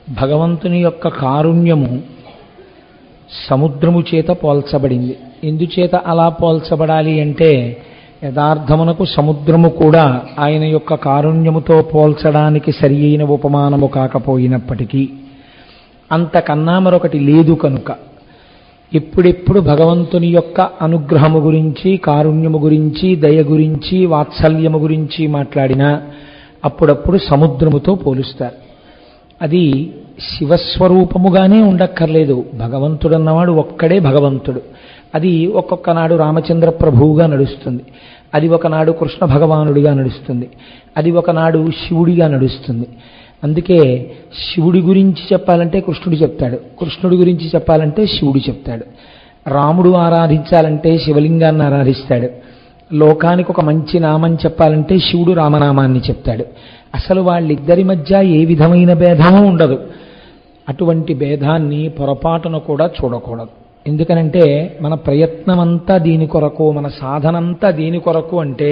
భగవంతుని యొక్క కారుణ్యము సముద్రము చేత పోల్చబడింది. ఎందుచేత అలా పోల్చబడాలి అంటే, యథార్థమునకు సముద్రము కూడా ఆయన యొక్క కారుణ్యముతో పోల్చడానికి సరి అయిన ఉపమానము కాకపోయినప్పటికీ అంతకన్నా మరొకటి లేదు కనుక ఎప్పుడెప్పుడు భగవంతుని యొక్క అనుగ్రహము గురించి, కారుణ్యము గురించి, దయ గురించి, వాత్సల్యము గురించి మాట్లాడినా అప్పుడప్పుడు సముద్రముతో పోలుస్తారు. అది శివస్వరూపముగానే ఉండక్కర్లేదు. భగవంతుడన్నవాడు ఒక్కడే భగవంతుడు. అది ఒక్కొక్క నాడు రామచంద్ర ప్రభువుగా నడుస్తుంది, అది ఒకనాడు కృష్ణ భగవానుడిగా నడుస్తుంది, అది ఒకనాడు శివుడిగా నడుస్తుంది. అందుకే శివుడి గురించి చెప్పాలంటే కృష్ణుడు చెప్తాడు, కృష్ణుడి గురించి చెప్పాలంటే శివుడు చెప్తాడు. రాముడు ఆరాధించాలంటే శివలింగాన్ని ఆరాధిస్తాడు. లోకానికి ఒక మంచి నామం చెప్పాలంటే శివుడు రామనామాన్ని చెప్తాడు. అసలు వాళ్ళిద్దరి మధ్య ఏ విధమైన భేదము ఉండదు. అటువంటి భేదాన్ని పొరపాటున కూడా చూడకూడదు. ఎందుకనంటే మన ప్రయత్నమంతా దీని కొరకు, మన సాధనంతా దీని కొరకు. అంటే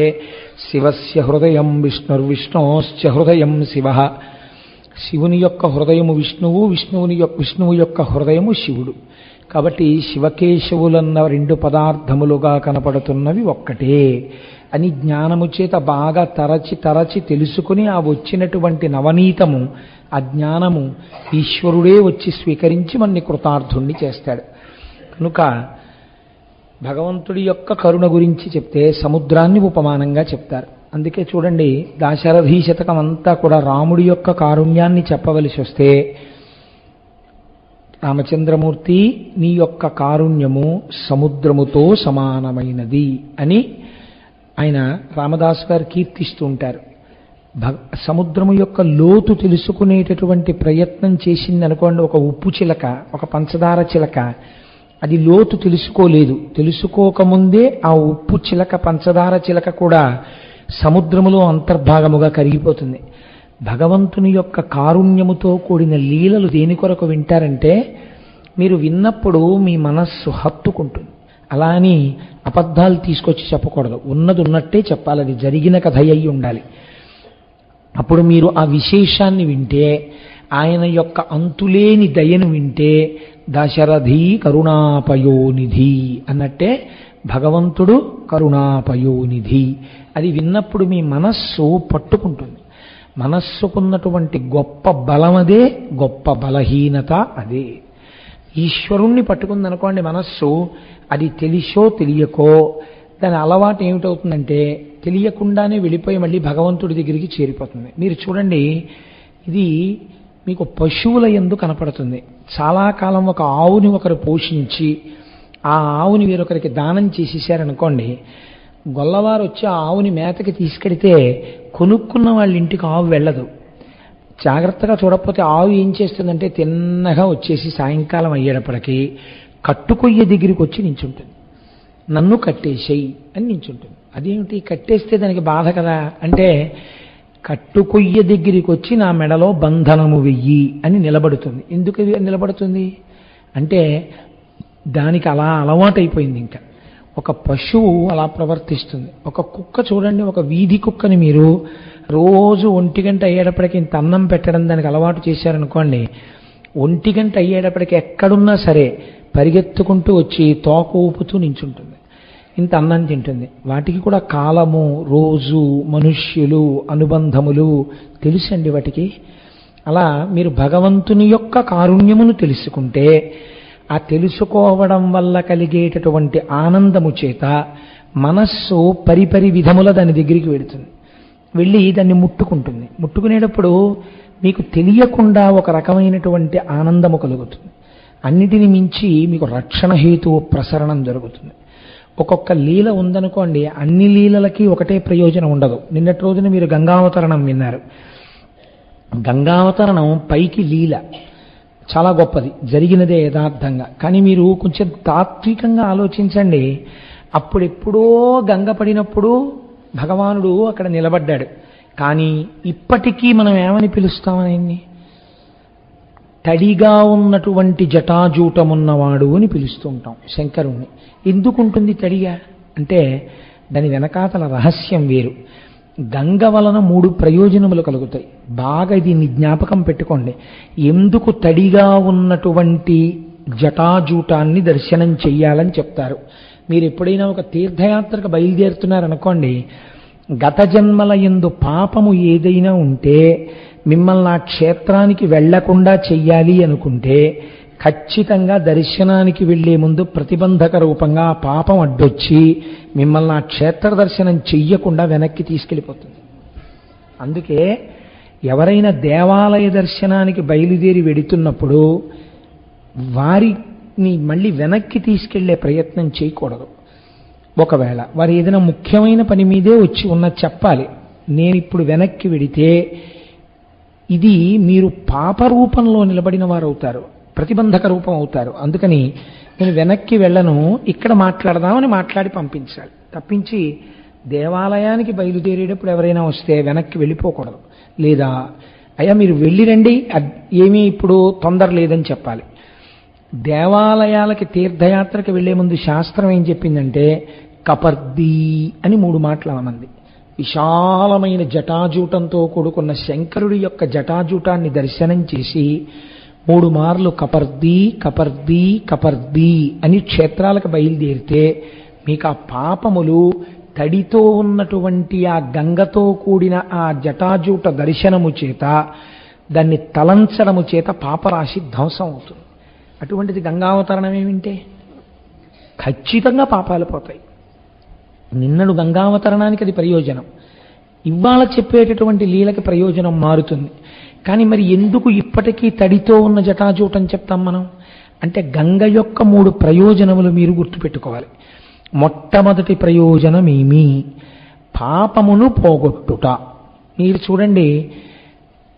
శివస్య హృదయం విష్ణుర్విష్ణోశ్చ హృదయం శివ. శివుని యొక్క హృదయము విష్ణువు, విష్ణువు యొక్క హృదయము శివుడు. కాబట్టి శివకేశవులన్న రెండు పదార్థములుగా కనపడుతున్నవి ఒక్కటే అని జ్ఞానము చేత బాగా తరచి తెలుసుకుని ఆ వచ్చినటువంటి నవనీతము, ఆ జ్ఞానము ఈశ్వరుడే వచ్చి స్వీకరించి మనని కృతార్థుణ్ణి చేస్తాడు. కనుక భగవంతుడి యొక్క కరుణ గురించి చెప్తే సముద్రాన్ని ఉపమానంగా చెప్తారు. అందుకే చూడండి, దాశరథీ శతకం అంతా కూడా రాముడి యొక్క కారుణ్యాన్ని చెప్పవలసి వస్తే, రామచంద్రమూర్తి నీ యొక్క కారుణ్యము సముద్రముతో సమానమైనది అని ఆయన రామదాసు గారు కీర్తిస్తూ ఉంటారు. సముద్రము యొక్క లోతు తెలుసుకునేటటువంటి ప్రయత్నం చేసింది అనుకోండి, ఒక ఉప్పు చిలక, ఒక పంచదార చిలక, అది లోతు తెలుసుకోలేదు. తెలుసుకోకముందే ఆ ఉప్పు చిలక, పంచదార చిలక కూడా సముద్రములో అంతర్భాగముగా కరిగిపోతుంది. భగవంతుని యొక్క కారుణ్యముతో కూడిన లీలలు దేని కొరకు వింటారంటే, మీరు విన్నప్పుడు మీ మనస్సు హత్తుకుంటుంది. అలా అని అబద్ధాలు తీసుకొచ్చి చెప్పకూడదు. ఉన్నది ఉన్నట్టే చెప్పాలి. అది జరిగిన కథ అయి ఉండాలి. అప్పుడు మీరు ఆ విశేషాన్ని వింటే, ఆయన యొక్క అంతులేని దయను వింటే, దశరథీ కరుణాపయోనిధి అన్నట్టే భగవంతుడు కరుణాపయోనిధి. అది విన్నప్పుడు మీ మనస్సు పట్టుకుంటుంది. మనస్సుకున్నటువంటి గొప్ప బలమదే, గొప్ప బలహీనత అదే. ఈశ్వరుణ్ణి పట్టుకుందనుకోండి మనస్సు, అది తెలిసో తెలియకో దాని అలవాటు ఏమిటవుతుందంటే తెలియకుండానే వెళ్ళిపోయి మళ్ళీ భగవంతుడి దగ్గరికి చేరిపోతుంది. మీరు చూడండి, ఇది మీకు పశువుల యందు కనపడుతుంది. చాలా కాలం ఒక ఆవుని ఒకరు పోషించి ఆ ఆవుని వేరొకరికి దానం చేసేసారనుకోండి, గొల్లవారు వచ్చి ఆ ఆవుని మేతకి తీసుకెడితే కొనుక్కున్న వాళ్ళ ఇంటికి ఆవు వెళ్ళదు. జాగ్రత్తగా చూడకపోతే ఆవు ఏం చేస్తుందంటే తిన్నగా వచ్చేసి సాయంకాలం అయ్యేటప్పటికీ కట్టుకొయ్య దగ్గరికి వచ్చి నించుంటుంది. నన్ను కట్టేసేయి అని నించుంటుంది. అదేమిటి, కట్టేస్తే దానికి బాధ కదా అంటే, కట్టుకొయ్య దగ్గరికి వచ్చి నా మెడలో బంధనము వెయ్యి అని నిలబడుతుంది. ఎందుకు నిలబడుతుంది అంటే దానికి అలా అలవాటైపోయింది. ఇంకా ఒక పశువు అలా ప్రవర్తిస్తుంది. ఒక కుక్క చూడండి, ఒక వీధి కుక్కని మీరు రోజు 1 గంట అయ్యేటప్పటికి ఇంత అన్నం పెట్టడం దానికి అలవాటు చేశారనుకోండి, 1 గంట అయ్యేటప్పటికి ఎక్కడున్నా సరే పరిగెత్తుకుంటూ వచ్చి తోక ఊపుతూ నించుంటుంది. ఇంత అన్నం తింటుంది. వాటికి కూడా కాలము, రోజు, మనుష్యులు, అనుబంధములు తెలుసండి వాటికి. అలా మీరు భగవంతుని యొక్క కారుణ్యమును తెలుసుకుంటే, ఆ తెలుసుకోవడం వల్ల కలిగేటటువంటి ఆనందము చేత మనస్సు పరిపరి విధముల దాని దగ్గరికి వెళుతుంది. వెళ్ళి దాన్ని ముట్టుకుంటుంది. ముట్టుకునేటప్పుడు మీకు తెలియకుండా ఒక రకమైనటువంటి ఆనందము కలుగుతుంది. అన్నిటిని మించి మీకు రక్షణ హేతువు ప్రసరణం జరుగుతుంది. ఒక్కొక్క లీల ఉందనుకోండి, అన్ని లీలలకి ఒకటే ప్రయోజనం ఉండదు. నిన్నటి రోజున మీరు గంగావతరణం విన్నారు. గంగావతరణం పైకి లీల చాలా గొప్పది, జరిగినదే యథార్థంగా. కానీ మీరు కొంచెం తాత్వికంగా ఆలోచించండి. అప్పుడెప్పుడో గంగ పడినప్పుడు భగవానుడు అక్కడ నిలబడ్డాడు. కానీ ఇప్పటికీ మనం ఏమని పిలుస్తామని, తడిగా ఉన్నటువంటి జటాజూటమున్నవాడు అని పిలుస్తూ ఉంటాం శంకరుణ్ణి. ఎందుకుంటుంది తడిగా అంటే దాని వెనకాతల రహస్యం వేరు. గంగ వలన 3 ప్రయోజనములు కలుగుతాయి. బాగా దీన్ని జ్ఞాపకం పెట్టుకోండి. ఎందుకు తడిగా ఉన్నటువంటి జటాజూటాన్ని దర్శనం చెయ్యాలని చెప్తారు. మీరు ఎప్పుడైనా ఒక తీర్థయాత్రకు బయలుదేరుతున్నారనుకోండి, గత జన్మల యందు పాపము ఏదైనా ఉంటే మిమ్మల్ని ఆ క్షేత్రానికి వెళ్లకుండా చెయ్యాలి అనుకుంటే ఖచ్చితంగా దర్శనానికి వెళ్లే ముందు ప్రతిబంధక రూపంగా ఆ పాపం అడ్డొచ్చి మిమ్మల్ని ఆ క్షేత్ర దర్శనం చెయ్యకుండా వెనక్కి తీసుకెళ్ళిపోతుంది. అందుకే ఎవరైనా దేవాలయ దర్శనానికి బయలుదేరి వెడుతున్నప్పుడు వారిని మళ్ళీ వెనక్కి తీసుకెళ్లే ప్రయత్నం చేయకూడదు. ఒకవేళ వారు ఏదైనా ముఖ్యమైన పని మీదే వచ్చి ఉన్నది చెప్పాలి. నేను ఇప్పుడు వెనక్కి వెడితే ఇది మీరు పాప రూపంలో నిలబడిన వారు అవుతారు, ప్రతిబంధక రూపం అవుతారు. అందుకని నేను వెనక్కి వెళ్ళను, ఇక్కడ మాట్లాడదామని మాట్లాడి పంపించాలి. తప్పించి దేవాలయానికి బయలుదేరేటప్పుడు ఎవరైనా వస్తే వెనక్కి వెళ్ళిపోకూడదు. లేదా అయ్యా మీరు వెళ్ళి రండి, ఏమీ ఇప్పుడు తొందర లేదని చెప్పాలి. దేవాలయాలకి తీర్థయాత్రకి వెళ్లే ముందు శాస్త్రం ఏం చెప్పిందంటే కపర్దీ అని 3 మాటలు అన్నది. విశాలమైన జటాజూటంతో కూడుకున్న శంకరుడి యొక్క జటాజూటాన్ని దర్శనం చేసి 3 మార్లు కపర్దీ కపర్దీ కపర్దీ అని క్షేత్రాలకు బయలుదేరితే మీకు ఆ పాపములు తడితో ఉన్నటువంటి ఆ గంగతో కూడిన ఆ జటాజూట దర్శనము చేత, దాన్ని తలంచడము చేత పాపరాశి ధ్వంసం అవుతుంది. అటువంటిది గంగావతరణం ఏమింటే ఖచ్చితంగా పాపాలు పోతాయి. నిన్నడు గంగావతరణానికి అది ప్రయోజనం, ఇవాళ చెప్పేటటువంటి లీలకి ప్రయోజనం మారుతుంది. కానీ మరి ఎందుకు ఇప్పటికీ తడితో ఉన్న జటాజూటం చెప్తాం మనం అంటే గంగ యొక్క 3 ప్రయోజనములు మీరు గుర్తుపెట్టుకోవాలి. మొట్టమొదటి ప్రయోజనం ఏమి? పాపమును పోగొట్టుట. మీరు చూడండి,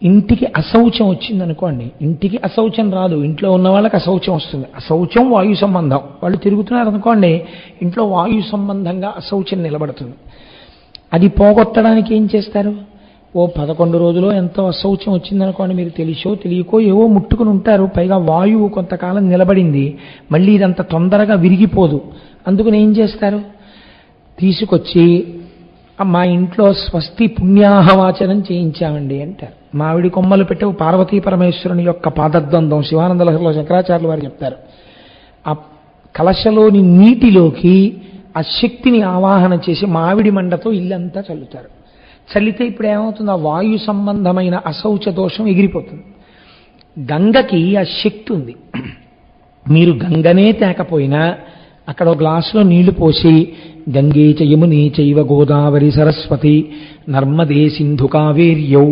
ఇంటికి అశౌచం వచ్చిందనుకోండి, ఇంటికి అశౌచం రాదు, ఇంట్లో ఉన్న వాళ్ళకి అశౌచం వస్తుంది. అశౌచం వాయు సంబంధం. వాళ్ళు తిరుగుతున్నారు అనుకోండి, ఇంట్లో వాయు సంబంధంగా అశౌచం నిలబడుతుంది. అది పోగొట్టడానికి ఏం చేస్తారు? ఓ 11 రోజులో ఎంతో అశౌచం వచ్చిందనుకోండి, మీరు తెలిసో తెలియకో ఏవో ముట్టుకుని ఉంటారు. పైగా వాయువు కొంతకాలం నిలబడింది, మళ్ళీ ఇదంత తొందరగా విరిగిపోదు. అందుకని ఏం చేస్తారు? తీసుకొచ్చి మా ఇంట్లో స్వస్తి పుణ్యాహవాచనం చేయించామండి అంటారు. మామిడి కొమ్మలు పెట్టే పార్వతీ పరమేశ్వరుని యొక్క పాదద్వందం శివానంద లహరిలో శంకరాచార్యులు వారు చెప్తారు. ఆ కలశలోని నీటిలోకి ఆ శక్తిని ఆవాహన చేసి మామిడి మండతో ఇల్లంతా చల్లుతారు. చల్లితే ఇప్పుడు ఏమవుతుంది? ఆ వాయు సంబంధమైన అశౌచ దోషం ఎగిరిపోతుంది. గంగకి ఆ శక్తి ఉంది. మీరు గంగనే తేకపోయినా అక్కడ ఒక గ్లాసులో నీళ్లు పోసి గంగే చ యమునే చైవ గోదావరి సరస్వతి నర్మదే సింధు కావేర్యౌ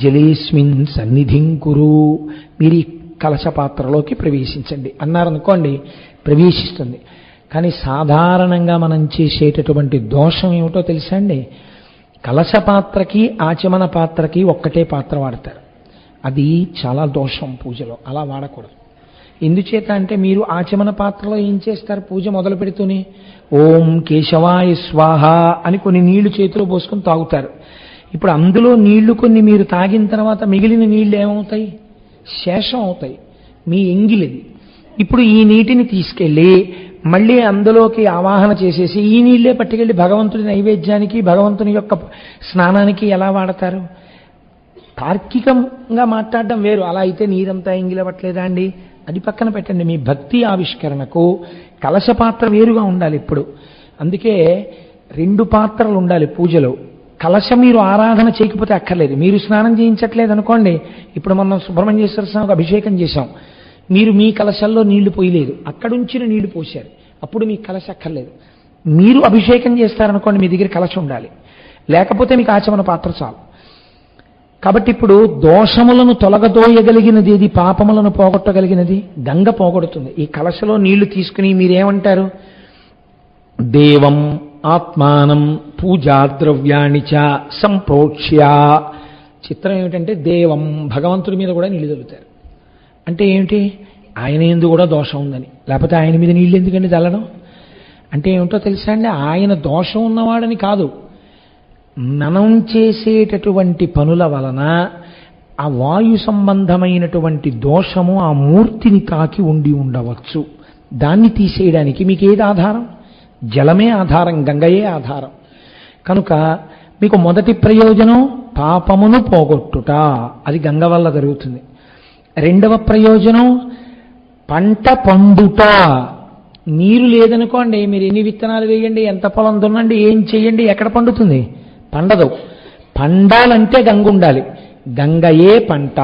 జలేస్మిన్ సన్నిధిం కురు, మీరు ఈ కలశ పాత్రలోకి ప్రవేశించండి అన్నారనుకోండి, ప్రవేశిస్తుంది. కానీ సాధారణంగా మనం చేసేటటువంటి దోషం ఏమిటో తెలుసా అండి? కలశ పాత్రకి ఆచమన పాత్రకి ఒక్కటే పాత్ర వాడతారు. అది చాలా దోషం పూజలో. అలా వాడకూడదు. ఎందుచేత అంటే మీరు ఆచమన పాత్రలో ఏం చేస్తారు? పూజ మొదలు పెడుతూనే ఓం కేశవాయ స్వాహ అని కొన్ని నీళ్లు చేతిలో పోసుకొని తాగుతారు. ఇప్పుడు అందులో నీళ్లు కొన్ని మీరు తాగిన తర్వాత మిగిలిన నీళ్లు ఏమవుతాయి? శేషం అవుతాయి, మీ ఎంగిలిది. ఇప్పుడు ఈ నీటిని తీసుకెళ్ళి మళ్ళీ అందులోకి ఆవాహన చేసేసి ఈ నీళ్లే పట్టుకెళ్ళి భగవంతుడి నైవేద్యానికి భగవంతుని యొక్క స్నానానికి ఎలా వాడతారు? తార్కికంగా మాట్లాడడం వేరు. అలా అయితే నీరంతా ఎంగిలవట్లేదా అండి? అది పక్కన పెట్టండి. మీ భక్తి ఆవిష్కరణకు కలశ పాత్ర వేరుగా ఉండాలి ఇప్పుడు. అందుకే 2 పాత్రలు ఉండాలి పూజలో. కలశం మీరు ఆరాధన చేయకపోతే అక్కర్లేదు. మీరు స్నానం చేయించట్లేదు అనుకోండి, ఇప్పుడు మనం సుబ్రహ్మణ్యేశ్వర స్వామికి అభిషేకం చేశాం, మీరు మీ కలశంలో నీళ్లు పోయలేదు, అక్కడుంచిన నీళ్లు పోశారు, అప్పుడు మీకు కలశ అక్కర్లేదు. మీరు అభిషేకం చేస్తారనుకోండి, మీ దగ్గర కలశ ఉండాలి, లేకపోతే మీకు ఆచమన పాత్ర చాలు. కాబట్టి ఇప్పుడు దోషములను తొలగదోయగలిగినది ఏది? పాపములను పోగొట్టగలిగినది గంగ పోగొడుతుంది. ఈ కలశలో నీళ్లు తీసుకుని మీరేమంటారు? దేవం ఆత్మానం పూజా ద్రవ్యాణి చ సంప్రోక్ష్య. చిత్రం ఏమిటంటే దేవం, భగవంతుడి మీద కూడా నీళ్లు చల్లుతారు. అంటే ఏమిటి? ఆయన యందు కూడా దోషం ఉందని. లేకపోతే ఆయన మీద నీళ్ళు ఎందుకండి చల్లడం? అంటే ఏమిటో తెలుసా అండి? ఆయన దోషం ఉన్నవాడని కాదు, మనం చేసేటటువంటి పనుల వలన ఆ వాయు సంబంధమైనటువంటి దోషము ఆ మూర్తిని తాకి ఉండి ఉండవచ్చు. దాన్ని తీసేయడానికి మీకు ఏది ఆధారం? జలమే ఆధారం, గంగయే ఆధారం. కనుక మీకు మొదటి ప్రయోజనం పాపమును పోగొట్టుట, అది గంగ వల్ల జరుగుతుంది. రెండవ ప్రయోజనం పంట పండుట. నీరు లేదనుకోండి, మీరు ఎన్ని విత్తనాలు వేయండి, ఎంత పొలం దున్నండి, ఏం చెయ్యండి, ఎక్కడ పండుతుంది? పండదు. పండాలంటే గంగ ఉండాలి, గంగయే పంట.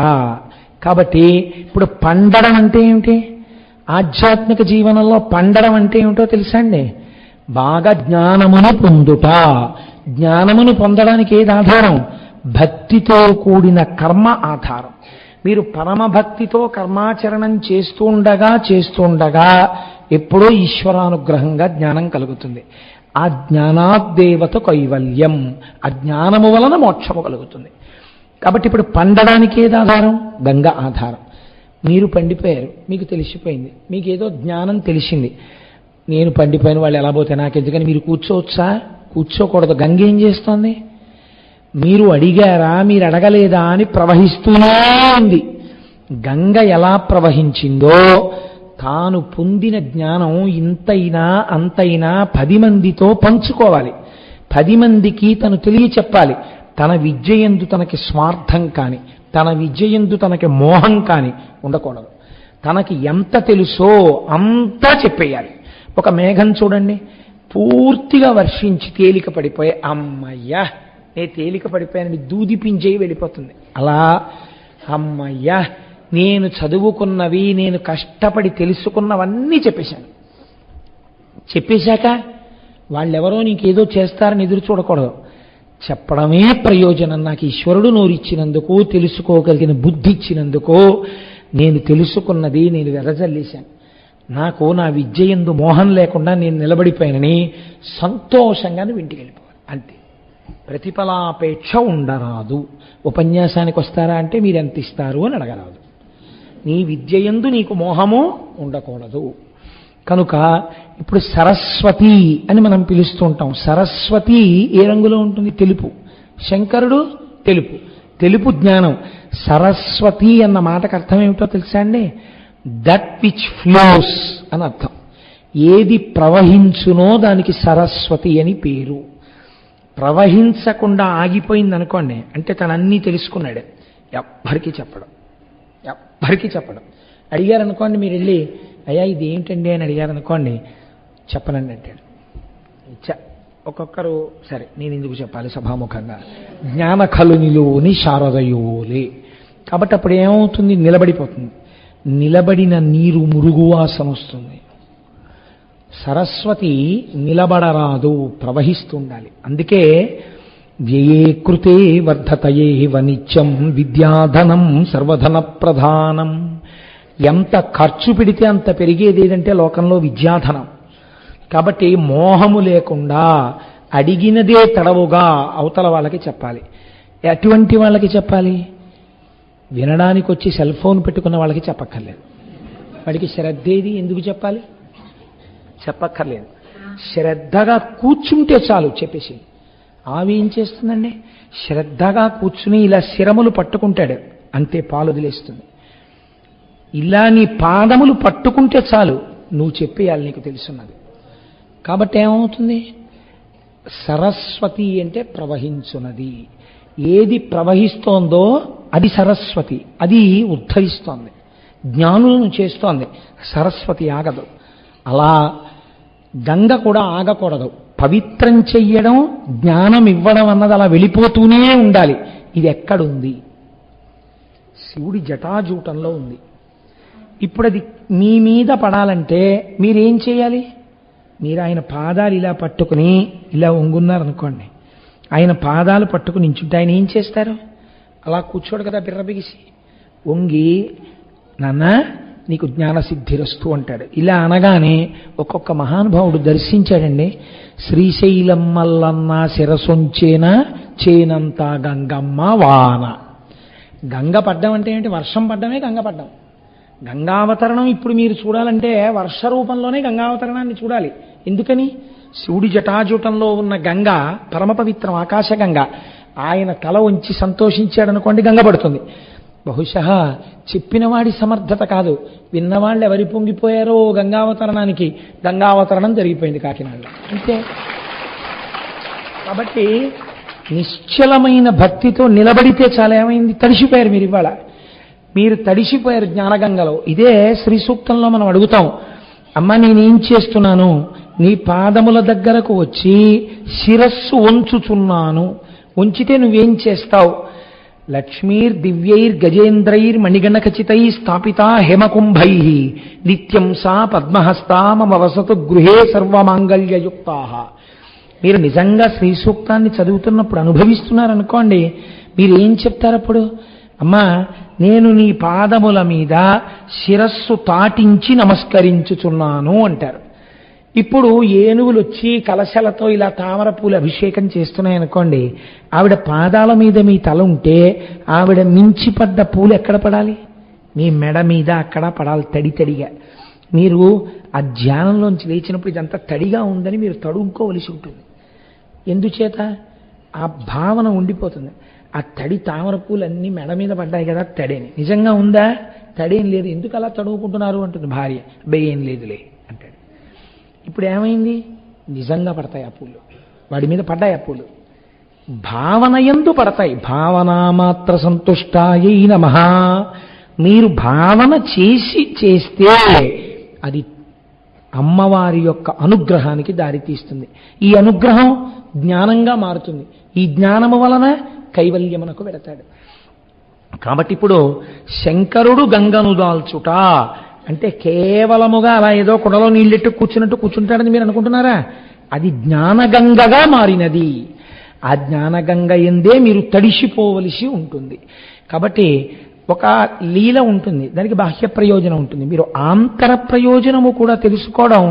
కాబట్టి ఇప్పుడు పండడం అంటే ఏమిటి? ఆధ్యాత్మిక జీవనంలో పండడం అంటే ఏమిటో తెలుసా అండి? బాగా జ్ఞానమును పొందుట. జ్ఞానమును పొందడానికి ఏది ఆధారం? భక్తితో కూడిన కర్మ ఆధారం. మీరు పరమభక్తితో కర్మాచరణం చేస్తుండగా ఎప్పుడో ఈశ్వరానుగ్రహంగా జ్ఞానం కలుగుతుంది. ఆ జ్ఞానాద్దేవత కైవల్యం, ఆ జ్ఞానము వలన మోక్షము కలుగుతుంది. కాబట్టి ఇప్పుడు పండడానికి ఏది ఆధారం? గంగ ఆధారం. మీరు పండిపోయారు, మీకు తెలిసిపోయింది, మీకు ఏదో జ్ఞానం తెలిసింది. నేను పండిపోయిన వాళ్ళు ఎలా పోతే నాకెందుకని మీరు కూర్చోవచ్చా? కూర్చోకూడదు. గంగ ఏం చేస్తోంది? మీరు అడిగారా, మీరు అడగలేదా అని ప్రవహిస్తూనే ఉంది. గంగ ఎలా ప్రవహించిందో తాను పొందిన జ్ఞానం ఇంతైనా అంతైనా 10 మందితో పంచుకోవాలి. 10 మందికి తను తెలియచెప్పాలి. తన విద్యయందు తనకి స్వార్థం కాని, తన విద్యయందు తనకి మోహం కాని ఉండకూడదు. తనకి ఎంత తెలుసో అంతా చెప్పేయాలి. ఒక మేఘం చూడండి, పూర్తిగా వర్షించి తేలిక పడిపోయి అమ్మయ్యా నేను తేలిక పడిపోయానని దూదిపించేయి వెళ్ళిపోతుంది. అలా అమ్మయ్యా నేను చదువుకున్నవి, నేను కష్టపడి తెలుసుకున్నవన్నీ చెప్పేశాక వాళ్ళెవరో నీకేదో చేస్తారని ఎదురు చూడకూడదు. చెప్పడమే ప్రయోజనం. నాకు ఈశ్వరుడు నోరిచ్చినందుకు, తెలుసుకోగలిగిన బుద్ధి ఇచ్చినందుకు, నేను తెలుసుకున్నది నేను వెదజల్లేశాను, నాకు నా విద్యయందు మోహం లేకుండా నేను నిలబడిపోయానని సంతోషంగా ఇంటికి వెళ్ళిపోవాలి. అంతే. ప్రతిఫలాపేక్ష ఉండరాదు. ఉపన్యాసానికి వస్తారా అంటే మీరు ఎంత ఇస్తారు అని అడగరాదు. నీ విద్యయందు నీకు మోహము ఉండకూడదు. కనుక ఇప్పుడు సరస్వతి అని మనం పిలుస్తూ ఉంటాం. సరస్వతి ఏ రంగులో ఉంటుంది? తెలుపు. శంకరుడు తెలుపు. తెలుపు జ్ఞానం. సరస్వతి అన్న మాటకు అర్థం ఏమిటో తెలుసా అండి? దట్ విచ్ ఫ్లోస్ అని అర్థం. ఏది ప్రవహించునో దానికి సరస్వతి అని పేరు. ప్రవహించకుండా ఆగిపోయింది అనుకోండి అంటే తనన్నీ తెలుసుకున్నాడు, ఎవ్వరికీ చెప్పడం. అడిగారనుకోండి, మీరు వెళ్ళి అయ్యా ఇది ఏమిటండి అని అడిగారనుకోండి, చెప్పనండి అంటాడు. ఒక్కొక్కరు సరే నేను ఎందుకు చెప్పాలి సభాముఖంగా, జ్ఞాన కలునిలోని శారదయోలే. కాబట్టి అప్పుడు ఏమవుతుంది? నిలబడిపోతుంది. నిలబడిన నీరు మురుగువాసన వస్తుంది. సరస్వతి నిలబడరాదు, ప్రవహిస్తుండాలి. అందుకే వ్యయే కృతే వర్ధతయే వనిత్యం విద్యాధనం సర్వధన ప్రధానం. ఎంత ఖర్చు పెడితే అంత పెరిగేది ఏదంటే లోకంలో విద్యాధనం. కాబట్టి మోహము లేకుండా అడిగినదే తడవుగా అవతల వాళ్ళకి చెప్పాలి. ఎటువంటి వాళ్ళకి చెప్పాలి? వినడానికి వచ్చి సెల్ ఫోన్ పెట్టుకున్న వాళ్ళకి చెప్పక్కర్లేదు. వాడికి శ్రద్ధేది ఎందుకు చెప్పాలి? చెప్పక్కర్లేదు. శ్రద్ధగా కూర్చుంటే చాలు చెప్పేసి. ఆవి ఏం చేస్తుందండి? శ్రద్ధగా కూర్చుని ఇలా శిరములు పట్టుకుంటాడు, అంతే పాలు వదిలేస్తుంది. ఇలా నీ పాదములు పట్టుకుంటే చాలు, నువ్వు చెప్పేయాలి, నీకు తెలుసున్నది. కాబట్టి ఏమవుతుంది? సరస్వతి అంటే ప్రవహించున్నది. ఏది ప్రవహిస్తోందో అది సరస్వతి, అది ఉద్ధరిస్తోంది, జ్ఞానులను చేస్తోంది. సరస్వతి ఆగదు. అలా గంగ కూడా ఆగకూడదు. పవిత్రం చెయ్యడం, జ్ఞానం ఇవ్వడం అన్నది అలా వెళ్ళిపోతూనే ఉండాలి. ఇది ఎక్కడుంది? శివుడి జటాజూటంలో ఉంది. ఇప్పుడు అది మీ మీద పడాలంటే మీరేం చేయాలి? మీరు ఆయన పాదాలు ఇలా పట్టుకుని ఇలా వంగున్నారనుకోండి, ఆయన పాదాలు పట్టుకుని నించుంటే ఆయన ఏం చేస్తారు? అలా కూర్చోడు కదా బిర్రబిగిసి. వంగి నాన్న నీకు జ్ఞానసిద్ధిరస్తు అంటాడు. ఇలా అనగానే ఒక్కొక్క మహానుభావుడు దర్శించాడండి. శ్రీశైలం మల్లన్న శిరసొంచేన చేనంత గంగమ్మ వాన. గంగ పడ్డం అంటే ఏంటి? వర్షం పడ్డమే గంగ పడ్డం. గంగావతరణం ఇప్పుడు మీరు చూడాలంటే వర్ష రూపంలోనే గంగావతరణాన్ని చూడాలి. ఎందుకని? శివుడి జటాజూటంలో ఉన్న గంగ పరమ పవిత్రం, ఆకాశ గంగ. ఆయన తల వంచి సంతోషించాడనుకోండి, గంగ పడుతుంది. బహుశः చెప్పినవాడి సమర్థత కాదు, విన్నవాళ్ళు ఎవరి పొంగిపోయారో గంగావతరణానికి, గంగావతరణం జరిగిపోయింది కాకినాడలో. అంతే. కాబట్టి నిశ్చలమైన భక్తితో నిలబడితే చాలా ఏమైంది? తడిసిపోయారు మీరు ఇవాళ. మీరు తడిసిపోయారు జ్ఞానగంగలో. ఇదే శ్రీ సూక్తంలో మనం అడుగుతాం, అమ్మ నేనేం చేస్తున్నాను? నీ పాదముల దగ్గరకు వచ్చి శిరస్సు వంచుచున్నాను. వంచితే నువ్వేం చేస్తావు? లక్ష్మీర్ దివ్యైర్ గజేంద్రైర్ మణిగణఖచితై స్థాపితా హేమకుంభై నిత్యం సా పద్మహస్తా మమ వసతు గృహే సర్వమాంగళ్యయుక్తా. మీరు నిజంగా శ్రీ సూక్తాన్ని చదువుతున్నప్పుడు అనుభవిస్తున్నారనుకోండి, మీరు ఏం చెప్తారప్పుడు? అమ్మా నేను నీ పాదముల మీద శిరస్సు తాటించి నమస్కరించుచున్నాను అంటారు. ఇప్పుడు ఏనుగులు వచ్చి కలశలతో ఇలా తామర పూలు అభిషేకం చేస్తున్నాయనుకోండి, ఆవిడ పాదాల మీద మీ తల ఉంటే ఆవిడ మించి పడ్డ పూలు ఎక్కడ పడాలి? మీ మెడ మీద అక్కడ పడాలి, తడి తడిగా. మీరు ఆ ధ్యానంలోంచి లేచినప్పుడు ఇదంతా తడిగా ఉందని మీరు తడుముకోవలసి ఉంటుంది. ఎందుచేత? ఆ భావన ఉండిపోతుంది. ఆ తడి తామర పూలన్నీ మెడ మీద పడ్డాయి కదా, తడేని. నిజంగా ఉందా? తడేం లేదు. ఎందుకు అలా తడుముకుంటున్నారు అంటుంది భార్య. అబ్బాయి ఏం లేదులే అంటాడు. ఇప్పుడు ఏమైంది? నిజంగా పడతాయి ఆ పూలు, వాడి మీద పడ్డాయి ఆ పూలు. భావన యందు పడతాయి. భావనామాత్ర సంతుష్టాయై నమః. మీరు భావన చేస్తే అది అమ్మవారి యొక్క అనుగ్రహానికి దారితీస్తుంది. ఈ అనుగ్రహం జ్ఞానంగా మారుతుంది. ఈ జ్ఞానము వలన కైవల్యమునకు వెడతాడు. కాబట్టి ఇప్పుడు శంకరుడు గంగను దాల్చుట అంటే కేవలముగా అలా ఏదో కుడలో నీళ్ళెట్టు కూర్చున్నట్టు కూర్చుంటాడని మీరు అనుకుంటున్నారా? అది జ్ఞానగంగగా మారినది. ఆ జ్ఞానగంగ ఎందే మీరు తడిసిపోవలసి ఉంటుంది. కాబట్టి ఒక లీల ఉంటుంది, దానికి బాహ్య ప్రయోజనం ఉంటుంది. మీరు ఆంతర ప్రయోజనము కూడా తెలుసుకోవడం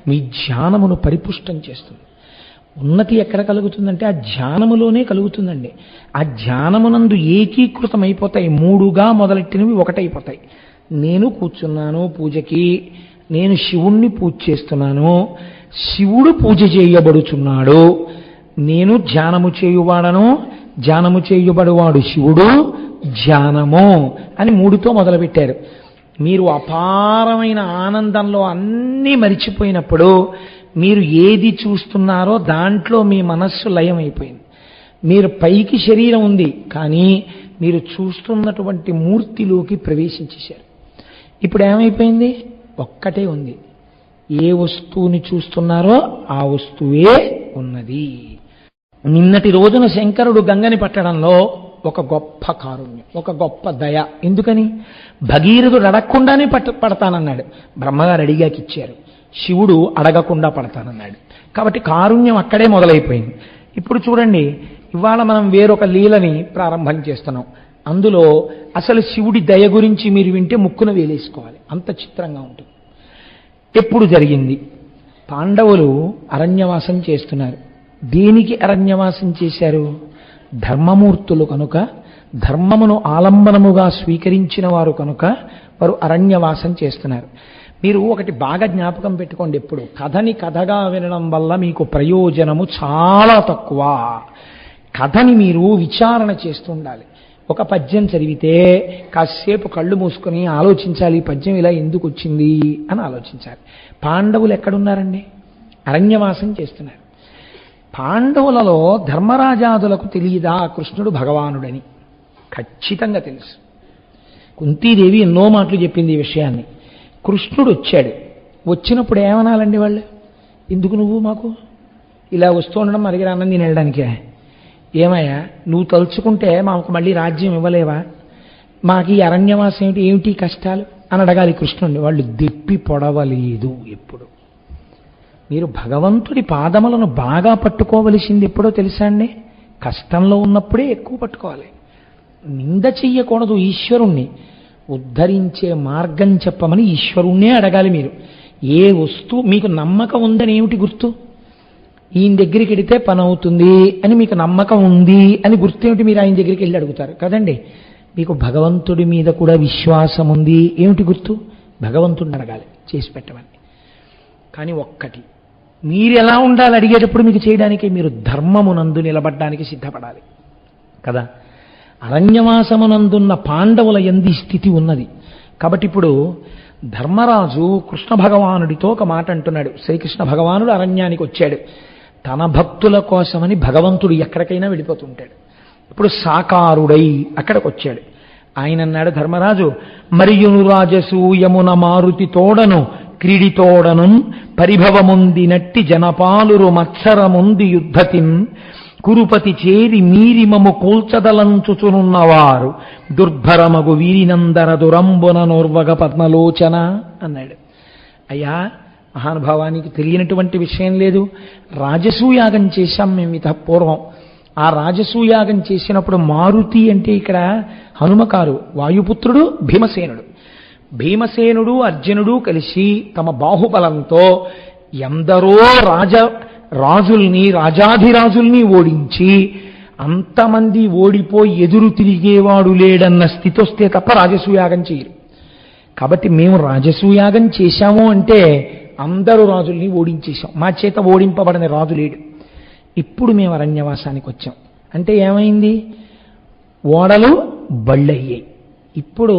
మీ ధ్యానమును పరిపుష్టం చేస్తుంది. ఉన్నతి ఎక్కడ కలుగుతుందంటే ఆ ధ్యానములోనే కలుగుతుందండి. ఆ ధ్యానమునందు ఏకీకృతమైపోతాయి. మూడుగా మొదలెట్టినవి ఒకటైపోతాయి. నేను కూర్చున్నాను పూజకి, నేను శివుణ్ణి పూజ చేస్తున్నాను, శివుడు పూజ చేయబడుచున్నాడు, నేను ధ్యానము చేయువాడను, ధ్యానము చేయబడువాడు శివుడు, ధ్యానము అని మూడుతో మొదలుపెట్టారు. మీరు అపారమైన ఆనందంలో అన్నీ మరిచిపోయినప్పుడు మీరు ఏది చూస్తున్నారో దాంట్లో మీ మనస్సు లయమైపోయింది. మీరు పైకి శరీరం ఉంది, కానీ మీరు చూస్తున్నటువంటి మూర్తిలోకి ప్రవేశించేశారు. ఇప్పుడు ఏమైపోయింది? ఒక్కటే ఉంది. ఏ వస్తువుని చూస్తున్నారో ఆ వస్తువే ఉన్నది. నిన్నటి రోజున శంకరుడు గంగని పట్టడంలో ఒక గొప్ప కారుణ్యం, ఒక గొప్ప దయ. ఎందుకని? భగీరథుడు అడగకుండానే పడతానన్నాడు, బ్రహ్మగారు అడిగాకిచ్చారు. శివుడు అడగకుండా పడతానన్నాడు. కాబట్టి కారుణ్యం అక్కడే మొదలైపోయింది. ఇప్పుడు చూడండి, ఇవాళ మనం వేరొక లీలని ప్రారంభం చేస్తున్నాం. అందులో అసలు శివుడి దయ గురించి మీరు వింటే ముక్కున వేలేసుకోవాలి, అంత చిత్రంగా ఉంటుంది. ఎప్పుడు జరిగింది? పాండవులు అరణ్యవాసం చేస్తున్నారు. దేనికి అరణ్యవాసం చేశారు? ధర్మమూర్తులు కనుక, ధర్మమును ఆలంబనముగా స్వీకరించిన వారు కనుక వారు అరణ్యవాసం చేస్తున్నారు. మీరు ఒకటి బాగా జ్ఞాపకం పెట్టుకోండి, ఎప్పుడు కథని కథగా వినడం వల్ల మీకు ప్రయోజనము చాలా తక్కువ. కథని మీరు విచారణ చేస్తూ ఉండాలి. ఒక పద్యం చదివితే కాసేపు కళ్ళు మూసుకొని ఆలోచించాలి, ఈ పద్యం ఇలా ఎందుకు వచ్చింది అని ఆలోచించాలి. పాండవులు ఎక్కడున్నారండి? అరణ్యవాసం చేస్తున్నారు. పాండవులలో ధర్మరాజాదులకు తెలియదా కృష్ణుడు భగవానుడని? ఖచ్చితంగా తెలుసు. కుంతీదేవి ఎన్నో మాటలు చెప్పింది ఈ విషయాన్ని. కృష్ణుడు వచ్చాడు. వచ్చినప్పుడు ఏమనాలండి వాళ్ళు? ఎందుకు నువ్వు మాకు ఇలా వస్తూ ఉండడం అడిగిన అన్నం నేను వెళ్ళడానికే? ఏమయ్యా నువ్వు తలుచుకుంటే మాకు మళ్ళీ రాజ్యం ఇవ్వలేవా? మాకు ఈ అరణ్యవాసం ఏమిటి కష్టాలు అని అడగాలి కృష్ణుడిని. వాళ్ళు దెప్పి పొడవలేదు. ఎప్పుడు మీరు భగవంతుడి పాదములను బాగా పట్టుకోవలసింది ఎప్పుడో తెలుసా అండి? కష్టంలో ఉన్నప్పుడే ఎక్కువ పట్టుకోవాలి. నింద చెయ్యకూడదు. ఈశ్వరుణ్ణి ఉద్ధరించే మార్గం చెప్పమని ఈశ్వరుణ్ణే అడగాలి మీరు. ఏ వస్తువు మీకు నమ్మకం ఉందని ఏమిటి గుర్తు? ఈయన దగ్గరికి వెడితే పని అవుతుంది అని మీకు నమ్మకం ఉంది అని గుర్తేమిటి? మీరు ఆయన దగ్గరికి వెళ్ళి అడుగుతారు కదండి. మీకు భగవంతుడి మీద కూడా విశ్వాసం ఉంది ఏమిటి గుర్తు? భగవంతుడిని అడగాలి చేసి పెట్టమని. కానీ ఒక్కటి, మీరు ఎలా ఉండాలి అడిగేటప్పుడు మీకు చేయడానికి? మీరు ధర్మమునందు నిలబడ్డానికి సిద్ధపడాలి కదా. అరణ్యవాసమునందున్న పాండవుల యందు స్థితి ఉన్నది. కాబట్టి ఇప్పుడు ధర్మరాజు కృష్ణ భగవానుడితో ఒక మాట అంటున్నాడు. శ్రీకృష్ణ భగవానుడు అరణ్యానికి వచ్చాడు. తన భక్తుల కోసమని భగవంతుడు ఎక్కడికైనా వెళ్ళిపోతుంటాడు. ఇప్పుడు సాకారుడై అక్కడికి వచ్చాడు. ఆయన అన్నాడు, ధర్మరాజు, మరియును రాజసూయమున మారుతి తోడను క్రీడితోడను పరిభవముందినట్టి జనపాలురు మత్సరముంది యుద్ధతిన్ కురుపతి చేరి మీరిమము కూల్చదలంచుచునున్నవారు దుర్భరమగు వీరినందర దురంబున నోర్వగ పద్మలోచన అన్నాడు. అయ్యా మహానుభావానికి తెలియనటువంటి విషయం లేదు. రాజసూయాగం చేశాం మేము ఇత పూర్వం. ఆ రాజసూయాగం చేసినప్పుడు మారుతి అంటే ఇక్కడ హనుమకారు, వాయుపుత్రుడు భీమసేనుడు. భీమసేనుడు అర్జునుడు కలిసి తమ బాహుబలంతో ఎందరో రాజుల్ని రాజాధిరాజుల్ని ఓడించి అంతమంది ఓడిపోయి ఎదురు తిరిగేవాడు లేడన్న స్థితి వస్తే తప్ప రాజసూయాగం చేయరు. కాబట్టి మేము రాజసూయాగం చేశాము అంటే అందరూ రాజుల్ని ఓడించేశాం. మా చేత ఓడింపబడిన రాజు లేడు. ఇప్పుడు మేము అరణ్యవాసానికి వచ్చాం అంటే ఏమైంది? ఓడలు బళ్ళయ్యాయి. ఇప్పుడు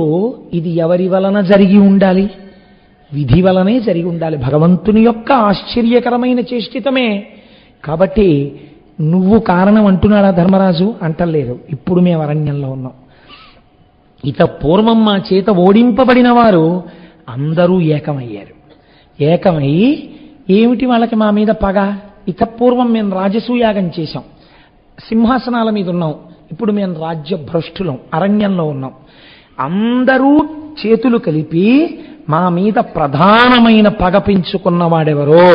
ఇది ఎవరి వలన జరిగి ఉండాలి? విధి వలనే జరిగి ఉండాలి. భగవంతుని యొక్క ఆశ్చర్యకరమైన చేష్టితమే. కాబట్టి నువ్వు కారణం అంటున్నాడా ధర్మరాజు? అంటలేరు. ఇప్పుడు మేము అరణ్యంలో ఉన్నాం. ఇత పూర్వం మా చేత ఓడింపబడిన వారు అందరూ ఏకమయ్యారు. ఏకమై ఏమిటి వాళ్ళకి మా మీద పగ? ఇత పూర్వం మేము రాజసూయాగం చేశాం, సింహాసనాల మీద ఉన్నాం. ఇప్పుడు మేము రాజ్యభ్రష్టులం, అరణ్యంలో ఉన్నాం. అందరూ చేతులు కలిపి మా మీద ప్రధానమైన పగ పెంచుకున్నవాడెవరో,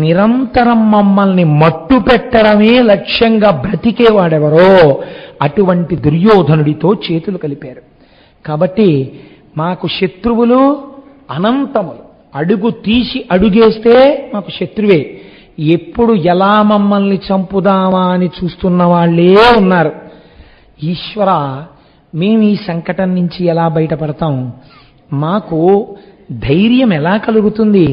నిరంతరం మమ్మల్ని మట్టు పెట్టడమే లక్ష్యంగా బ్రతికేవాడెవరో అటువంటి దుర్యోధనుడితో చేతులు కలిపారు. కాబట్టి మాకు శత్రువులు అనంతములు. అడుగు తీసి అడుగేస్తే మాకు శత్రువే. ఎప్పుడు ఎలా మమ్మల్ని చంపుదామా అని చూస్తున్న వాళ్ళే ఉన్నారు. ఈశ్వర, మేము ఈ సంకటం నుంచి ఎలా బయటపడతాం? మాకు ధైర్యం ఎలా కలుగుతుంది?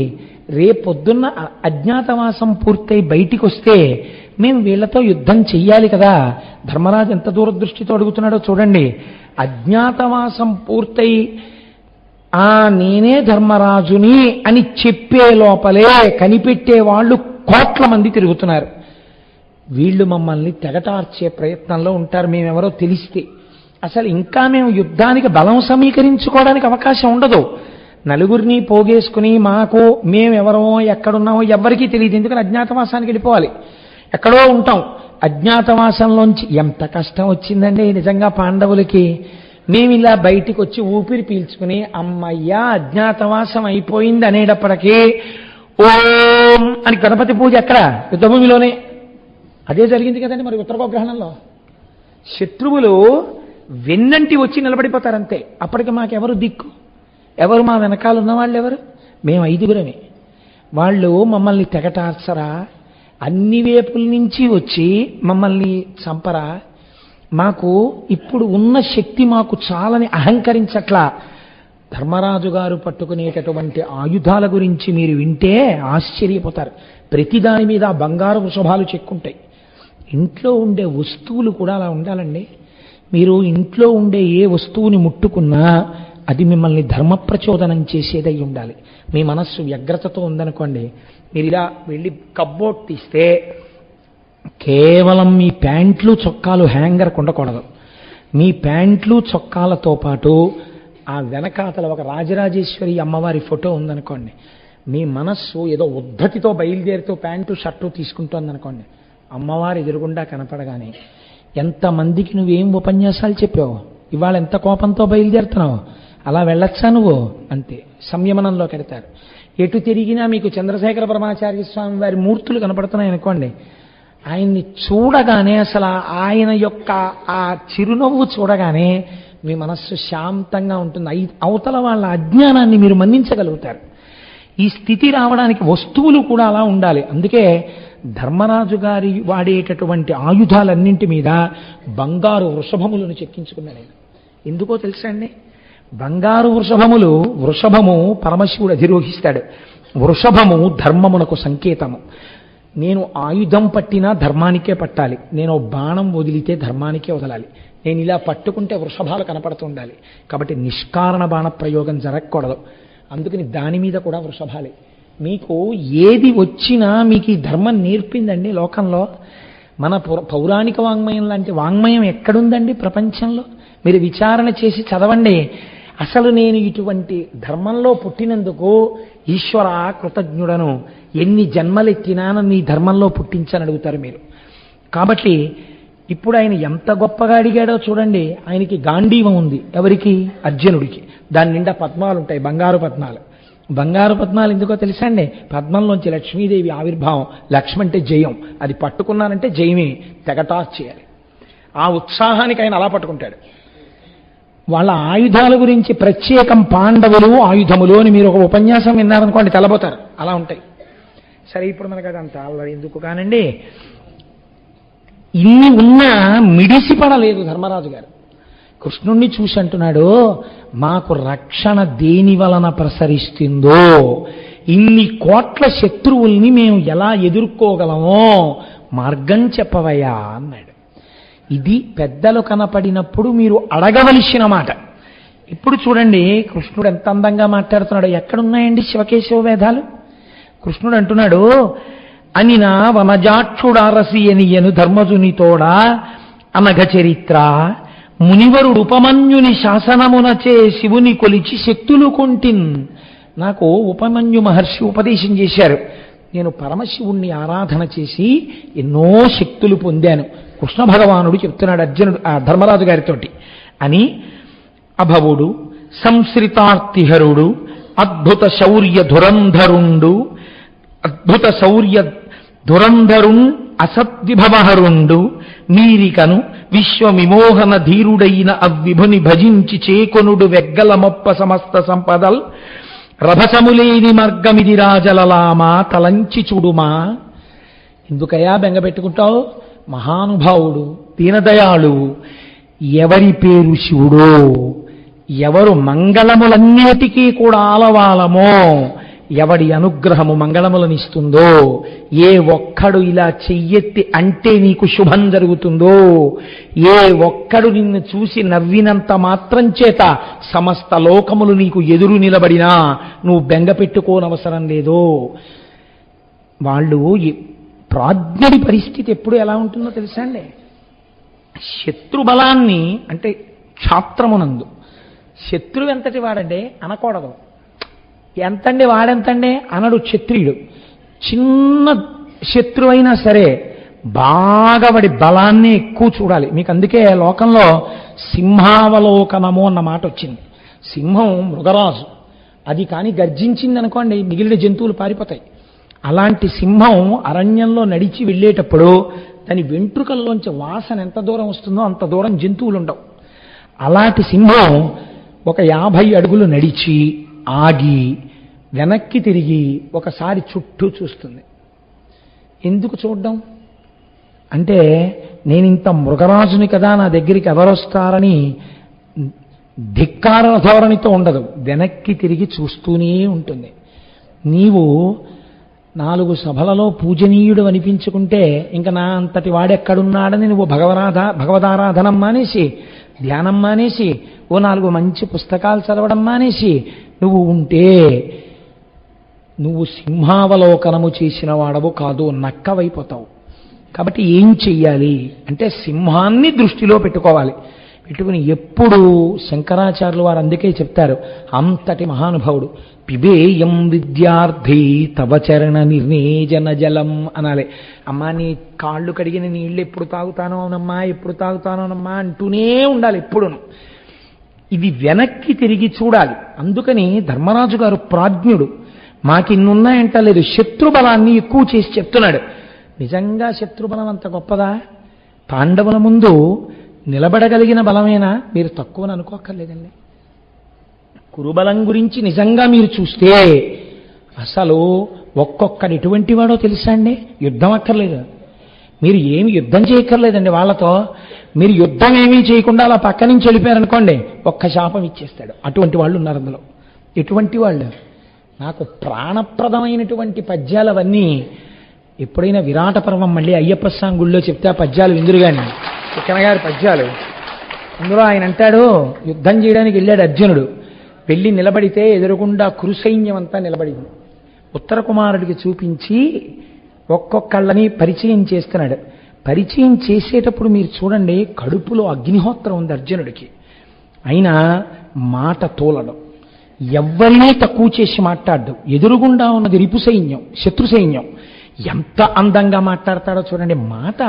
రేపొద్దున్న అజ్ఞాతవాసం పూర్తయి బయటికి వస్తే మేము వీళ్లతో యుద్ధం చెయ్యాలి కదా. ధర్మరాజు ఎంత దూరదృష్టితో అడుగుతున్నాడో చూడండి. అజ్ఞాతవాసం పూర్తయి నేనే ధర్మరాజుని అని చెప్పే లోపలే కనిపెట్టే వాళ్ళు కోట్ల మంది తిరుగుతున్నారు. వీళ్ళు మమ్మల్ని తెగటార్చే ప్రయత్నంలో ఉంటారు. మేమెవరో తెలిస్తే అసలు ఇంకా మేము యుద్ధానికి బలం సమీకరించుకోవడానికి అవకాశం ఉండదు. నలుగురిని పోగేసుకుని మాకు మేమెవరమో ఎక్కడున్నామో ఎవ్వరికీ తెలియదు. ఎందుకని అజ్ఞాతవాసానికి వెళ్ళిపోవాలి, ఎక్కడో ఉంటాం. అజ్ఞాతవాసంలోంచి ఎంత కష్టం వచ్చిందండి నిజంగా పాండవులకి. మేము ఇలా బయటికి వచ్చి ఊపిరి పీల్చుకుని అమ్మయ్యా అజ్ఞాతవాసం అయిపోయింది అనేటప్పటికీ ఓం అని గణపతి పూజ ఎక్కడ? యుద్ధభూమిలోనే. అదే జరిగింది కదండి మరి ఉత్తరగోగ్రహణంలో. శత్రువులు వెన్నంటి వచ్చి నిలబడిపోతారంతే. అప్పటికి మాకెవరు దిక్కు? ఎవరు మా వెనకాల ఉన్నవాళ్ళు ఎవరు? మేము 5గురమే. వాళ్ళు మమ్మల్ని తెగటార్చరా? అన్ని వేపుల నుంచి వచ్చి మమ్మల్ని చంపరా? మాకు ఇప్పుడు ఉన్న శక్తి మాకు చాలని అహంకరించట్లా. ధర్మరాజు గారు పట్టుకునేటటువంటి ఆయుధాల గురించి మీరు వింటే ఆశ్చర్యపోతారు. ప్రతిదాని మీద బంగారు వృషభాలు చెక్కుంటాయి. ఇంట్లో ఉండే వస్తువులు కూడా అలా ఉండాలండి. మీరు ఇంట్లో ఉండే ఏ వస్తువుని ముట్టుకున్నా అది మిమ్మల్ని ధర్మ ప్రచోదనం చేసేదై ఉండాలి. మీ మనస్సు వ్యగ్రతతో ఉందనుకోండి, మీరు ఇలా వెళ్ళి కబ్బోర్డ్ తీస్తే కేవలం మీ ప్యాంట్లు చొక్కాలు హ్యాంగర్ ఉండకూడదు. మీ ప్యాంట్లు చొక్కాలతో పాటు ఆ వెనకాతల ఒక రాజరాజేశ్వరి అమ్మవారి ఫోటో ఉందనుకోండి, మీ మనస్సు ఏదో ఉద్ధతితో బయలుదేరుతూ ప్యాంటు షర్టు తీసుకుంటోందనుకోండి, అమ్మవారి ఎదురుగుండా కనపడగానే ఎంతమందికి నువ్వేం ఉపన్యాసాలు చెప్పావు, ఇవాళ ఎంత కోపంతో బయలుదేరుతున్నావు, అలా వెళ్ళొచ్చా నువ్వు? అంతే, సంయమనంలో కడతారు. ఎటు తిరిగినా మీకు చంద్రశేఖర పరమాచార్య స్వామి వారి మూర్తులు కనపడుతున్నాయి అనుకోండి, ఆయన్ని చూడగానే అసలు ఆయన యొక్క ఆ చిరునవ్వు చూడగానే మీ మనస్సు శాంతంగా ఉంటుంది. అవతల వాళ్ళ అజ్ఞానాన్ని మీరు మన్నించగలుగుతారు. ఈ స్థితి రావడానికి వస్తువులు కూడా అలా ఉండాలి. అందుకే ధర్మరాజు గారి వాడేటటువంటి ఆయుధాలన్నింటి మీద బంగారు వృషభములను చెక్కించుకున్నాడు ఆయన. ఎందుకో తెలుసా అండి? బంగారు వృషభములు, వృషభము పరమశివుడు అధిరోహిస్తాడు. వృషభము ధర్మమునకు సంకేతము. నేను ఆయుధం పట్టినా ధర్మానికే పట్టాలి, నేను బాణం వదిలితే ధర్మానికే వదలాలి. నేను ఇలా పట్టుకుంటే వృషభాలు కనపడుతూ ఉండాలి. కాబట్టి నిష్కారణ బాణ ప్రయోగం జరగకూడదు. అందుకని దాని మీద కూడా వృషభాలే. మీకు ఏది వచ్చినా మీకు ఈ ధర్మం నేర్పిందండి లోకంలో? మన పౌరాణిక వాంగ్మయం లాంటి వాంగ్మయం ఎక్కడుందండి ప్రపంచంలో? మీరు విచారణ చేసి చదవండి. అసలు నేను ఇటువంటి ధర్మంలో పుట్టినందుకు ఈశ్వర కృతజ్ఞుడను, ఎన్ని జన్మలెత్తినా నీ ధర్మంలో పుట్టించని అడుగుతారు మీరు. కాబట్టి ఇప్పుడు ఆయన ఎంత గొప్పగా అడిగాడో చూడండి. ఆయనకి గాంధీవం ఉంది. ఎవరికి? అర్జునుడికి. దాని నిండా పద్మాలు ఉంటాయి, బంగారు పద్మాలు. బంగారు పద్మాలు ఎందుకో తెలుసా అండి? పద్మంలోంచి లక్ష్మీదేవి ఆవిర్భావం. లక్ష్మి అంటే జయం. అది పట్టుకున్నానంటే జయమే, తెగటాస్ చేయాలి. ఆ ఉత్సాహానికి ఆయన అలా పట్టుకుంటాడు. వాళ్ళ ఆయుధాల గురించి ప్రత్యేకం పాండవులు ఆయుధములు అని మీరు ఒక ఉపన్యాసం విన్నారనుకోండి, తెల్లబోతారు. అలా ఉంటాయి. సరే, ఇప్పుడు మనకు అదంతా అలా ఎందుకు కానండి. ఇన్ని ఉన్నా మిడిసిపడలేదు ధర్మరాజు గారు. కృష్ణుణ్ణి చూసి అంటున్నాడు, మాకు రక్షణ దేని వలన ప్రసరిస్తుందో, ఇన్ని కోట్ల శత్రువుల్ని మేము ఎలా ఎదుర్కోగలమో మార్గం చెప్పవయ్యా అన్నాడు. ఇది పెద్దలు కనపడినప్పుడు మీరు అడగవలసిన మాట. ఇప్పుడు చూడండి కృష్ణుడు ఎంత అందంగా మాట్లాడుతున్నాడు. ఎక్కడున్నాయండి శివకేశవ వేదాలు? కృష్ణుడు అంటున్నాడు, అనినా వనజాక్షుడారసి అనియను ధర్మజునితోడా అనఘ చరిత్ర మునివరుడు ఉపమన్యుని శాసనమునచే శివుని కొలిచి శక్తులు కొంటిన్. నాకు ఉపమన్యు మహర్షి ఉపదేశం చేశారు. నేను పరమశివుణ్ణి ఆరాధన చేసి ఎన్నో శక్తులు పొందాను. కృష్ణ భగవానుడు చెప్తున్నాడు అర్జునుడు ధర్మరాజు గారితోటి అని. అభవుడు సంశ్రితార్తిహరుడు అద్భుత శౌర్య ధురంధరున్ అసద్విభవహరుండు మీరికను విశ్వవిమోహన ధీరుడైన అవ్విభుని భజించి చేకొనుడు వెగ్గల మొప్ప సమస్త సంపదల్ రభసములేని మార్గమిది రాజలలామా తలంచి చూడుమా. ఎందుకయ్యా బెంగపెట్టుకుంటావు? మహానుభావుడు, దీనదయాళు, ఎవరి పేరు శివుడో, ఎవరు మంగళములన్నిటికీ కూడా ఆలవాలమో, ఎవడి అనుగ్రహము మంగళములనిస్తుందో, ఏ ఒక్కడు ఇలా చెయ్యెత్తి అంటే నీకు శుభం జరుగుతుందో, ఏ ఒక్కడు నిన్ను చూసి నవ్వినంత మాత్రం చేత సమస్త లోకములు నీకు ఎదురు నిలబడినా నువ్వు బెంగ పెట్టుకోనవసరం లేదో. వాళ్ళు ప్రాజ్ఞడి పరిస్థితి ఎప్పుడు ఎలా ఉంటుందో తెలుసా అండి? శత్రుబలాన్ని అంటే క్షాత్రమునందు శత్రువు ఎంతటి వాడంటే అనకూడదు. ఎంతండి వాడెంతండి అనడు క్షత్రియుడు. చిన్న శత్రువు అయినా సరే బాగా వాడి బలాన్ని ఎక్కువ చూడాలి. మీకు అందుకే లోకంలో సింహావలోకనము అన్న మాట వచ్చింది. సింహం మృగరాజు, అది కానీ గర్జించింది అనుకోండి మిగిలిన జంతువులు పారిపోతాయి. అలాంటి సింహం అరణ్యంలో నడిచి వెళ్ళేటప్పుడు దాని వెంట్రుకల్లోంచి వాసన ఎంత దూరం వస్తుందో అంత దూరం జంతువులు ఉండవు. అలాంటి సింహం ఒక 50 అడుగులు నడిచి ఆగి వెనక్కి తిరిగి ఒకసారి చుట్టూ చూస్తుంది. ఎందుకు చూడడం అంటే, నేను ఇంత మృగరాజుని కదా, నా దగ్గరికి ఎవరొస్తారని ధిక్కార ధోరణితో ఉండదు, వెనక్కి తిరిగి చూస్తూనే ఉంటుంది. నీవు 4 సభలలో పూజనీయుడు అనిపించుకుంటే ఇంకా నా అంతటి వాడెక్కడున్నాడని నువ్వు భగవదారాధనం మానేసి, ధ్యానం మానేసి, ఓ 4 మంచి పుస్తకాలు చదవడం మానేసి నువ్వు ఉంటే నువ్వు సింహావలోకనము చేసిన వాడవు కాదు, నక్కవైపోతావు. కాబట్టి ఏం చెయ్యాలి అంటే సింహాన్ని దృష్టిలో పెట్టుకోవాలి. పెట్టుకుని ఎప్పుడు శంకరాచార్యులు వారు అందుకే చెప్తారు, అంతటి మహానుభావుడు పిబేయం విద్యార్థి తవ చరణ నిర్ణేజన జలం అనాలి. అమ్మా నీ కాళ్ళు కడిగిన నీళ్ళు ఎప్పుడు తాగుతానోనమ్మా, ఎప్పుడు తాగుతానోనమ్మా అంటూనే ఉండాలి ఎప్పుడును. ఇది వెనక్కి తిరిగి చూడాలి. అందుకని ధర్మరాజు గారు ప్రాజ్ఞుడు. మాకిన్నున్నాయంటలేదు, శత్రుబలాన్ని ఎక్కువ చేసి చెప్తున్నాడు. నిజంగా శత్రుబలం అంత గొప్పదా? పాండవుల ముందు నిలబడగలిగిన బలమేనా? మీరు తక్కువని అనుకోక్కర్లేదండి. కురుబలం గురించి నిజంగా మీరు చూస్తే అసలు ఒక్కొక్కడు ఎటువంటి వాడో తెలుసా అండి? యుద్ధం అక్కర్లేదు, మీరు ఏమి యుద్ధం చేయక్కర్లేదండి వాళ్ళతో. మీరు యుద్ధం ఏమీ చేయకుండా అలా పక్క నుంచి వెళ్ళిపోయారనుకోండి, ఒక్క శాపం ఇచ్చేస్తాడు. అటువంటి వాళ్ళు ఉన్నారు అందులో. ఎటువంటి వాళ్ళు? నాకు ప్రాణప్రదమైనటువంటి పద్యాలు అవన్నీ ఎప్పుడైనా విరాట పర్వం మళ్ళీ అయ్యప్ప స్వామి గుళ్ళో చెప్తే ఆ పద్యాలు విందురుగాని, చిక్కన గారి పద్యాలు. అందులో ఆయన అంటాడు, యుద్ధం చేయడానికి వెళ్ళాడు అర్జునుడు. వెళ్ళి నిలబడితే ఎదురుగుండా కురుసైన్యం అంతా నిలబడింది. ఉత్తర కుమారుడికి చూపించి ఒక్కొక్కళ్ళని పరిచయం చేస్తున్నాడు. పరిచయం చేసేటప్పుడు మీరు చూడండి, కడుపులో అగ్నిహోత్రం ఉంది అర్జునుడికి. అయినా మాట తోలడం, ఎవరినీ తక్కువ చేసి మాట్లాడడం. ఎదురుగుండా ఉన్నది రిపు సైన్యం, శత్రు సైన్యం. ఎంత అందంగా మాట్లాడతాడో చూడండి. మాట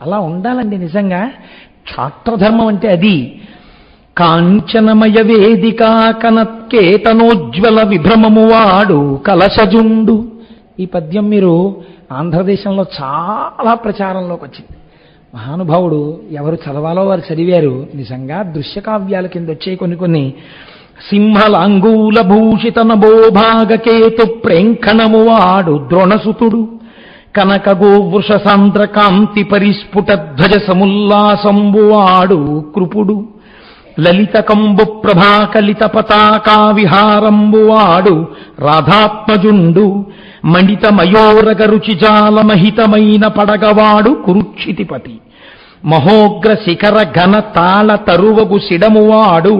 అలా ఉండాలండి నిజంగా. క్షాత్రధర్మం అంటే అది. కాంచనమయ వేదికా కనత్కేతనోజ్వల విభ్రమము వాడు కలశజుండు. ఈ పద్యం మీరు ఆంధ్రదేశంలో చాలా ప్రచారంలోకి వచ్చింది. మహానుభావుడు ఎవరు చదవాలో వారు చదివారు. నిజంగా దృశ్యకావ్యాల కింద వచ్చే కొన్ని సింహలాంగూల భూషిత నభోభాగకేతు ప్రేంఖణము వాడు ద్రోణసుతుడు కనక గోవృష సాంద్ర కాంతి పరిస్ఫుట ధ్వజ సముల్లాసంబు వాడు కృపుడు లలిత కంబు ప్రభాకలిత పతాకా విహారంబు వాడు రాధాత్మజుండు మణిత మయోరగ రుచిజాల మహితమైన పడగవాడు కురుక్షితిపతి మహోగ్ర శిఖర ఘన తాళ తరువగు సిడమువాడు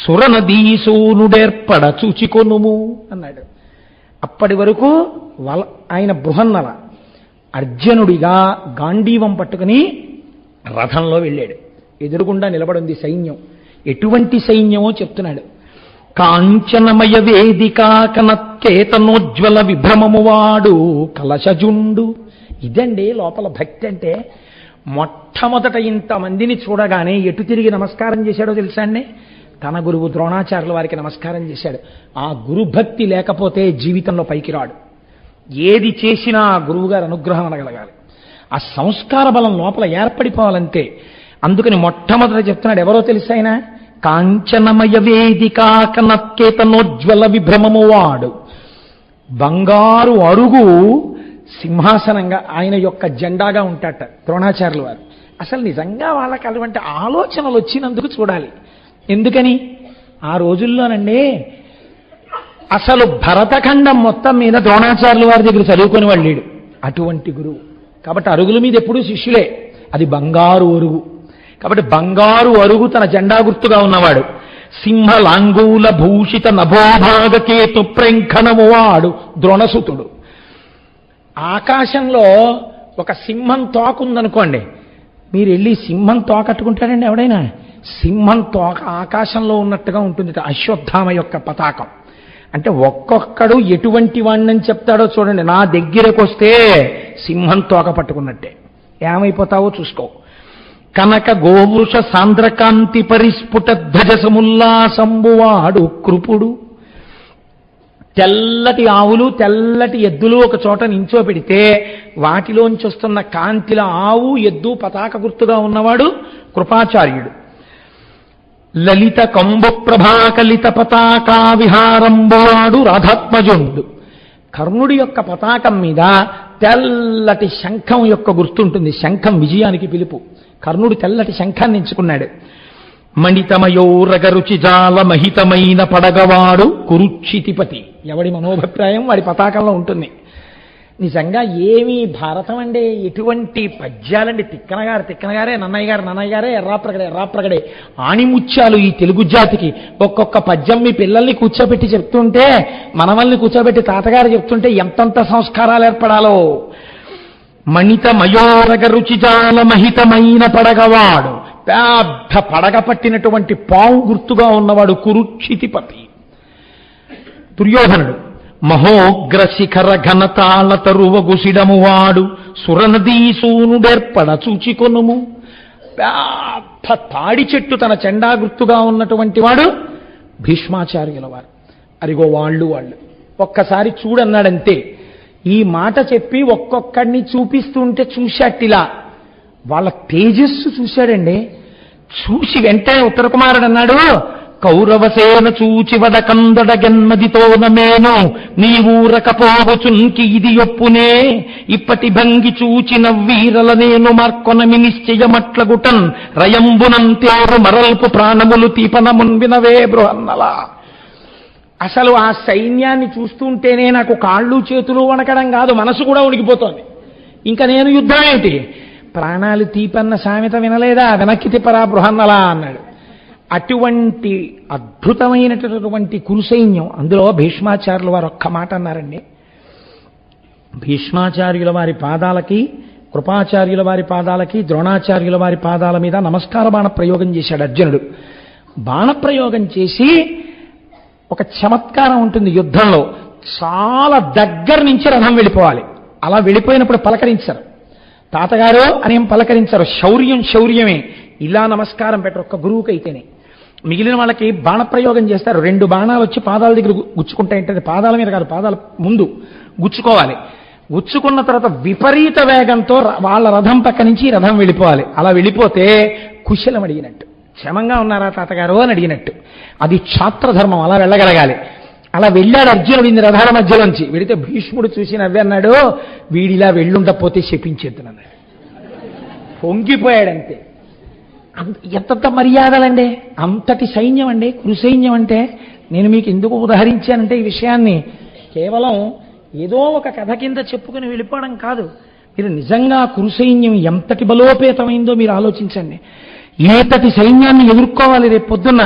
సురనదీసూనుడేర్పడ చూచికొనుము అన్నాడు. అప్పటి వరకు ఆయన బృహన్నల అర్జునుడిగా గాంధీవం పట్టుకుని రథంలో వెళ్ళాడు. ఎదురుగుండా నిలబడింది సైన్యం. ఎటువంటి సైన్యమో చెప్తున్నాడు. కాంచనమయ వేదికా కనత్కేతనోజ్వల విభ్రమము వాడు కలశజుండు. ఇదండి లోపల భక్తి అంటే. మొట్టమొదట ఇంతమందిని చూడగానే ఎటు తిరిగి నమస్కారం చేశాడో తెలుసా అండి? తన గురువు ద్రోణాచార్యుల వారికి నమస్కారం చేశాడు. ఆ గురుభక్తి లేకపోతే జీవితంలో పైకి రాడు. ఏది చేసినా ఆ గురువుగారు అనుగ్రహం అనగలగాలి. ఆ సంస్కార బలం లోపల ఏర్పడిపోవాలంతే. అందుకని మొట్టమొదట చెప్తున్నాడు. ఎవరో తెలుసా ఆయన? కాంచనమయ వేదికా కనత్కేతనోజ్వల విభ్రమము వాడు. బంగారు అరుగు సింహాసనంగా ఆయన యొక్క జెండాగా ఉంటాట ద్రోణాచార్యుల వారు. అసలు నిజంగా వాళ్ళకి అటువంటి ఆలోచనలు వచ్చినందుకు చూడాలి. ఎందుకని? ఆ రోజుల్లోనండి అసలు భరతఖండం మొత్తం మీద ద్రోణాచార్యుల వారి దగ్గర చదువుకొని వాళ్ళేడు. అటువంటి గురువు కాబట్టి అరుగుల మీద ఎప్పుడూ శిష్యులే. అది బంగారు అరుగు కాబట్టి బంగారు అరుగు తన జెండా గుర్తుగా ఉన్నవాడు. సింహలాంగూల భూషిత నభోభాగకేతు ప్రేంఖణము వాడు ద్రోణసుతుడు. ఆకాశంలో ఒక సింహం తోక ఉందనుకోండి, మీరు వెళ్ళి సింహం తోక కట్టుకుంటాడండి ఎవడైనా? సింహం తోక ఆకాశంలో ఉన్నట్టుగా ఉంటుంది. అశ్వత్థామ యొక్క పతాకం. అంటే ఒక్కొక్కడు ఎటువంటి వాణ్ణని చెప్తాడో చూడండి. నా దగ్గరకు వస్తే సింహం తోక పట్టుకున్నట్టే. ఏమైపోతావో చూసుకో. కనక గోవృష సాంద్రకాంతి పరిస్ఫుట ధ్వజ సముల్లాసంబువాడు కృపుడు. తెల్లటి ఆవులు తెల్లటి ఎద్దులు ఒక చోట నించోపెడితే వాటిలోంచి వస్తున్న కాంతిల ఆవు ఎద్దు పతాక గుర్తుగా ఉన్నవాడు కృపాచార్యుడు. లలిత కంబు ప్రభాకలిత పతాకా విహారంబువాడు రాధాత్మజుండు. కర్ణుడి యొక్క పతాకం మీద తెల్లటి శంఖం యొక్క గుర్తుంటుంది. శంఖం విజయానికి పిలుపు. కర్ణుడు తెల్లటి శంఖాన్ని ఎంచుకున్నాడు. మణితమయోరగ రుచిజాల మహితమైన పడగవాడు కురుక్షితిపతి. ఎవడి మనోభిప్రాయం వాడి పతాకంలో ఉంటుంది. నిజంగా ఏమి భారతం అండి! ఎటువంటి పద్యాలండి! తిక్కనగారే నన్నయ్య గారే ఎర్రాప్రగడే ఆణిముత్యాలు ఈ తెలుగు జాతికి. ఒక్కొక్క పద్యం మీ పిల్లల్ని కూర్చోబెట్టి చెప్తుంటే, మనవల్ని కూర్చోబెట్టి తాతగారు చెప్తుంటే ఎంతంత సంస్కారాలు ఏర్పడాలో. మణిత మయోరగ రుచిజాల మహితమైన పడగవాడు. పెద్ద పడగ పట్టినటువంటి పావు గుర్తుగా ఉన్నవాడు కురుక్షితిపతి. దుర్యోధనుడు మహోగ్ర శిఖర ఘనతాళ తరువగు సిడమువాడు సురనదీసూనుడేర్పడ చూచికొనుము. పెద్ద తాడి చెట్టు తన చెండా గుర్తుగా ఉన్నటువంటి వాడు భీష్మాచార్యుల వారు. అరిగో వాళ్ళు ఒక్కసారి చూడన్నాడంతే. ఈ మాట చెప్పి ఒక్కొక్కడిని చూపిస్తుంటే చూశాట్టిలా వాళ్ళ తేజస్సు చూశాడండి. చూసి వెంటనే ఉత్తర కుమారుడు అన్నాడు, కౌరవసేన చూచివడ కందడ గన్మదితోనమేను నీవూరకపోవచున్కి ఇది ఒప్పునే ఇప్పటి భంగి చూచిన వీరల నేను మార్కొనమి నిశ్చయమట్లగుటన్ రయంబునం తేరు మరల్పు ప్రాణములు తీపనమున్ వినవే బృహన్నలా. అసలు ఆ సైన్యాన్ని చూస్తుంటేనే నాకు కాళ్ళు చేతులు వణకడం కాదు, మనసు కూడా ఉడికిపోతోంది. ఇంకా నేను యుద్ధం ఏమిటి? ప్రాణాలు తీపన్న సామెత వినలేదా? వెనక్కి తిప్పరా బృహన్నలా అన్నాడు. అటువంటి అద్భుతమైనటువంటి కురుసైన్యం. అందులో భీష్మాచార్యుల వారు ఒక్క మాట అన్నారండి. భీష్మాచార్యుల వారి పాదాలకి, కృపాచార్యుల వారి పాదాలకి, ద్రోణాచార్యుల వారి పాదాల మీద నమస్కార బాణ ప్రయోగం చేశాడు అర్జునుడు. బాణప్రయోగం చేసి ఒక చమత్కారం ఉంటుంది యుద్ధంలో, చాలా దగ్గర నుంచి రథం వెళ్ళిపోవాలి. అలా వెళ్ళిపోయినప్పుడు పలకరించరు, తాతగారు అనేం పలకరించరు. శౌర్యం శౌర్యమే, ఇలా నమస్కారం పెట్టరు ఒక్క గురువుకైతేనే. మిగిలిన వాళ్ళకి బాణప్రయోగం చేస్తారు. 2 బాణాలు వచ్చి పాదాల దగ్గర గుచ్చుకుంటాయంటే పాదాల మీద కాదు, పాదాల ముందు గుచ్చుకోవాలి. గుచ్చుకున్న తర్వాత విపరీత వేగంతో వాళ్ళ రథం పక్క నుంచి రథం వెళ్ళిపోవాలి. అలా వెళ్ళిపోతే కుశలం అడిగినట్టు, క్షేమంగా ఉన్నారా తాతగారు అని అడిగినట్టు. అది క్షాత్రధర్మం, అలా వెళ్ళగలగాలి. అలా వెళ్ళాడు అర్జునుడు ఇన్ని రథాల మధ్యలోంచి. వెళితే భీష్ముడు చూసి నవ్వి అన్నాడు, వీడిలా వెళ్ళుండపోతే శపించేద్దునన్నాడు. పొంగిపోయాడంతే. ఎంత మర్యాదలండి, అంతటి సైన్యం అండి కురు సైన్యం అంటే. నేను మీకు ఎందుకు ఉదహరించానంటే ఈ విషయాన్ని కేవలం ఏదో ఒక కథ కింద చెప్పుకుని వెళ్ళిపోవడం కాదు. మీరు నిజంగా కురు సైన్యం ఎంతటి బలోపేతమైందో మీరు ఆలోచించండి. ఏతటి సైన్యాన్ని ఎదుర్కోవాలి రేపు పొద్దున్న.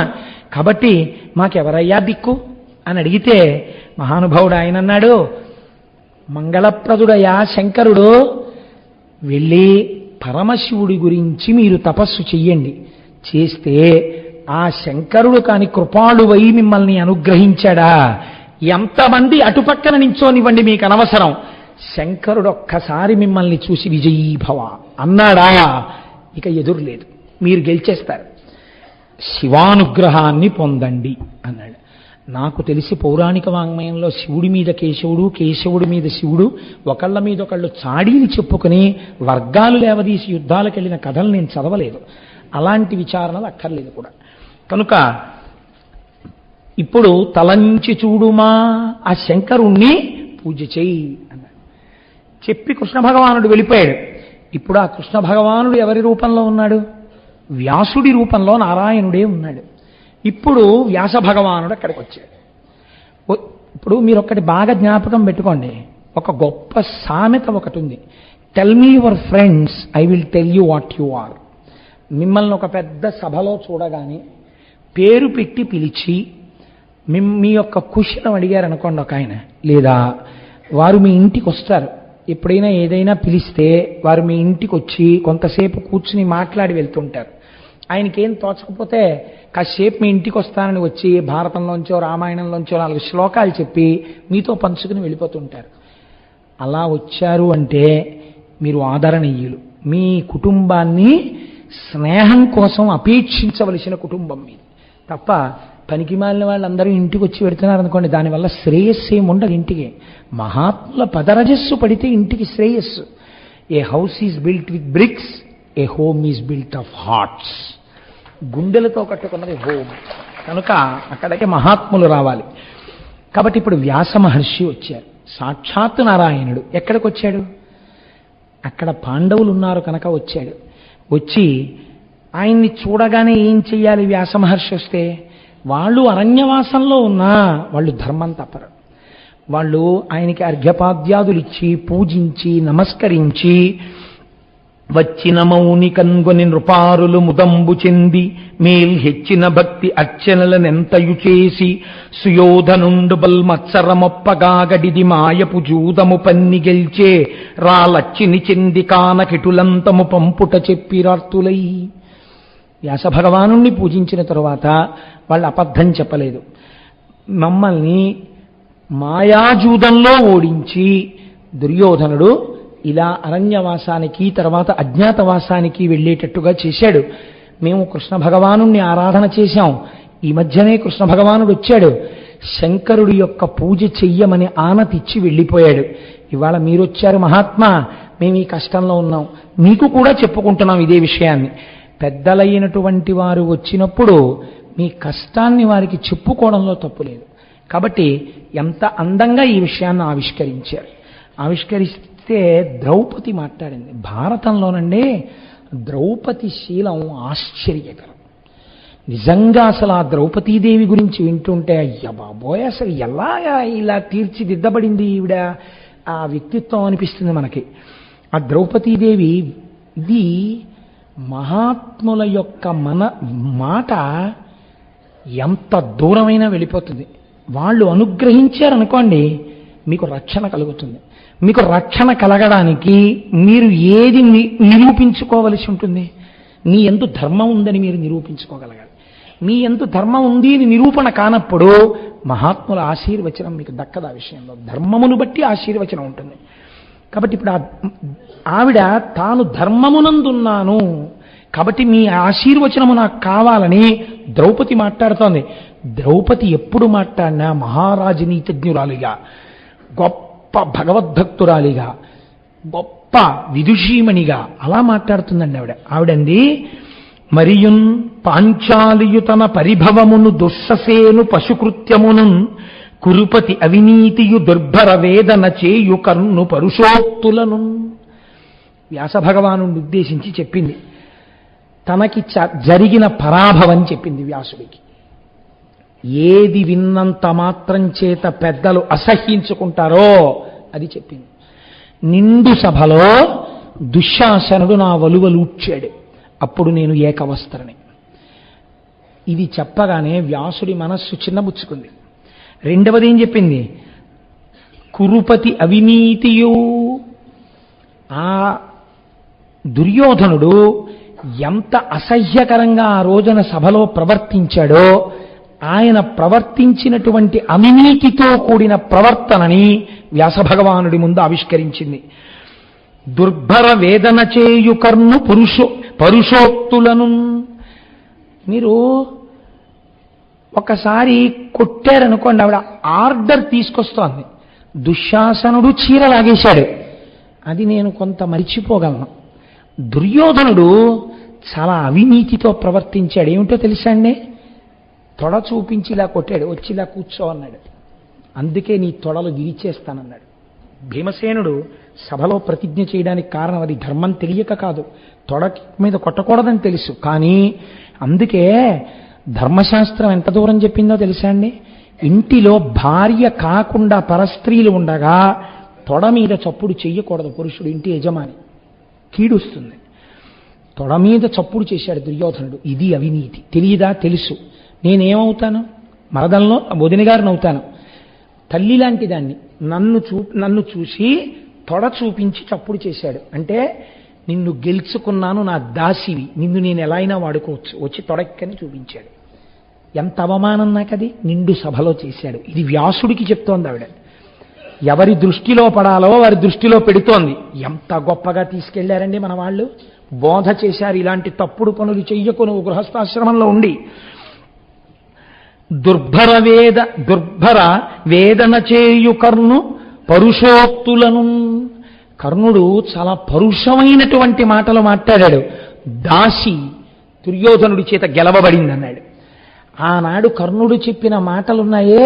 కాబట్టి మాకెవరయ్యా దిక్కు అని అడిగితే మహానుభావుడు ఆయన అన్నాడు, మంగళప్రదుడయా శంకరుడు, వెళ్ళి పరమశివుడి గురించి మీరు తపస్సు చెయ్యండి. చేస్తే ఆ శంకరుడు కాని కృపాళువై మిమ్మల్ని అనుగ్రహించాడా? ఎంతమంది అటుపక్కన నించోనివ్వండి, మీకు అనవసరం. శంకరుడు ఒక్కసారి మిమ్మల్ని చూసి విజయీభవ అన్నాడా, ఇక ఎదురులేదు, మీరు గెలిచేస్తారు. శివానుగ్రహాన్ని పొందండి అన్నాడు. నాకు తెలిసి పౌరాణిక వాంగ్మయంలో శివుడి మీద కేశవుడు, కేశవుడి మీద శివుడు ఒకళ్ళ మీద ఒకళ్ళు చాడీలు చెప్పుకుని వర్గాలు లేవదీసి యుద్ధాలకు వెళ్ళిన కథలు నేను చదవలేదు. అలాంటి విచారణలు అక్కర్లేదు కూడా. కనుక ఇప్పుడు తలంచి చూడుమా, ఆ శంకరుణ్ణి పూజ చెయ్యి అన్నాడు. చెప్పి కృష్ణ భగవానుడు వెళ్ళిపోయాడు. ఇప్పుడు ఆ కృష్ణ భగవానుడు ఎవరి రూపంలో ఉన్నాడు? వ్యాసుడి రూపంలో నారాయణుడే ఉన్నాడు. ఇప్పుడు వ్యాస భగవానుడు అక్కడికి వచ్చాడు. ఇప్పుడు మీరు ఒక్కటి బాగా జ్ఞాపకం పెట్టుకోండి, ఒక గొప్ప సామెత ఒకటి ఉంది, tell me your friends, I will tell you what you are. మిమ్మల్ని ఒక పెద్ద సభలో చూడగానే పేరు పెట్టి పిలిచి మీ యొక్క కుశలం అడిగారు అనుకోండి ఒక ఆయన, లేదా వారు మీ ఇంటికి వస్తారు, ఎప్పుడైనా ఏదైనా పిలిస్తే వారు మీ ఇంటికి వచ్చి కొంతసేపు కూర్చుని మాట్లాడి వెళ్తుంటారు. ఆయనకేం తోచకపోతే కాసేపు మీ ఇంటికి వస్తానని వచ్చి భారతంలోంచో రామాయణంలోంచో 4 శ్లోకాలు చెప్పి మీతో పంచుకుని వెళ్ళిపోతుంటారు. అలా వచ్చారు అంటే మీరు ఆదరణీయులు. మీ కుటుంబాన్ని స్నేహం కోసం అపేక్షించవలసిన కుటుంబం మీది తప్ప పనికి మాలిన వాళ్ళందరూ ఇంటికి వచ్చి పెడుతున్నారు అనుకోండి, దానివల్ల శ్రేయస్సు ఏముండదు ఇంటికి. మహాత్ముల పదరజస్సు పడితే ఇంటికి శ్రేయస్సు. A house is built with bricks, a home is built of hearts. గుండెలతో కట్టుకున్నది హోమ్. కనుక అక్కడికి మహాత్ములు రావాలి. కాబట్టి ఇప్పుడు వ్యాస మహర్షి వచ్చారు, సాక్షాత్తు నారాయణుడు. ఎక్కడికి వచ్చాడు? అక్కడ పాండవులు ఉన్నారు కనుక వచ్చాడు. వచ్చి ఆయన్ని చూడగానే ఏం చెయ్యాలి? వ్యాస మహర్షి వస్తే వాళ్ళు అరణ్యవాసంలో ఉన్నా వాళ్ళు ధర్మం తప్పరు. వాళ్ళు ఆయనకి అర్ఘ్యపాద్యాదులు ఇచ్చి పూజించి నమస్కరించి వచ్చిన మౌని కన్గొని నృపారులు ముదంబు చెంది మేల్ హెచ్చిన భక్తి అర్చనలనెంతయు చేసి సుయోధనుండు బల్మత్సరమొప్పగాగడిది మాయపు జూదము పన్ని గెల్చే రాలచ్చిని చెంది కానకిటులంతము పంపుట చెప్పిరార్తులై. వ్యాస భగవానుణ్ణి పూజించిన తరువాత వాళ్ళు అబద్ధం చెప్పలేదు. మమ్మల్ని మాయాజూదంలో ఓడించి దుర్యోధనుడు ఇలా అరణ్యవాసానికి తర్వాత అజ్ఞాతవాసానికి వెళ్ళేటట్టుగా చేశాడు. మేము కృష్ణ భగవానుణ్ణి ఆరాధన చేశాం. ఈ మధ్యనే కృష్ణ భగవానుడు వచ్చాడు, శంకరుడి యొక్క పూజ చెయ్యమని ఆనతిచ్చి వెళ్ళిపోయాడు. ఇవాళ మీరొచ్చారు మహాత్మా, మేము ఈ కష్టంలో ఉన్నాం, మీకు కూడా చెప్పుకుంటున్నాం ఇదే విషయాన్ని. పెద్దలైనటువంటి వారు వచ్చినప్పుడు మీ కష్టాన్ని వారికి చెప్పుకోవడంలో తప్పు లేదు. కాబట్టి ఎంత అందంగా ఈ విషయాన్ని ఆవిష్కరించారు. ఆవిష్కరిస్తే ద్రౌపది మాట్లాడింది. భారతంలోనండి ద్రౌపది శీలం ఆశ్చర్యకరం. నిజంగా అసలు ఆ ద్రౌపదీదేవి గురించి వింటుంటే అయ్య బాబోయ్, అసలు ఎలా ఇలా తీర్చిదిద్దబడింది ఈవిడ ఆ వ్యక్తిత్వం అనిపిస్తుంది మనకి. ఆ ద్రౌపదీదేవి ఇది మహాత్ముల యొక్క మాట ఎంత దూరమైనా వెళ్ళిపోతుంది. వాళ్ళు అనుగ్రహించారనుకోండి, మీకు రక్షణ కలుగుతుంది. మీకు రక్షణ కలగడానికి మీరు ఏది నిరూపించుకోవలసి ఉంటుంది? మీ యందు ధర్మం ఉందని మీరు నిరూపించుకోగలగాలి. మీ యందు ధర్మం ఉంది అని నిరూపణ కానప్పుడు మహాత్ముల ఆశీర్వచనం మీకు దక్కదు. ఆ విషయంలో ధర్మమును బట్టి ఆశీర్వచనం ఉంటుంది. కాబట్టి ఇప్పుడు ఆవిడ తాను ధర్మమునందున్నాను కాబట్టి మీ ఆశీర్వచనము నాకు కావాలని ద్రౌపది మాట్లాడుతోంది. ద్రౌపది ఎప్పుడు మాట్లాడినా మహారాజనీతజ్ఞురాలిగా, గొప్ప భగవద్భక్తురాలిగా, గొప్ప విదుషీమణిగా అలా మాట్లాడుతుందండి ఆవిడంది. మరియున్ పాంచాలియు తన పరిభవమును దుస్ససేను పశుకృత్యమును కురుపతి అవినీతియు దుర్భర వేదన చేయు కర్ణు పరుషోక్తులను. వ్యాసభగవాను ఉద్దేశించి చెప్పింది. తనకి జరిగిన పరాభవం చెప్పింది వ్యాసుడికి. ఏది విన్నంత మాత్రం చేత పెద్దలు అసహ్యించుకుంటారో అది చెప్పింది. నిండు సభలో దుశ్శాసనుడు నా వలువలు ఊడ్చాడు, అప్పుడు నేను ఏకవస్త్రని. ఇది చెప్పగానే వ్యాసుడి మనస్సు చిన్నబుచ్చుకుంది. రెండవది ఏం చెప్పింది? కురుపతి అవినీతియు. ఆ దుర్యోధనుడు ఎంత అసహ్యకరంగా ఆ రోజున సభలో ప్రవర్తించాడో, ఆయన ప్రవర్తించినటువంటి అవినీతితో కూడిన ప్రవర్తనని వ్యాసభగవానుడి ముందు ఆవిష్కరించింది. దుర్భర వేదన చేయు కర్ణు పరుషోక్తులను. మీరు ఒకసారి కొట్టారనుకోండి, ఆవిడ ఆర్డర్ తీసుకొస్తోంది. దుశ్శాసనుడు చీర లాగేశాడు, అది నేను కొంత మరిచిపోగలను. దుర్యోధనుడు చాలా అవినీతితో ప్రవర్తించాడు. ఏమిటో తెలుసా అండి? తొడ చూపించి ఇలా కొట్టాడు, వచ్చి ఇలా కూర్చో అన్నాడు. అందుకే నీ తొడలు విరిచేస్తానన్నాడు. భీమసేనుడు సభలో ప్రతిజ్ఞ చేయడానికి కారణం అది ధర్మం తెలియక కాదు, తొడ మీద కొట్టకూడదని తెలుసు. కానీ అందుకే ధర్మశాస్త్రం ఎంత దూరం చెప్పిందో తెలుసా అండి? ఇంటిలో భార్య కాకుండా పరస్త్రీలు ఉండగా తొడ మీద చప్పుడు చెయ్యకూడదు పురుషుడు, ఇంటి యజమాని, కీడుస్తుంది. తొడ మీద చప్పుడు చేశాడు దుర్యోధనుడు. ఇది అవినీతి. తెలియదా? తెలుసు. నేనేమవుతాను? మరదల్లో వదిన గారిని అవుతాను. తల్లి లాంటి దాన్ని నన్ను చూసి తొడ చూపించి చప్పుడు చేశాడు. అంటే నిన్ను గెలుచుకున్నాను, నా దాసివి, నిన్ను నేను ఎలా అయినా వాడుకోవచ్చు, వచ్చి తొడక్కని చూపించాడు. ఎంత అవమానం నాకది! నిండు సభలో చేశాడు. ఇది వ్యాసుడికి చెప్తోంది ఆవిడ. ఎవరి దృష్టిలో పడాలో వారి దృష్టిలో పెడుతోంది. ఎంత గొప్పగా తీసుకెళ్లారండి మన వాళ్ళు, బోధ చేశారు. ఇలాంటి తప్పుడు పనులు చెయ్యకు నువ్వు గృహస్థాశ్రమంలో ఉండి. దుర్భర వేదన చేయు కర్ణు పరుషోక్తులను. కర్ణుడు చాలా పరుషమైనటువంటి మాటలు మాట్లాడాడు. దాసి దుర్యోధనుడి చేత గెలవబడిందన్నాడు. ఆనాడు కర్ణుడు చెప్పిన మాటలున్నాయే,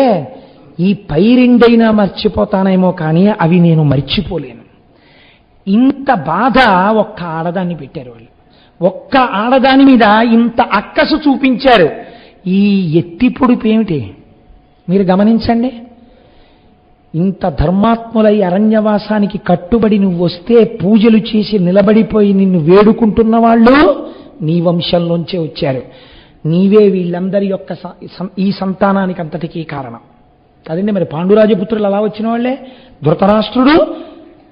ఈ పై రెండైనా మర్చిపోతానేమో కానీ అవి నేను మర్చిపోలేను. ఇంత బాధ ఒక్క ఆడదాన్ని పెట్టారు వాళ్ళు. ఒక్క ఆడదాని మీద ఇంత అక్కసు చూపించారు. ఈ ఎత్తిపొడుపు ఏమిటి మీరు గమనించండి. ఇంత ధర్మాత్ములై అరణ్యవాసానికి కట్టుబడి నువ్వు వస్తే పూజలు చేసి నిలబడిపోయి నిన్ను వేడుకుంటున్న వాళ్ళు నీ వంశంలోంచే వచ్చారు. నీవే వీళ్ళందరి యొక్క ఈ సంతానానికి అంతటికీ కారణం కదండి. మరి పాండురాజపుత్రులు అలా వచ్చిన వాళ్ళే. ధృతరాష్ట్రుడు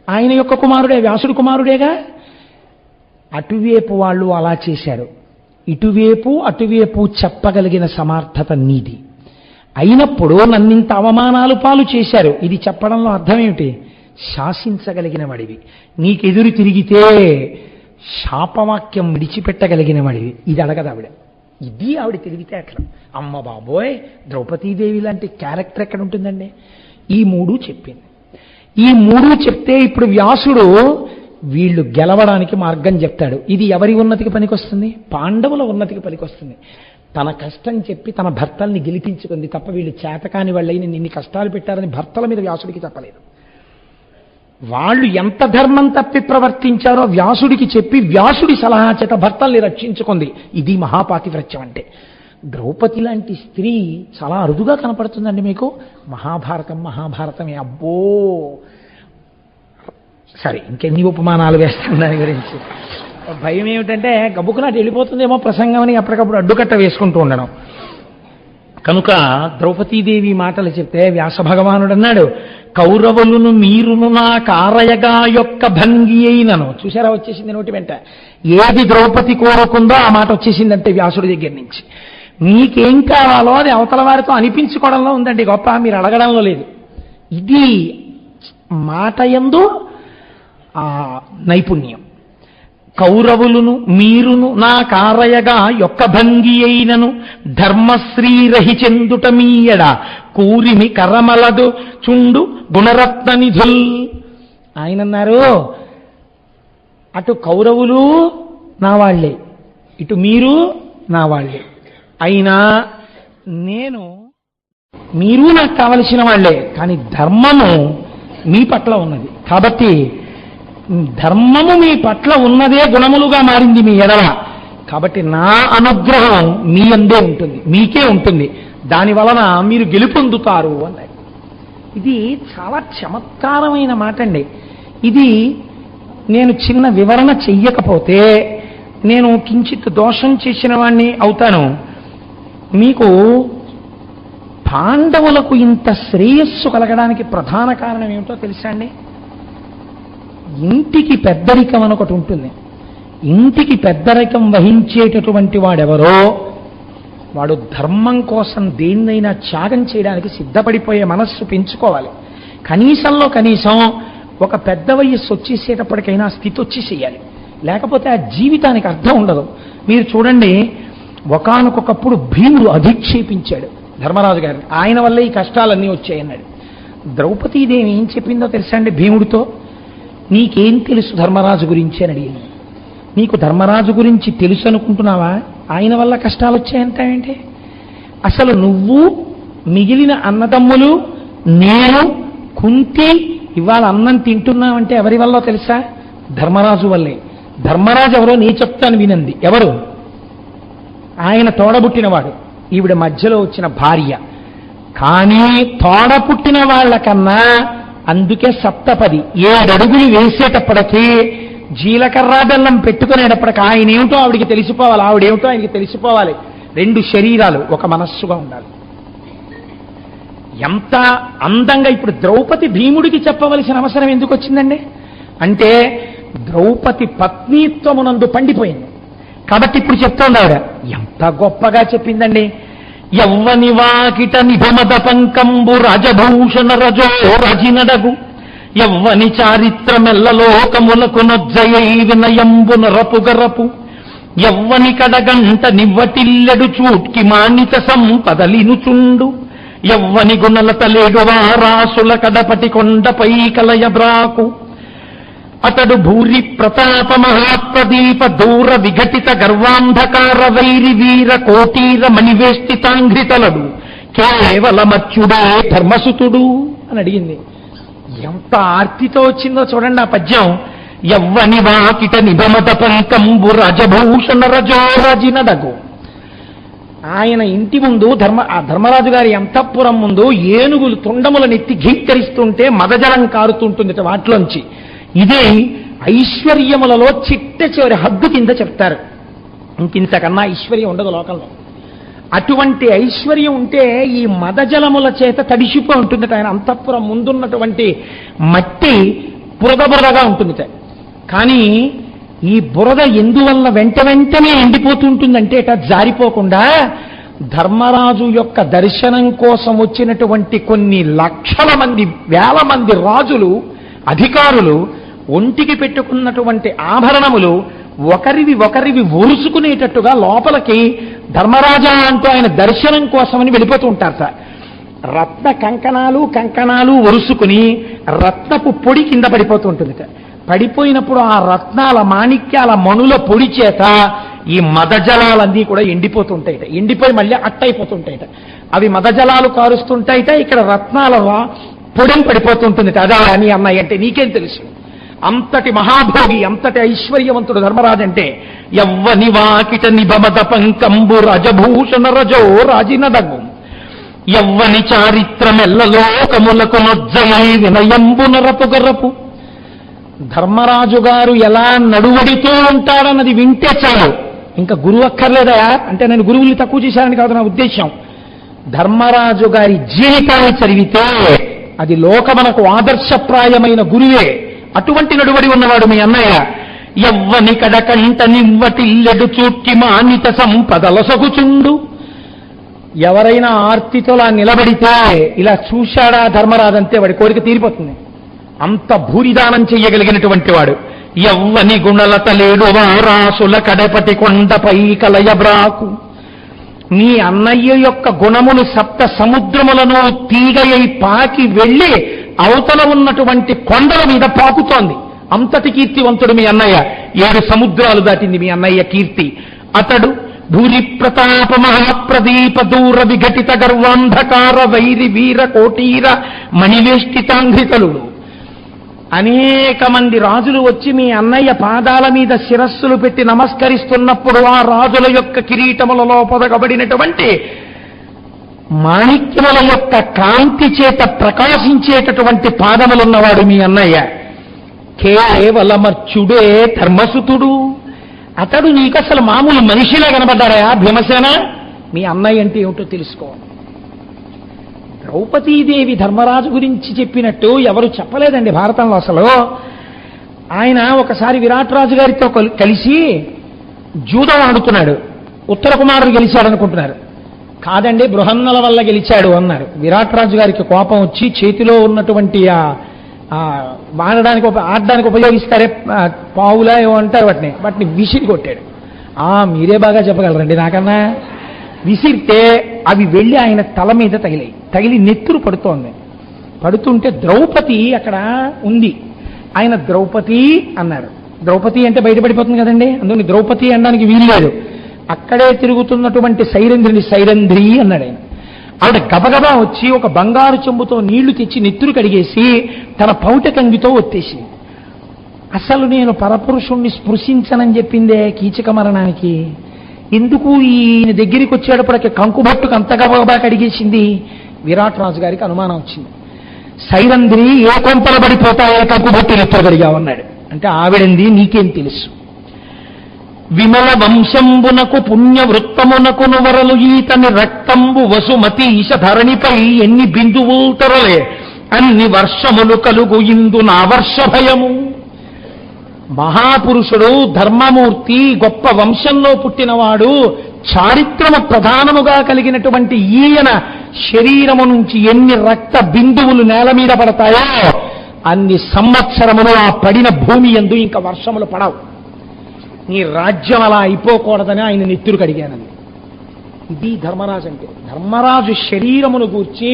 ఆయన యొక్క కుమారుడే, వ్యాసుడు కుమారుడేగా. అటువైపు వాళ్ళు అలా చేశారు. ఇటువైపు అటువైపు చెప్పగలిగిన సమర్థత నీది అయినప్పుడు నన్నింత అవమానాలు పాలు చేశారు. ఇది చెప్పడంలో అర్థం ఏమిటి? శాసించగలిగిన వాడివి, నీకెదురు తిరిగితే శాపవాక్యం విడిచిపెట్టగలిగిన వాడివి. ఇది అడగదు ఆవిడ. ఇది ఆవిడ తెలివితేటలు. అమ్మ బాబోయ్, ద్రౌపదీదేవి లాంటి క్యారెక్టర్ ఎక్కడ ఉంటుందండి? ఈ మూడు చెప్పింది. ఈ మూడు చెప్తే ఇప్పుడు వ్యాసుడు వీళ్ళు గెలవడానికి మార్గం చెప్తాడు. ఇది ఎవరి ఉన్నతికి పనికొస్తుంది? పాండవుల ఉన్నతికి పనికొస్తుంది. తన కష్టం చెప్పి తన భర్తల్ని గెలిపించుకుంది తప్ప వీళ్ళు చేతకాని వాళ్ళైన నిన్ని కష్టాలు పెట్టారని భర్తల మీద వ్యాసుడికి చెప్పలేదు. వాళ్ళు ఎంత ధర్మం తప్పి ప్రవర్తించారో వ్యాసుడికి చెప్పి వ్యాసుడి సలహా చేత భర్తల్ని రక్షించుకుంది. ఇది మహాపాతివ్రత్యం అంటే. ద్రౌపది లాంటి స్త్రీ చాలా అరుదుగా కనపడుతుందండి మీకు. మహాభారతమే. అబ్బో, సరే ఇంకెన్ని ఉపమానాలు వేస్తాను దాని గురించి. భయం ఏమిటంటే గబుకునాటి వెళ్ళిపోతుందేమో ప్రసంగం అని అప్పటికప్పుడు అడ్డుకట్ట వేసుకుంటూ ఉండడం. కనుక ద్రౌపదీదేవి మాటలు చెప్తే వ్యాస భగవానుడు అన్నాడు, కౌరవులను మీరును నా కారయగా యొక్క భంగి అయినను. చూసారా, వచ్చేసింది నోటి వెంట. ఏది ద్రౌపది కోరుకుందో ఆ మాట వచ్చేసిందంటే వ్యాసుడి దగ్గర నుంచి. మీకేం కావాలో అది అవతల వారితో అనిపించుకోవడంలో ఉందండి గొప్ప, మీరు అడగడంలో లేదు. ఇది మాట యందు నైపుణ్యం. కౌరవులను మీరును నా కారయగా యొక్క భంగి అయినను ధర్మశ్రీరహి చెందుట మీయడ కూరిమి కరమలదు చుండు గుణరత్న నిధుల్. ఆయన అన్నారు, అటు కౌరవులు నా వాళ్లే, ఇటు మీరు నా వాళ్లే, అయినా మీరు నాకు కావలసిన వాళ్లే, కానీ ధర్మము మీ పట్ల ఉన్నది. కాబట్టి ధర్మము మీ పట్ల ఉన్నదే గుణములుగా మారింది మీ ఎడల. కాబట్టి నా అనుగ్రహం మీ అందే ఉంటుంది, మీకే ఉంటుంది, దాని వలన మీరు గెలుపొందుతారు అన్నాడు. ఇది చాలా చమత్కారమైన మాట అండి. ఇది నేను చిన్న వివరణ చెయ్యకపోతే నేను కించిత్ దోషం చేసిన వాణ్ణి అవుతాను. మీకు పాండవులకు ఇంత శ్రేయస్సు కలగడానికి ప్రధాన కారణం ఏమిటో తెలుసా అండి? ఇంటికి పెద్దరికం అని ఒకటి ఉంటుంది. ఇంటికి పెద్దరికం వహించేటటువంటి వాడెవరో వాడు ధర్మం కోసం దేన్నైనా త్యాగం చేయడానికి సిద్ధపడిపోయే మనస్సు పెంచుకోవాలి. కనీసంలో కనీసం ఒక పెద్ద వయస్సు వచ్చేసేటప్పటికైనా స్థితి వచ్చేసేయాలి, లేకపోతే ఆ జీవితానికి అర్థం ఉండదు. మీరు చూడండి, ఒకానొకప్పుడు భీముడు అధిక్షేపించాడు ధర్మరాజు గారిని, ఆయన వల్ల ఈ కష్టాలన్నీ వచ్చాయన్నాడు. ద్రౌపదీదేవి ఏం చెప్పిందో తెలుసా అండి భీముడితో? నీకేం తెలుసు ధర్మరాజు గురించి అని అడిగింది. నీకు ధర్మరాజు గురించి తెలుసు అనుకుంటున్నావా? ఆయన వల్ల కష్టాలు వచ్చాయంటావేంటి? అసలు నువ్వు, మిగిలిన అన్నదమ్ములు, నేను, కుంతి ఇవాళ అన్నం తింటున్నావంటే ఎవరి వల్ల తెలుసా? ధర్మరాజు వల్లే. ధర్మరాజు ఎవరో నీ చెప్తాను వినంది. ఎవరు? ఆయన తోడబుట్టినవాడు, ఈవిడ మధ్యలో వచ్చిన భార్య. కానీ తోడపుట్టిన వాళ్ళకన్నా అందుకే సప్తపది 7 అడుగులు వేసేటప్పటికీ జీలకర్ర బెల్లం పెట్టుకునేటప్పటికి ఆయన ఏమిటో ఆవిడికి తెలిసిపోవాలి, ఆవిడేమిటో ఆయనకి తెలిసిపోవాలి. 2 శరీరాలు ఒక మనస్సుగా ఉండాలి. ఎంత అందంగా ఇప్పుడు ద్రౌపది భీముడికి చెప్పవలసిన అవసరం ఎందుకు వచ్చిందండి అంటే ద్రౌపది పత్నీత్వమునందు పండిపోయింది కాబట్టి ఇప్పుడు చెప్తోంది ఆవిడ. ఎంత గొప్పగా చెప్పిందండి. యవ్వని వాకిట నిభమద పంకంబు రాజభూషణ రజో రజినడగు యవ్వని చారిత్రమెల్లలోకములకు నొజ్జయై వినయంబు నరపుగరపు యవ్వని కడగంట నివ్వటిల్లెడు చూట్కి మానిత సంపదలినుచుండు యవ్వని గుణలత లేడు వారాసుల కడపటి కొండపై కలయబ్రాకు అతడు భూరి ప్రతాప మహాప్రదీప దూర విఘటిత గర్వాంధకార వైరి వీర కోటీర మణివేష్టితాంఘ్రితలడు కేవలమచ్యుడే ధర్మసుతుడు అని అడిగింది. ఎంత ఆర్తితో వచ్చిందో చూడండి ఆ పద్యం. యవ్వని వాకిట నిభమద పంకంబు రాజభూషణ రజోరజినడగు. ఆయన ఇంటి ముందు ధర్మరాజు గారి అంతఃపురం ముందు ఏనుగులు తొండములనెత్తి ఘీకరిస్తుంటే మదజలం కారుతుంటుంది వాటిలోంచి. ఇదే ఐశ్వర్యములలో చిట్ట చివరి హద్దు కింద చెప్తారు. ఇంకింతకన్నా ఐశ్వర్యం ఉండదు లోకంలో. అటువంటి ఐశ్వర్యం ఉంటే ఈ మదజలముల చేత తడిసిపోయి ఉంటుందట. ఆయన అంతఃపురం ముందున్నటువంటి మట్టి బురద బురదగా ఉంటుందిట. కానీ ఈ బురద ఎందువల్ల వెంటనే ఎండిపోతుంటుందంటే ఇట జారిపోకుండా ధర్మరాజు యొక్క దర్శనం కోసం వచ్చినటువంటి కొన్ని లక్షల మంది, వేల మంది రాజులు, అధికారులు ఒంటికి పెట్టుకున్నటువంటి ఆభరణములు ఒకరివి ఒరుసుకునేటట్టుగా లోపలికి ధర్మరాజా అంటూ ఆయన దర్శనం కోసమని వెళ్ళిపోతూ ఉంటారట. రత్న కంకణాలు ఒరుసుకుని రత్నపు పొడి కింద పడిపోతూ ఉంటుందిట. పడిపోయినప్పుడు ఆ రత్నాల మాణిక్యాల మణుల పొడి చేత ఈ మదజలాలన్నీ కూడా ఎండిపోతుంటాయిట. ఎండిపోయి మళ్ళీ అట్టయిపోతుంటాయిట. అవి మదజలాలు కారుస్తుంటాయిట. ఇక్కడ రత్నాల పొడిని పడిపోతుంటుందిట. అదే అని అమ్మాయి అంటే నీకేం తెలుసు? అంతటి మహాభోగి, అంతటి ఐశ్వర్యవంతుడు ధర్మరాజు అంటే. యవ్వని వాకిట నిభమద పంకంబు రాజభూషణ రజో రాజినడగు యవ్వని చారిత్రమెల్లలోకములకు నొజ్జమై వినయంబు నరపుగరపు. ధర్మరాజు గారు ఎలా నడువడితో ఉంటాడన్నది వింటే చాలు, ఇంకా గురువు అక్కర్లేదా అంటే నేను గురువుల్ని తక్కువ చేశానని కాదు నా ఉద్దేశం. ధర్మరాజు గారి జీవితాన్ని చదివితే అది లోకమునకు ఆదర్శప్రాయమైన గురువే. అటువంటి నడువడి ఉన్నవాడు మీ అన్నయ్య. ఎవ్వని కడకంట నివ్వటిల్లెడు చూట్టి మానిత సంపదల సొగుచుండు. ఎవరైనా ఆర్తితోలా నిలబడితే ఇలా చూశాడా ధర్మరాజంతే వాడి కోరిక తీరిపోతుంది. అంత భూరిదానం చెయ్యగలిగినటువంటి వాడు. ఎవ్వని గుణలత లేడు వారాసుల కడపటి కొండపై కలయబ్రాకు. నీ అన్నయ్య యొక్క గుణములు సప్త సముద్రములను తీగయై పాకి వెళ్ళి అవతల ఉన్నటువంటి కొండల మీద పాకుతోంది. అంతటి కీర్తివంతుడు మీ అన్నయ్య. 7 సముద్రాలు దాటింది మీ అన్నయ్య కీర్తి. అతడు భూరి ప్రతాప మహాప్రదీప దూర విఘటిత గర్వాంధకార వైరి వీర కోటీర మణివేష్టితాంఘ్రితలుడు. అనేక మంది రాజులు వచ్చి మీ అన్నయ్య పాదాల మీద శిరస్సులు పెట్టి నమస్కరిస్తున్నప్పుడు ఆ రాజుల యొక్క కిరీటములలో పొదగబడినటువంటి మాణిక్యముల యొక్క కాంతి చేత ప్రకాశించేటటువంటి పాదములున్నవాడు మీ అన్నయ్య. కేవలమర్చుడే ధర్మసుతుడు. అతడు నీకు అసలు మామూలు మనిషిలా కనబడ్డారా భీమసేన? మీ అన్నయ్య అంటే ఏమిటో తెలుసుకో. ద్రౌపదీదేవి ధర్మరాజు గురించి చెప్పినట్టు ఎవరు చెప్పలేదండి భారతంలో అసలు. ఆయన ఒకసారి విరాట్ రాజు గారితో కలిసి జూదం ఆడుతున్నాడు. ఉత్తర కుమారుడు గెలిచాడనుకుంటున్నారు. కాదండి బృహన్నల వల్ల గెలిచాడు అన్నారు. విరాట్ రాజు గారికి కోపం వచ్చి చేతిలో ఉన్నటువంటి ఆడడానికి ఉపయోగిస్తారే పావులా ఏమో అంటారు వాటిని విసిరి కొట్టాడు. మీరే బాగా చెప్పగలరండి నాకన్నా. విసిరితే అవి వెళ్ళి ఆయన తల మీద తగిలి నెత్తురు పడుతోంది. పడుతుంటే ద్రౌపది అక్కడ ఉంది. ఆయన ద్రౌపది అన్నారు. ద్రౌపది అంటే బయటపడిపోతుంది కదండి, అందుకని ద్రౌపది అనడానికి వీలు లేదు. అక్కడే తిరుగుతున్నటువంటి సైరంధ్రి అన్నాడు ఆయన. ఆవిడ గబగబా వచ్చి ఒక బంగారు చెంబుతో నీళ్లు తెచ్చి నెత్తురు కడిగేసి తన పౌట కంగితో ఒత్తేసి, అసలు నేను పరపురుషుణ్ణి స్పృశించనని చెప్పిందే కీచక మరణానికి, ఎందుకు ఈయన దగ్గరికి వచ్చేటప్పటికి కంకుబట్టుకు అంత గబగబా కడిగేసింది? విరాట్ రాజు గారికి అనుమానం వచ్చింది. సైరంధ్రి ఏ కొంపలు పడిపోతాయో కంకుబట్టు నెత్తురు కడిగావన్నాడు. అంటే ఆవిడంది నీకేం తెలుసు? విమల వంశంబునకు పుణ్య వృత్తమునకు నువరలు ఈతని రక్తంబు వసుమతీశ ధరణిపై ఎన్ని బిందువులు తొరలే అన్ని వర్షములు కలుగు ఇందు నా వర్ష భయము. మహాపురుషుడు, ధర్మమూర్తి, గొప్ప వంశంలో పుట్టినవాడు, చారిత్రమ ప్రధానముగా కలిగినటువంటి ఈయన శరీరము నుంచి ఎన్ని రక్త బిందువులు నేల మీద పడతాయో అన్ని సంవత్సరములు ఆ పడిన భూమి యందు ఇంకా వర్షములు పడవు. నీ రాజ్యం అలా అయిపోకూడదని ఆయన నెత్తురు కడిగానంది. ఇది ధర్మరాజు అంటే. ధర్మరాజు శరీరమును గూర్చి,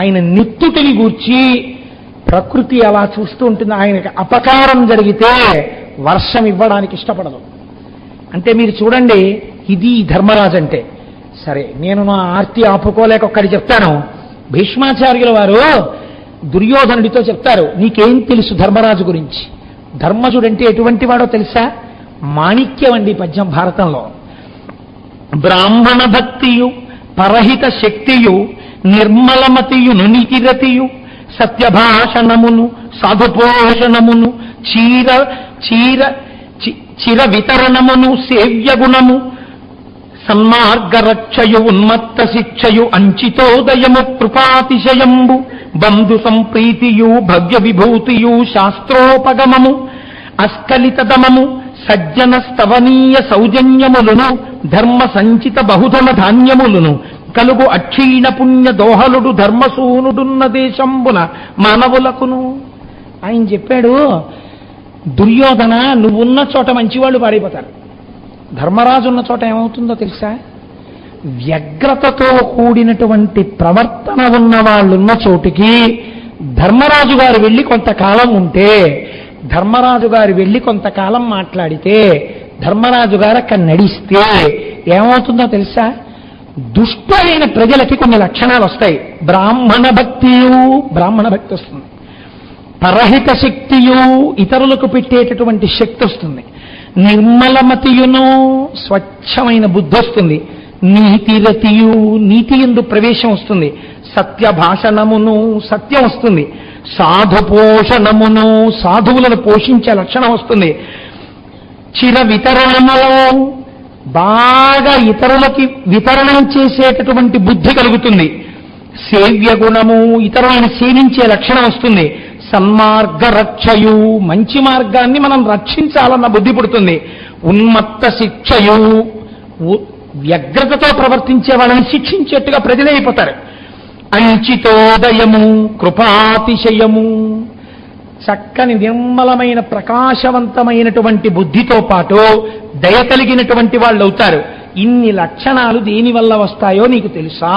ఆయన నెత్తుటిని గూర్చి ప్రకృతి అలా చూస్తూ ఉంటుంది. ఆయనకి అపకారం జరిగితే వర్షం ఇవ్వడానికి ఇష్టపడదు. అంటే మీరు చూడండి, ఇది ధర్మరాజు అంటే. సరే, నేను నా ఆర్తి ఆపుకోలేక ఒక్కడి చెప్తాను. భీష్మాచార్యుల వారు దుర్యోధనుడితో చెప్తారు, నీకేం తెలుసు ధర్మరాజు గురించి? ధర్మజుడంటే ఎటువంటి వాడో తెలుసా? మాణిక్యం అండి పద్యం భారతంలో. బ్రాహ్మణ భక్తియు పరహిత శక్తియు నిర్మలమతియును నీతిరతియు సత్యభాషణమును సాధుపోషణమును చిర వితరణమును సేవ్యగుణము సన్మార్గరక్షయు ఉన్మత్త శిక్షయు అంచితోదయము కృపాతిశయంబు బంధు సంప్రీతియు భవ్య విభూతియు శాస్త్రోపగమము అస్కలితదమము సజ్జన స్తవనీయ సౌజన్యములను ధర్మ సంచిత బహుధన ధాన్యములను కలుగు అక్షీణ పుణ్య దోహలుడు ధర్మసూనుడున్న దేశంబున మానవులకును. ఆయన చెప్పాడు, దుర్యోధన నువ్వున్న చోట మంచివాళ్ళు పాడైపోతారు. ధర్మరాజు ఉన్న చోట ఏమవుతుందో తెలుసా? వ్యగ్రతతో కూడినటువంటి ప్రవర్తన ఉన్న వాళ్ళున్న చోటికి ధర్మరాజు గారు వెళ్ళి కొంతకాలం ఉంటే, ధర్మరాజు గారు వెళ్ళి కొంతకాలం మాట్లాడితే, ధర్మరాజు గారు అక్కడ నడిస్తే ఏమవుతుందో తెలుసా? దుష్టమైన ప్రజలకి కొన్ని లక్షణాలు వస్తాయి. బ్రాహ్మణ భక్తి వస్తుంది, పరహిత శక్తియు ఇతరులకు పెట్టేటటువంటి శక్తి వస్తుంది, నిర్మలమతియును స్వచ్ఛమైన బుద్ధి వస్తుంది, నీతిరతియు నీతి యందు ప్రవేశం వస్తుంది, సత్యభాషణమును సత్యం వస్తుంది, సాధుపోషణమును సాధువులను పోషించే లక్షణం వస్తుంది, చిర వితరణమును బాగా ఇతరులకి వితరణం చేసేటటువంటి బుద్ధి కలుగుతుంది. సేవ్య గుణము, ఇతరులను సేవించే లక్షణం వస్తుంది. సన్మార్గ రక్షయు, మంచి మార్గాన్ని మనం రక్షించాలన్న బుద్ధి పుడుతుంది. ఉన్మత్త శిక్షయు, వ్యగ్రతతో ప్రవర్తించే వాళ్ళని శిక్షించేట్టుగా ప్రజలే అయిపోతారు. అంచితోదయము, కృపాతిశయము, చక్కని నిర్మలమైన ప్రకాశవంతమైనటువంటి బుద్ధితో పాటు దయ కలిగినటువంటి వాళ్ళు అవుతారు. ఇన్ని లక్షణాలు దేనివల్ల వస్తాయో నీకు తెలుసా?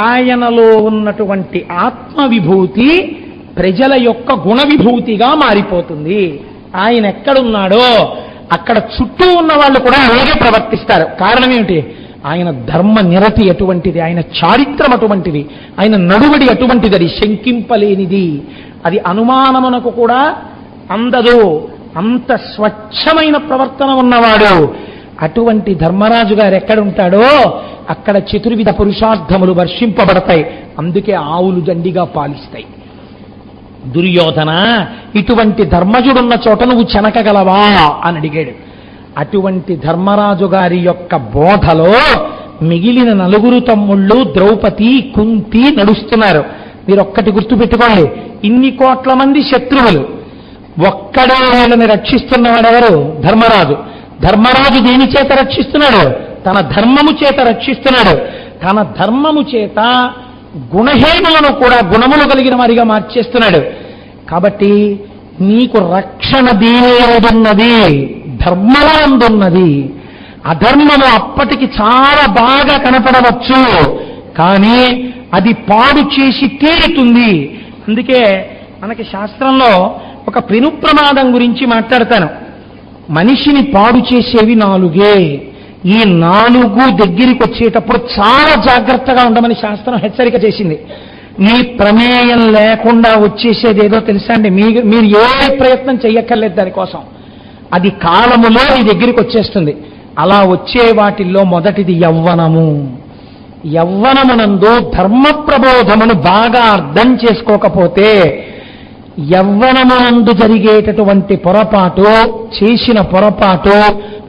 ఆయనలో ఉన్నటువంటి ఆత్మవిభూతి ప్రజల యొక్క గుణ విభూతిగా మారిపోతుంది. ఆయన ఎక్కడున్నాడో అక్కడ చుట్టూ ఉన్న వాళ్ళు కూడా అలాగే ప్రవర్తిస్తారు. కారణం ఏమిటి? ఆయన ధర్మ నిరతి అటువంటిది, ఆయన చారిత్రం అటువంటిది, ఆయన నడువడి అటువంటిది, అది శంకింపలేనిది, అది అనుమానమునకు కూడా అందదు. అంత స్వచ్ఛమైన ప్రవర్తన ఉన్నవాడు. అటువంటి ధర్మరాజు గారు ఎక్కడుంటాడో అక్కడ చతుర్విధ పురుషార్థములు వర్షింపబడతాయి. అందుకే ఆవులు దండిగా పాలిస్తాయి. దుర్యోధన, ఇటువంటి ధర్మజుడున్న చోట నువ్వు చెనకగలవా అని అడిగాడు. అటువంటి ధర్మరాజు గారి యొక్క బోధలో మిగిలిన నలుగురు తమ్ముళ్ళు ద్రౌపది, కుంతి నడుస్తున్నారు. మీరు ఒక్కటి గుర్తుపెట్టుకోండి, ఇన్ని కోట్ల మంది శత్రువులు, ఒక్కడే వాళ్ళని రక్షిస్తున్నవాడెవరు? ధర్మరాజు. ధర్మరాజు దేని చేత రక్షిస్తున్నాడు? తన ధర్మము చేత రక్షిస్తున్నాడు. తన ధర్మము చేత గుణహీనులను కూడా గుణములు కలిగిన వారిగా మార్చేస్తున్నాడు. కాబట్టి నీకు రక్షణ దేనిన్నది? ధర్మలందున్నది. అధర్మము అప్పటికి చాలా బాగా కనపడవచ్చు, కానీ అది పాడు చేసి తీరుతుంది. అందుకే మనకి శాస్త్రంలో ఒక పెను ప్రమాదం గురించి మాట్లాడతాను. మనిషిని పాడు చేసేవి నాలుగే. ఈ నాలుగు దగ్గరికి వచ్చేటప్పుడు చాలా జాగ్రత్తగా ఉండమని శాస్త్రం హెచ్చరిక చేసింది. మీ ప్రమేయం లేకుండా వచ్చేసేది ఏదో తెలుసా అండి? మీరు ఏ ప్రయత్నం చెయ్యక్కర్లేదు దానికోసం. అది కాలములో మీ దగ్గరికి వచ్చేస్తుంది. అలా వచ్చే వాటిల్లో మొదటిది యవ్వనము. యవ్వనమునందు ధర్మ ప్రబోధమును బాగా అర్థం చేసుకోకపోతే యవ్వనమునందు జరిగేటటువంటి పొరపాటు, చేసిన పొరపాటు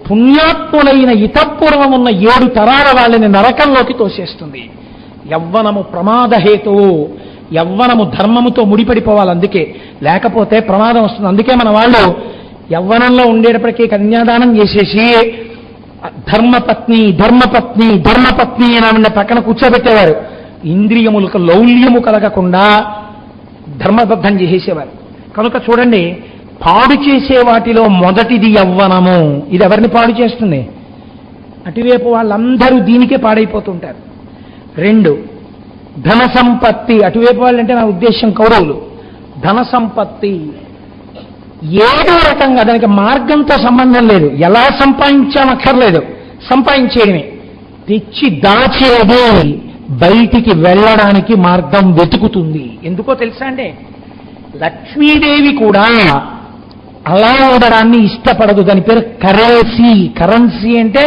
పుణ్యాత్ములైన ఇతపూర్వం ఉన్న 7 తరాల వాళ్ళని నరకంలోకి తోసేస్తుంది. యవ్వనము ప్రమాదహేతువు. యవ్వనము ధర్మముతో ముడిపడిపోవాలి. అందుకే లేకపోతే ప్రమాదం వస్తుంది. అందుకే మన వాళ్ళు యవ్వనంలో ఉండేటప్పటికీ కన్యాదానం చేసేసి ధర్మపత్ని ధర్మపత్ని ధర్మపత్ని అని ఆవిడ పక్కన కూర్చోబెట్టేవారు. ఇంద్రియములకు లౌల్యము కలగకుండా ధర్మబద్ధం చేసేవారు. కనుక చూడండి, పాడు చేసే వాటిలో మొదటిది యవ్వనము. ఇది ఎవరిని పాడు చేస్తుంది? అటువైపు వాళ్ళందరూ దీనికే పాడైపోతుంటారు. 2 ధన సంపత్తి. అటువైపు వాళ్ళంటే నా ఉద్దేశం కౌరవులు. ధన సంపత్తి ఏదో రకంగా దానికి మార్గంతో సంబంధం లేదు. ఎలా సంపాదించామక్కర్లేదు, సంపాదించేయడమే. తెచ్చి దాచేది బయటికి వెళ్ళడానికి మార్గం వెతుకుతుంది. ఎందుకో తెలుసా అండి? లక్ష్మీదేవి కూడా అలా ఉండడాన్ని ఇష్టపడదు. దాని పేరు కరెన్సీ. కరెన్సీ అంటే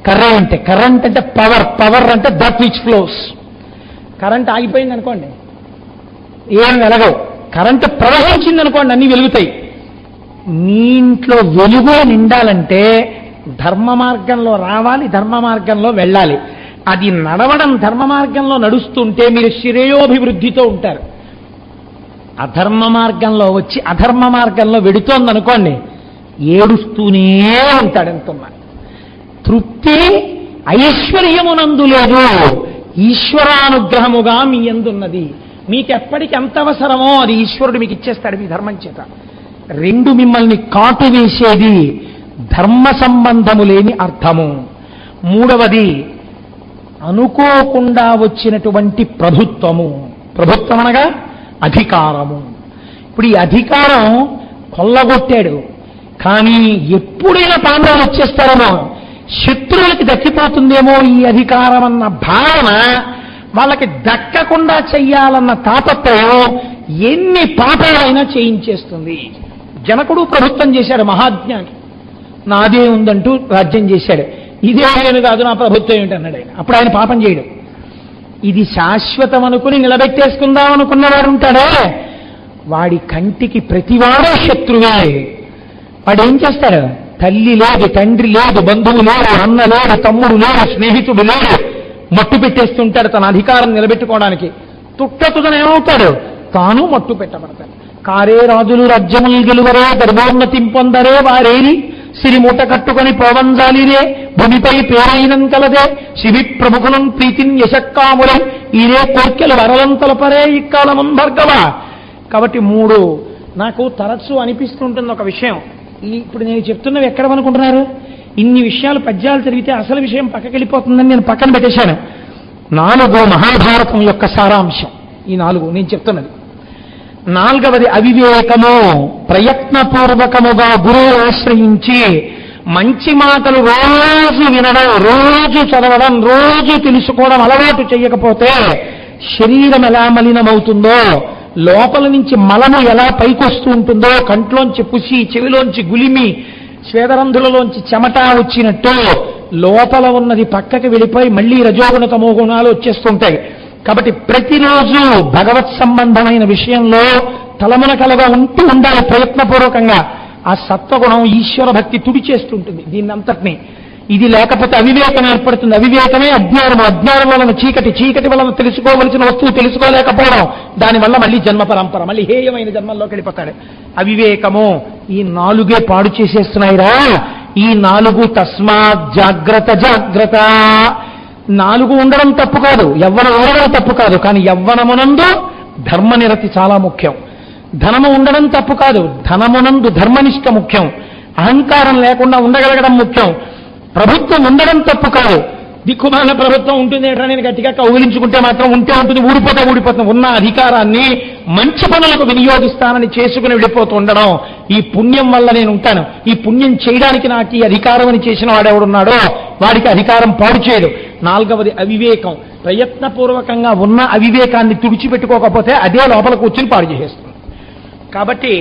కరెంట్. కరెంట్ అంటే పవర్. పవర్ అంటే దట్ విచ్ ఫ్లోస్. కరెంట్ ఆగిపోయింది అనుకోండి, ఏం వెలగవు. కరెంట్ ప్రవహించింది అనుకోండి, అన్ని వెలుగుతాయి. మీ ఇంట్లో వెలుగు నిండాలంటే ధర్మ మార్గంలో రావాలి, ధర్మ మార్గంలో వెళ్ళాలి. అది నడవడం ధర్మ మార్గంలో నడుస్తుంటే మీరు శ్రేయోభివృద్ధితో ఉంటారు. అధర్మ మార్గంలో వచ్చి అధర్మ మార్గంలో వెడుతోందనుకోండి, ఏడుస్తూనే ఉంటాడు. ఎంతున్నా తృప్తి ఐశ్వర్యమునందు లేదు, ఈశ్వరానుగ్రహముగా మీ యందున్నది. మీకెప్పటికి ఎంత అవసరమో అది ఈశ్వరుడు మీకు ఇచ్చేస్తాడు మీ ధర్మం చేత. 2 మిమ్మల్ని కాటు వేసేది ధర్మ సంబంధము లేని అర్థము. 3వది అనుకోకుండా వచ్చినటువంటి ప్రభుత్వము. ప్రభుత్వం అనగా అధికారము. ఇప్పుడు ఈ అధికారం కొల్లగొట్టాడు, కానీ ఎప్పుడైనా పాండవులు వచ్చేస్తారేమో, శత్రువులకి దక్కిపోతుందేమో ఈ అధికారం అన్న భావన వాళ్ళకి దక్కకుండా చెయ్యాలన్న తాపత్రయం ఎన్ని పాపాలైనా చేయించేస్తుంది. జనకుడు ప్రభుత్వం చేశాడు, మహాజ్ఞాని. నాదే ఉందంటూ రాజ్యం చేశాడు. ఇదే నేను కాదు, నా ప్రభుత్వం ఏమిటన్నాడు ఆయన. అప్పుడు ఆయన పాపం చేయడు. ఇది శాశ్వతం అనుకుని నిలబెట్టేసుకుందాం అనుకున్నవాడు ఉంటాడే, వాడి కంటికి ప్రతివాడే శత్రువే. వాడు ఏం చేస్తాడు? తల్లి లేదు, తండ్రి లేదు, బంధువు లేడు, అన్న లేడు, తమ్ముడు లేడు, స్నేహితుడు లేడు. మట్టు పెట్టేస్తుంటాడు తన అధికారం నిలబెట్టుకోవడానికి. తుట్టతుదన ఏమవుతాడు? తాను మట్టు పెట్టబడతాడు. కారే రాజులు రాజ్యములు గెలువరే, గర్భోన్నతిం పొందరే వారేరి, సిరి మూట కట్టుకొని పోవంజాలిరే, భూమిపై పేరైనం కలదే, శివి ప్రముఖులం ప్రీతిన్ యశక్కాములం, ఈరే కోర్కెలు వరలం తలపరే ఇక్కాలమున్ భర్గవ. కాబట్టి నాకు తరచూ అనిపిస్తుంటుంది ఒక విషయం. ఇప్పుడు నేను చెప్తున్నవి ఎక్కడ అనుకుంటున్నారు? ఇన్ని విషయాలు పద్యాలు చదివితే అసలు విషయం పక్కకెళ్ళిపోతుందని నేను పక్కన పెట్టేశాను. 4 మహాభారతం యొక్క సారాంశం ఈ 4 నేను చెప్తున్నది. 4వది అవివేకము. ప్రయత్నపూర్వకముగా గురువు ఆశ్రయించి మంచి మాటలు రోజు వినడం, రోజు చదవడం, రోజు తెలుసుకోవడం అలవాటు చేయకపోతే శరీరం ఎలా మలినమవుతుందో, లోపల నుంచి మలము ఎలా పైకొస్తూ ఉంటుందో, కంట్లోంచి పుసి, చెవిలోంచి గులిమి, స్వేదరంధ్రులలోంచి చెమట వచ్చినట్టు లోపల ఉన్నది పక్కకి వెళ్ళిపోయి మళ్లీ రజోగుణ తమో గుణాలు వచ్చేస్తుంటాయి. కాబట్టి ప్రతిరోజు భగవత్ సంబంధమైన విషయంలో తలమునకలుగా ఉండాలి ప్రయత్నపూర్వకంగా. ఆ సత్వగుణం ఈశ్వర భక్తి తుడిచేస్తుంటుంది దీన్నంతటినీ. ఇది లేకపోతే అవివేకం ఏర్పడుతుంది. అవివేకమే అజ్ఞానము, అజ్ఞానం వలన చీకటి, చీకటి వలన తెలుసుకోవలసిన వస్తువు తెలుసుకోలేకపోవడం, దానివల్ల మళ్ళీ జన్మ పరంపర, మళ్ళీ హేయమైన జన్మల్లోకి వెళ్ళిపోతాడు. అవివేకము ఈ 4 పాడు చేసేస్తున్నాయిరా. ఈ 4 తస్మాత్ జాగ్రత్త జాగ్రత్త. 4 ఉండడం తప్పు కాదు, యవ్వనం ఉండడం తప్పు కాదు, కానీ యవ్వనమునందు ధర్మనిరతి చాలా ముఖ్యం. ధనము ఉండడం తప్పు కాదు, ధనమునందు ధర్మనిష్ట ముఖ్యం. అహంకారం లేకుండా ఉండగలగడం ముఖ్యం. ప్రభుత్వం ఉండడం తప్పు కాదు, దిక్కుమాల ప్రభుత్వం ఉంటుంది ఏంటో నేను గట్టిగా కౌగిలించుకుంటే మాత్రం ఉంటే ఉంటుంది, ఊడిపోతుంది. ఉన్న అధికారాన్ని మంచి పనులకు వినియోగిస్తానని చేసుకుని వెళ్ళిపోతూ ఉండడం. ఈ పుణ్యం వల్ల నేను ఉంటాను, ఈ పుణ్యం చేయడానికి నాకు ఈ అధికారం అని చేసిన వాడెవడున్నాడో వాడికి అధికారం పాడు చేయడు. 4వది అవివేకం. ప్రయత్నపూర్వకంగా ఉన్న అవివేకాన్ని తుడిచిపెట్టుకోకపోతే అదే లోపల కూర్చుని పాడు చేసేస్తుంది. కాబట్టి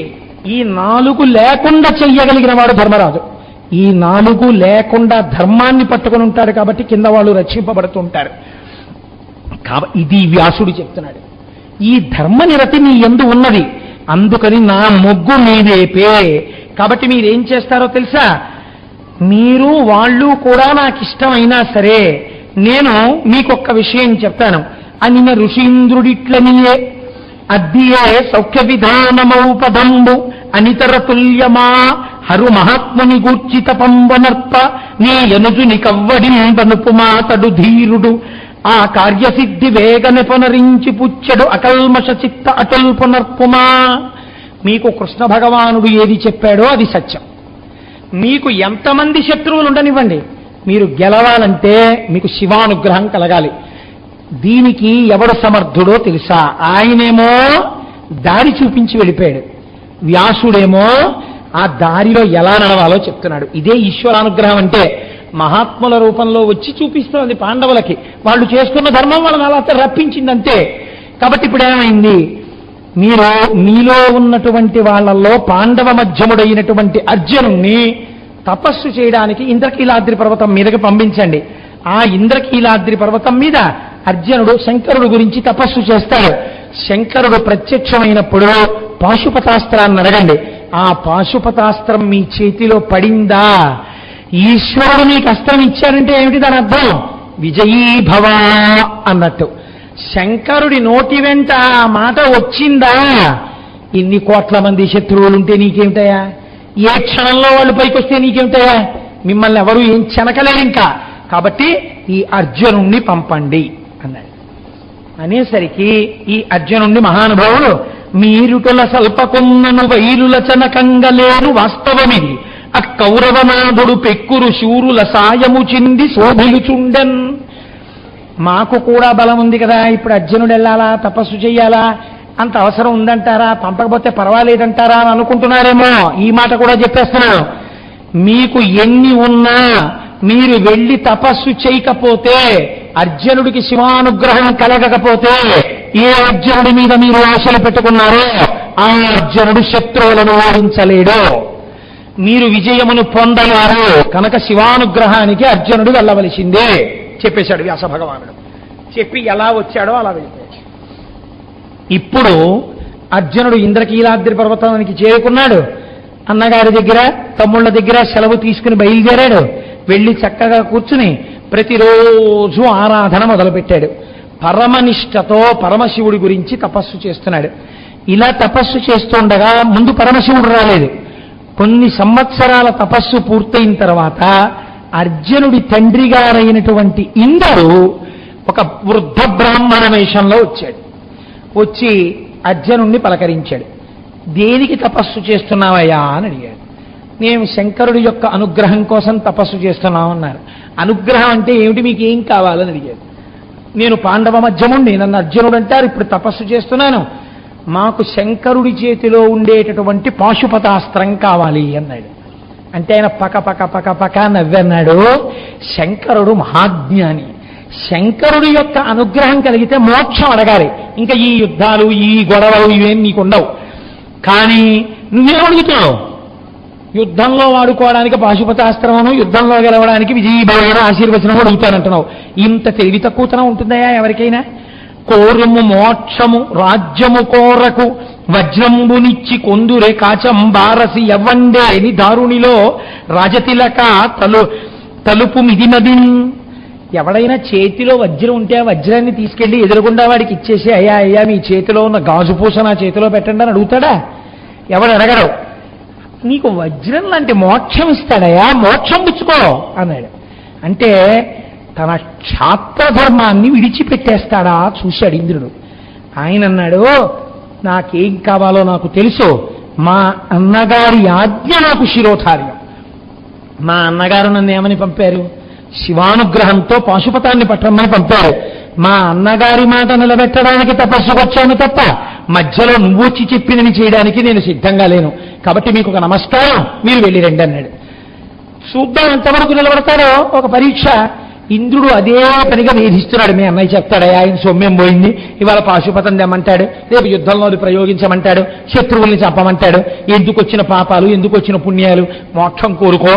ఈ 4 లేకుండా చెయ్యగలిగిన వాడు ధర్మరాజు. ఈ 4 లేకుండా ధర్మాన్ని పట్టుకుని ఉంటాడు కాబట్టి కింద వాళ్ళు రక్షింపబడుతుంటారు. ఇది వ్యాసుడు చెప్తున్నాడు. ఈ ధర్మనిరతి నీ యందు ఉన్నది, అందుకని నా మొగ్గు నీవేపే. కాబట్టి మీరేం చేస్తారో తెలుసా? మీరు వాళ్ళు కూడా నాకు ఇష్టమైనా సరే నేను మీకొక్క విషయం చెప్తాను. అనిన ఋషీంద్రుడిట్లనియే అద్దియే సౌఖ్య విధానమౌపదంబు అనితర తుల్యమా హరు మహాత్ముని గూర్చిత పంబనర్ప నీ ఎనుజుని కవ్వడింబనుపు మాతడు ధీరుడు ఆ కార్యసిద్ధి వేగని పునరించి పుచ్చడు అకల్మష చిత్త అటుల్ పునర్పుమా. మీకు కృష్ణ భగవానుడు ఏది చెప్పాడో అది సత్యం. మీకు ఎంతమంది శత్రువులు ఉండనివ్వండి, మీరు గెలవాలంటే మీకు శివానుగ్రహం కలగాలి. దీనికి ఎవడు సమర్థుడో తెలుసా? ఆయనేమో దారి చూపించి వెళ్ళిపోయాడు, వ్యాసుడేమో ఆ దారిలో ఎలా నడవాలో చెప్తున్నాడు. ఇదే ఈశ్వరానుగ్రహం అంటే. మహాత్ముల రూపంలో వచ్చి చూపిస్తున్నది పాండవులకి, వాళ్ళు చేసుకున్న ధర్మం వాళ్ళని అలా రప్పించిందంతే. కాబట్టి ఇప్పుడు ఏమైంది? మీరు మీలో ఉన్నటువంటి వాళ్ళల్లో పాండవ మధ్యముడైనటువంటి అర్జునుణ్ణి తపస్సు చేయడానికి ఇంద్రకీలాద్రి పర్వతం మీదకి పంపించండి. ఆ ఇంద్రకీలాద్రి పర్వతం మీద అర్జునుడు శంకరుడు గురించి తపస్సు చేస్తాడు. శంకరుడు ప్రత్యక్షమైనప్పుడు పాశుపతాస్త్రాన్ని అడగండి. ఆ పాశుపతాస్త్రం మీ చేతిలో పడిందా? ఈశ్వరుడు మీకు అస్త్రం ఇచ్చాడంటే ఏమిటి దాని అర్థం? విజయీ భవ అన్నట్టు. శంకరుడి నోటి వెంట ఆ మాట వచ్చిందా? ఇన్ని కోట్ల మంది శత్రువులుంటే నీకేమిటయా? ఏ క్షణంలో వాళ్ళు పైకొస్తే నీకేమిటయా? మిమ్మల్ని ఎవరు ఏం చెనకలేరు ఇంకా. కాబట్టి ఈ అర్జునుణ్ణి పంపండి అన్నాడు. అనేసరికి ఈ అర్జునుణ్ణి మహానుభావుడు మీరుటుల సల్పకున్నను వైరుల చనకంగలేను వాస్తవమిది ఆ కౌరవనాథుడు పెక్కురు శూరుల సాయము చింది శోభిలుచుండెన్. మాకు కూడా బలం ఉంది కదా, ఇప్పుడు అర్జునుడు వెళ్ళాలా, తపస్సు చెయ్యాలా, అంత అవసరం ఉందంటారా, పంపకపోతే పర్వాలేదంటారా అని అనుకుంటున్నారేమో. ఈ మాట కూడా చెప్పేస్తున్నాను. మీకు ఎన్ని ఉన్నా మీరు వెళ్ళి తపస్సు చేయకపోతే, అర్జునుడికి శివానుగ్రహం కలగకపోతే, ఏ అర్జునుడి మీద మీరు ఆశలు పెట్టుకున్నారో ఆ అర్జునుడు శత్రువులను ఓడించలేడు. మీరు విజయమును పొందలేరు కనుక శివానుగ్రహానికి అర్జునుడు వెళ్ళవలసిందే చెప్పేశాడు వ్యాస భగవానుడు. చెప్పి ఎలా వచ్చాడో అలా వెళ్ళిపోయాడు. ఇప్పుడు అర్జునుడు ఇంద్రకీలాద్రి పర్వతానికి చేరుకున్నాడు. అన్నగారి దగ్గర తమ్ముళ్ళ దగ్గర సెలవు తీసుకుని బయలుదేరాడు. వెళ్ళి చక్కగా కూర్చుని ప్రతిరోజు ఆరాధన మొదలుపెట్టాడు. పరమనిష్టతో పరమశివుడి గురించి తపస్సు చేస్తున్నాడు. ఇలా తపస్సు చేస్తుండగా ముందు పరమశివుడు రాలేదు. కొన్ని సంవత్సరాల తపస్సు పూర్తయిన తర్వాత అర్జునుడి తండ్రి గారైనటువంటి ఇంద్రుడు ఒక వృద్ధ బ్రాహ్మణ వేషంలో వచ్చాడు. వచ్చి అర్జునుణ్ణి పలకరించాడు. దేనికి తపస్సు చేస్తున్నావయ్యా అని అడిగాడు. నేను శంకరుడి యొక్క అనుగ్రహం కోసం తపస్సు చేస్తున్నామన్నారు. అనుగ్రహం అంటే ఏమిటి, మీకు ఏం కావాలని అడిగాడు. నేను పాండవ మధ్యముండి, నన్ను అర్జునుడు అంటారు, ఇప్పుడు తపస్సు చేస్తున్నాను, మాకు శంకరుడి చేతిలో ఉండేటటువంటి పాశుపతాస్త్రం కావాలి అన్నాడు. అంటే ఆయన పక పక పక పక నవ్వన్నాడు. శంకరుడు మహాజ్ఞాని, శంకరుడి యొక్క అనుగ్రహం కలిగితే మోక్షం అడగాలి, ఇంకా ఈ యుద్ధాలు ఈ గొడవలు ఇవేం నీకు ఉండవు. కానీ నువ్వేం అడుగుతావు? యుద్ధంలో వాడుకోవడానికి పాశుపతాస్త్రమును, యుద్ధంలో గెలవడానికి విజయీభావన ఆశీర్వచనము అడుగుతానంటున్నావు. ఇంత తెలివి తక్కువతనం ఉంటుందయా ఎవరికైనా? కోరుము మోక్షము రాజ్యము కోరకు వజ్రంబునిచ్చి కొందురే కాచం బారసి ఎవ్వండే అని దారుణిలో రాజతిలక తలుపు మిదిమదిన్. ఎవడైనా చేతిలో వజ్రం ఉంటే ఆ వజ్రాన్ని తీసుకెళ్లి ఎదురుగుండా వాడికి ఇచ్చేసి అయ్యా అయ్యా మీ చేతిలో ఉన్న గాజు పూస నా చేతిలో పెట్టండి అని అడుగుతాడా? ఎవడు అడగడు. నీకు వజ్రం లాంటి మోక్షం ఇస్తాడయా, మోక్షం పుచ్చుకో అన్నాడు. అంటే తన క్షాత్రధర్మాన్ని విడిచిపెట్టేస్తాడా చూశాడు ఇంద్రుడు. ఆయన అన్నాడు, నాకేం కావాలో నాకు తెలుసు, మా అన్నగారి ఆజ్ఞ నాకు శిరోధార్యం. మా అన్నగారు నన్ను ఏమని పంపారు? శివానుగ్రహంతో పాశుపతాన్ని పట్టమని పంపారు. మా అన్నగారి మాట నిలబెట్టడానికి తపస్సుకొచ్చాను తప్ప మధ్యలో నువ్వు వచ్చి చెప్పినని చేయడానికి నేను సిద్ధంగా లేను. కాబట్టి మీకు ఒక నమస్కారం, మీరు వెళ్ళి రండి అన్నాడు. చూద్దాం ఎంతవరకు నిలబడతారో ఒక పరీక్ష. ఇంద్రుడు అదే పనిగా వేధిస్తున్నాడు. మీ అన్నయ్య చెప్తాడు, ఆయన సొమ్మెం పోయింది, ఇవాళ పాశుపతం తెమ్మంటాడు, రేపు యుద్ధంలో ప్రయోగించమంటాడు, శత్రువుల్ని చంపమంటాడు, ఎందుకు వచ్చిన పాపాలు ఎందుకు వచ్చిన పుణ్యాలు, మోక్షం కోరుకో.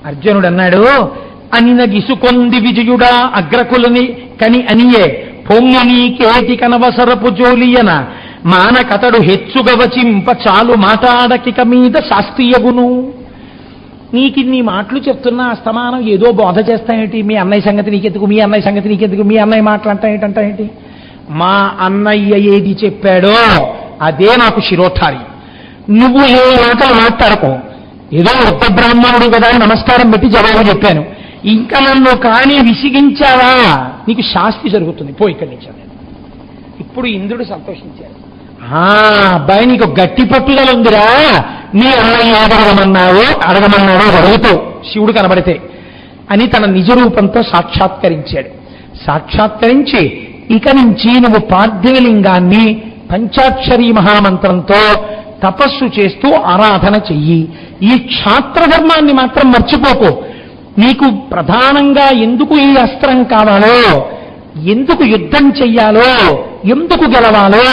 అర్జునుడు అన్నాడు, అనిన గిసుకొంది విజయుడా అగ్రకులని కని అనియే పొంగుని కేటి కనవసరపు జోలియన మానకతడు హెచ్చుగవచింప చాలు మాటాడకిక మీద శాస్త్రీయగును. నీకిన్ని మాటలు చెప్తున్నా అస్తమానం ఏదో బోధ చేస్తాయేంటి? మీ అన్నయ్య సంగతి నీకెందుకు, మీ అన్నయ్య సంగతి నీకెందుకు, మీ అన్నయ్య మాట్లాడతాయేంటి? మా అన్నయ్య ఏది చెప్పాడో అదే నాకు శిరోధారి. నువ్వు ఏ మాటలు మాట్లాడకు. ఏదో వృద్ధ బ్రాహ్మణుడు కదా నమస్కారం పెట్టి జవాబు చెప్పాను, ఇంకా నన్ను కానీ విసిగించావా నీకు శాస్తి జరుగుతుంది, పో ఇక్కడి నుంచి. ఇప్పుడు ఇంద్రుడు సంతోషించాడు. అబ్బాయి నీకు గట్టి పట్టుదల ఉందిరా, నీ అన్నయ్య అడగమన్నాడో అడుగుతావు శివుడు కనబడితే అని తన నిజ రూపంతో సాక్షాత్కరించాడు. సాక్షాత్కరించి ఇక నుంచి నువ్వు పార్థివలింగాన్ని పంచాక్షరీ మహామంత్రంతో తపస్సు చేస్తూ ఆరాధన చెయ్యి. ఈ క్షాత్రధర్మాన్ని మాత్రం మర్చిపోకు. నీకు ప్రధానంగా ఎందుకు ఈ అస్త్రం కావాలో, ఎందుకు యుద్ధం చెయ్యాలో, ఎందుకు గెలవాలో,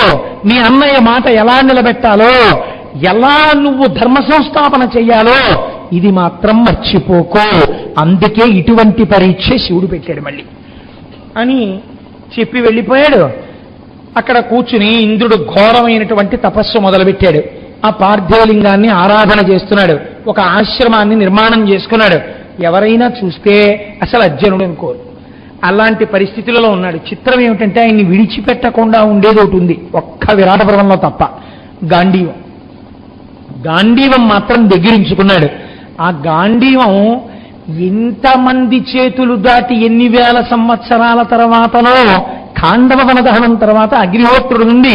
మీ అన్నయ్య మాట ఎలా నిలబెట్టాలో, ఎలా నువ్వు ధర్మ సంస్థాపన చెయ్యాలో ఇది మాత్రం మర్చిపోకో. అందుకే ఇటువంటి పరీక్ష శివుడు పెట్టాడు మళ్ళీ అని చెప్పి వెళ్ళిపోయాడు. అక్కడ కూర్చుని ఇంద్రుడు ఘోరమైనటువంటి తపస్సు మొదలుపెట్టాడు. ఆ పార్థివలింగాన్ని ఆరాధన చేస్తున్నాడు. ఒక ఆశ్రమాన్ని నిర్మాణం చేసుకున్నాడు. ఎవరైనా చూస్తే అసలు అర్జునుడు అనుకోరు. అలాంటి పరిస్థితులలో ఉన్నాడు. చిత్రం ఏమిటంటే ఆయన్ని విడిచిపెట్టకుండా ఉండేది ఒకటి ఉంది, ఒక్క విరాట పర్వంలో తప్ప, గాంధీవం. గాంధీవం మాత్రం దగ్గరించుకున్నాడు. ఆ గాంధీవం ఎంతమంది చేతులు దాటి ఎన్ని వేల సంవత్సరాల తర్వాతనో ఖాండవ వనదహనం తర్వాత అగ్నిహోత్రుడు నుండి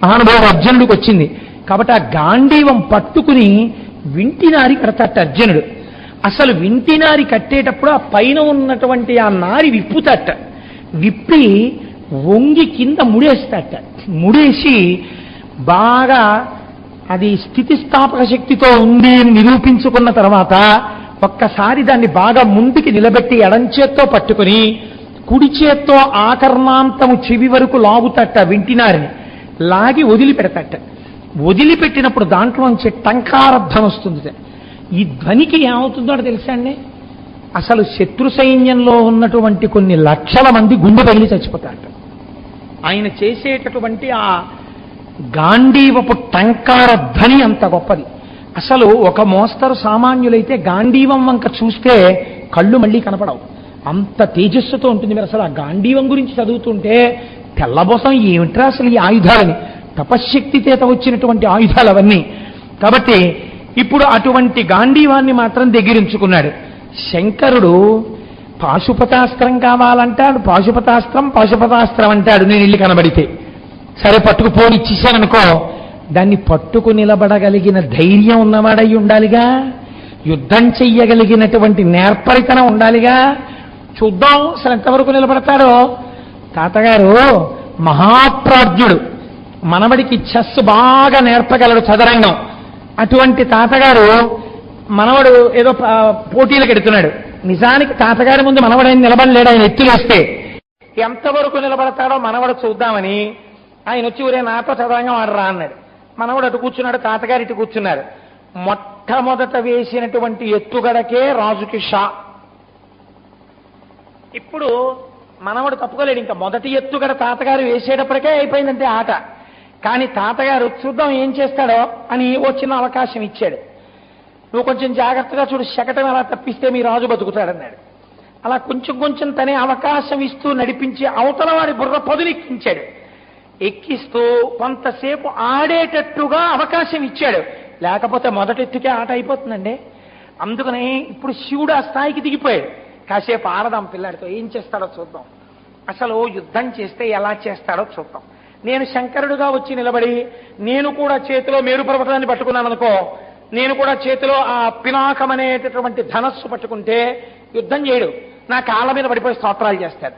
మహానుభావుడు అర్జునుడికి వచ్చింది. కాబట్టి ఆ గాంధీవం పట్టుకుని వింటినారి కడతాట అర్జునుడు. అసలు వింటినారి కట్టేటప్పుడు ఆ పైన ఉన్నటువంటి ఆ నారి విప్పుతాట, విప్పి వంగి కింద ముడేస్తాట. ముడేసి బాగా అది స్థితిస్థాపక శక్తితో ఉంది అని నిరూపించుకున్న తర్వాత ఒక్కసారి దాన్ని బాగా ముందుకి నిలబెట్టి ఎడంచేత్తో పట్టుకుని కుడి చేత్తో ఆకర్ణాంతము చెవి వరకు లాగుతట్ట, వింటినారిని లాగి వదిలిపెడతట. వదిలిపెట్టినప్పుడు దాంట్లోంచి టంకారధ్వని వస్తుంది. ఈ ధ్వనికి ఏమవుతుందో తెలుసా అండి? అసలు శత్రు సైన్యంలో ఉన్నటువంటి కొన్ని లక్షల మంది గుండె పగిలి చచ్చిపోతారట. ఆయన చేసేటటువంటి ఆ గాంధీవపు టంకార ధ్వని అంత గొప్పది. అసలు ఒక మోస్తరు సామాన్యులైతే గాంధీవం వంక చూస్తే కళ్ళు మళ్ళీ కనపడవు, అంత తేజస్సుతో ఉంటుంది. మీరు అసలు ఆ గాంధీవం గురించి చదువుతుంటే తెల్లబోసం ఏమిట్రా అసలు ఈ ఆయుధాలని, తపశ్శక్తి చేత వచ్చినటువంటి ఆయుధాలు అవన్నీ. కాబట్టి ఇప్పుడు అటువంటి గాంధీవాన్ని మాత్రం దగ్గరించుకున్నాడు. శంకరుడు పాశుపతాస్త్రం కావాలంటాడు, పాశుపతాస్త్రం అంటాడు. నేను ఇల్లు కనబడితే సరే పట్టుకుపోని ఇచ్చేశాననుకో, దాన్ని పట్టుకు నిలబడగలిగిన ధైర్యం ఉన్నవాడై ఉండాలిగా, యుద్ధం చెయ్యగలిగినటువంటి నేర్పరితనం ఉండాలిగా. చూద్దాం అసలు ఎంతవరకు నిలబడతాడో. తాతగారు మహాప్రాజ్ఞుడు, మనవడికి చెస్ బాగా నేర్పగలడు, చదరంగం. అటువంటి తాతగారు మనవడు ఏదో పోటీలకు ఎడుతున్నాడు. నిజానికి తాతగారి ముందు మనవడైన నిలబడలేడు, ఆయన ఎత్తులేస్తే ఎంతవరకు నిలబడతాడో మనవడు చూద్దామని ఆయన వచ్చి ఊరే నాతో చదరంగం ఆడరా అన్నాడు. మనవడు అటు కూర్చున్నాడు, తాతగారు ఇటు కూర్చున్నారు. మొట్టమొదట వేసినటువంటి ఎత్తుగడకే రాజుకి షా. ఇప్పుడు మనవడు తప్పుకోలేడు, ఇంకా మొదటి ఎత్తుగడ తాతగారు వేసేటప్పటికే అయిపోయిందంటే ఆట. కానీ తాతగారు చూద్దాం ఏం చేస్తాడో అని ఓ చిన్న అవకాశం ఇచ్చాడు. నువ్వు కొంచెం జాగ్రత్తగా చూడు, శకటం ఎలా తప్పిస్తే మీ రాజు బతుకుతాడన్నాడు. అలా కొంచెం కొంచెం తనే అవకాశం ఇస్తూ నడిపించి అవతల వారి బుర్ర పొదులెక్కించాడు. ఎక్కిస్తూ కొంతసేపు ఆడేటట్టుగా అవకాశం ఇచ్చాడు. లేకపోతే మొదటెత్తుకే ఆట అయిపోతుందండి. అందుకని ఇప్పుడు శివుడు ఆ స్థాయికి దిగిపోయాడు. కాసేపు ఆడదాం పిల్లాడితో, ఏం చేస్తాడో చూద్దాం, అసలు యుద్ధం చేస్తే ఎలా చేస్తాడో చూద్దాం. నేను శంకరుడుగా వచ్చి నిలబడి నేను కూడా చేతిలో మేరు పర్వతాన్ని పట్టుకున్నాను అనుకో, నేను కూడా చేతిలో ఆ పినాకం అనేటటువంటి ధనస్సు పట్టుకుంటే యుద్ధం చేయడు, నా కాళ్ళ మీద పడిపోయి స్తోత్రాలు చేస్తాడు.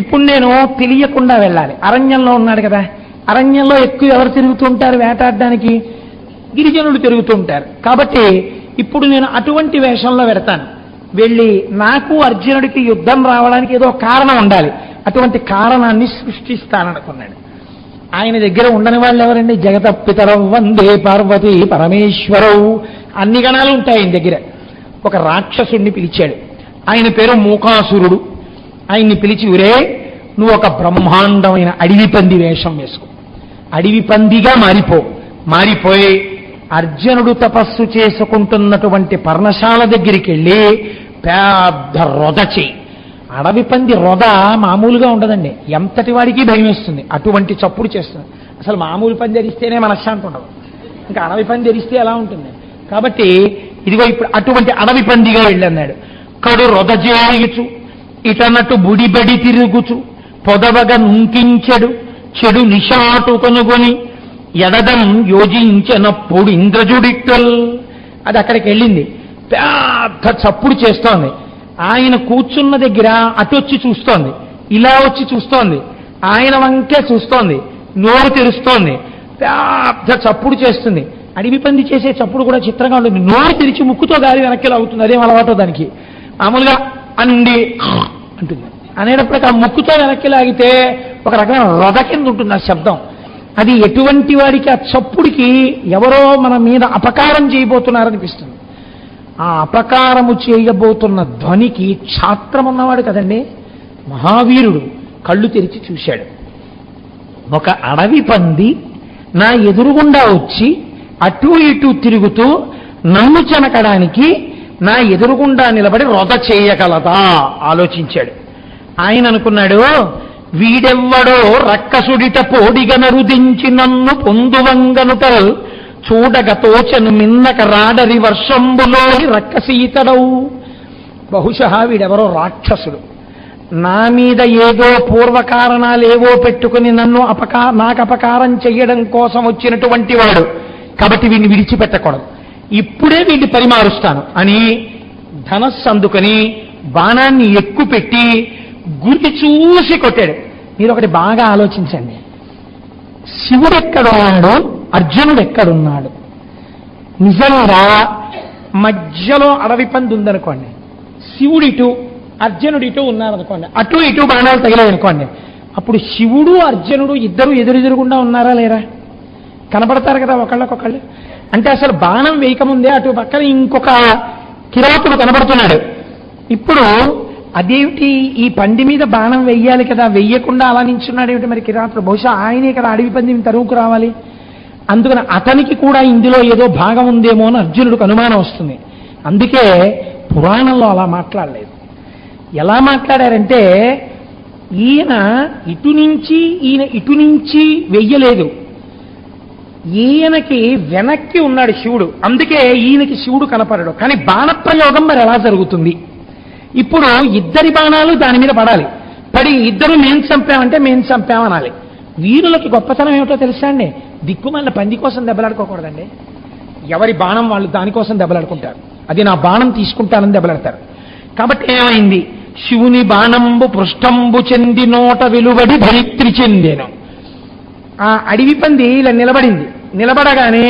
ఇప్పుడు నేను తెలియకుండా వెళ్ళాలి. అరణ్యంలో ఉన్నాడు కదా, అరణ్యంలో ఎక్కువ ఎవరు తిరుగుతుంటారు వేటాడడానికి? గిరిజనులు తిరుగుతుంటారు. కాబట్టి ఇప్పుడు నేను అటువంటి వేషంలో వెడతాను. వెళ్ళి నాకు అర్జునుడికి యుద్ధం రావడానికి ఏదో కారణం ఉండాలి, అటువంటి కారణాన్ని సృష్టిస్తాననుకున్నాడు. ఆయన దగ్గర ఉండని వాళ్ళు ఎవరండి? జగత పితరౌ వందే పార్వతీ పరమేశ్వరౌ, అన్ని గణాలు ఉంటాయి ఆయన దగ్గర. ఒక రాక్షసుడిని పిలిచాడు, ఆయన పేరు మూకాసురుడు. ఆయన్ని పిలిచి, ఉరే నువ్వు ఒక బ్రహ్మాండమైన అడవి పంది వేషం వేసుకో, అడవి పందిగా మారిపోయి అర్జునుడు తపస్సు చేసుకుంటున్నటువంటి పర్ణశాల దగ్గరికి వెళ్ళి పెద్ద రొద చెయ్యి. అడవి పంది రొద మామూలుగా ఉండదండి, ఎంతటి వాడికి భయం వేస్తుంది, అటువంటి చప్పుడు చేస్తుంది. అసలు మామూలు పంది ఎరిస్తేనే మనశ్శాంతి ఉండదు, ఇంకా అడవి పంది ఎరిస్తే ఎలా ఉంటుంది? కాబట్టి ఇదిగో ఇప్పుడు అటువంటి అడవి పందిగా వెళ్ళన్నాడు. కడు రొద చేయుచు ఇటన్నట్టు బుడిబడి తిరుగుచు పొదవగా నుంకించెడు చెడు నిషాటు కనుగొని ఎడదం యోజించినప్పుడు ఇంద్రజుడిక్కల్. అది అక్కడికి వెళ్ళింది, పెద్ద చప్పుడు చేస్తోంది. ఆయన కూర్చున్న దగ్గర అటొచ్చి చూస్తోంది, ఇలా వచ్చి చూస్తోంది, ఆయన వంకే చూస్తోంది, నోరు తెరుస్తోంది, పెద్ద చప్పుడు చేస్తుంది. అడవి పంది చేసే చప్పుడు కూడా చిత్రంగా ఉంటుంది. నోరు తెరిచి ముక్కుతో గాలి వెనక్కి లాగుతుంది, అదేం అలవాటు దానికి. మామూలుగా అండి అంటుంది, అనేటప్పటికీ ఆ ముక్కుతో వెనక్కి లాగితే ఒక రకమైన రొద కింద ఉంటుంది ఆ శబ్దం. అది ఎటువంటి వాడికి ఆ చప్పుడికి ఎవరో మన మీద అపకారం చేయబోతున్నారనిపిస్తుంది. ఆ అపకారము చేయబోతున్న ధ్వనికి క్షాత్రం ఉన్నవాడు కదండి మహావీరుడు, కళ్ళు తెరిచి చూశాడు. ఒక అడవి పంది నా ఎదురుగుండా వచ్చి అటు ఇటు తిరుగుతూ నన్ను చెనకడానికి నా ఎదురుగుండా నిలబడి రొద చేయగలదా ఆలోచించాడు. ఆయన అనుకున్నాడు, వీడెవ్వడో రక్కసుడిట పోడిగనరుదించి నన్ను పొందువంగనుటల్ చూడగతోచను మిన్నక రాడరి వర్షంబులోని రక్కసీతడవు. బహుశా వీడెవరో రాక్షసుడు, నా మీద ఏదో పూర్వకారణాలేవో పెట్టుకుని నన్ను నాకు అపకారం చెయ్యడం కోసం వచ్చినటువంటి వాడు, కాబట్టి వీడిని విడిచిపెట్టకూడదు, ఇప్పుడే వీడిని పరిమారుస్తాను అని ధనస్సు అందుకని బాణాన్ని ఎక్కుపెట్టి గురి చూసి కొట్టాడు. మీరు ఒకటి బాగా ఆలోచించండి, శివుడు ఎక్కడున్నాడు, అర్జునుడు ఎక్కడున్నాడు? నిజంగా మధ్యలో అడవి పంది ఉందనుకోండి, శివుడిటు అర్జునుడు ఇటు ఉన్నారనుకోండి, అటు ఇటు బాణాలు తగిలాయనుకోండి, అప్పుడు శివుడు అర్జునుడు ఇద్దరు ఎదురెదురుగుండా ఉన్నారా లేరా? కనపడతారు కదా ఒకళ్ళకొకళ్ళు. అంటే అసలు బాణం వేయకముందే అటు పక్కన ఇంకొక కిరాతుడు కనబడుతున్నాడు. ఇప్పుడు అదేమిటి, ఈ పంది మీద బాణం వెయ్యాలి కదా, వెయ్యకుండా అలా నించున్నాడు ఏమిటి మరి కిరాతుడు? బహుశా ఆయనే కదా అడవి పంది తరువుకు రావాలి. అందుకని అతనికి కూడా ఇందులో ఏదో భాగం ఉందేమో అని అర్జునుడికి అనుమానం వస్తుంది. అందుకే పురాణంలో అలా మాట్లాడలేదు. ఎలా మాట్లాడారంటే ఈయన ఇటు నుంచి వెయ్యలేదు, ఈయనకి వెనక్కి ఉన్నాడు శివుడు, అందుకే ఈయనకి శివుడు కనపడడు. కానీ బాణప్రయోగం మరి ఎలా జరుగుతుంది? ఇప్పుడు ఇద్దరి బాణాలు దాని మీద పడాలి, పడి ఇద్దరు మేము చంపామంటే మేము చంపామనాలి. వీరులకి గొప్పతనం ఏమిటో తెలుసా అండి? దిక్కుమాలిన పంది కోసం దెబ్బలాడుకోకూడదండి. ఎవరి బాణం వాళ్ళు దానికోసం దెబ్బలాడుకుంటారు. అది నా బాణం తీసుకుంటానని దెబ్బలాడతారు. కాబట్టి ఏమైంది? శివుని బాణంబు పృష్టంబు చెంది నోట వెలువడి ధరిత్రి చెందేను. ఆ అడవి పంది ఇలా నిలబడింది. నిలబడగానే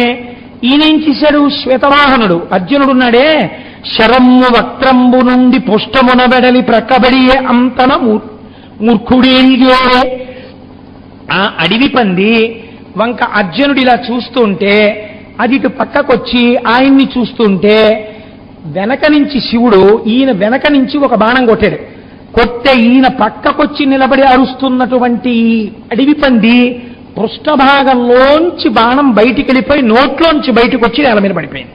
ఈయనేం చేశాడు? శ్వేతవాహనుడు అర్జునుడున్నాడే, శరమ్ము వక్త్రంబు నుండి పుష్టమున వెడలి ప్రక్కబడియే అంతన మూర్ఖుడేంగే. ఆ అడవి పంది వంక అర్జునుడు ఇలా చూస్తుంటే అది ఇటు పక్కకొచ్చి ఆయన్ని చూస్తుంటే వెనక నుంచి శివుడు ఈయన వెనక నుంచి ఒక బాణం కొట్టాడు. కొట్టే ఈయన పక్కకొచ్చి నిలబడి అరుస్తున్నటువంటి అడవి పంది పృష్ఠభాగంలోంచి బాణం బయటికి వెళ్ళిపోయి నోట్లోంచి బయటకు వచ్చి నేల మీద పడిపోయింది.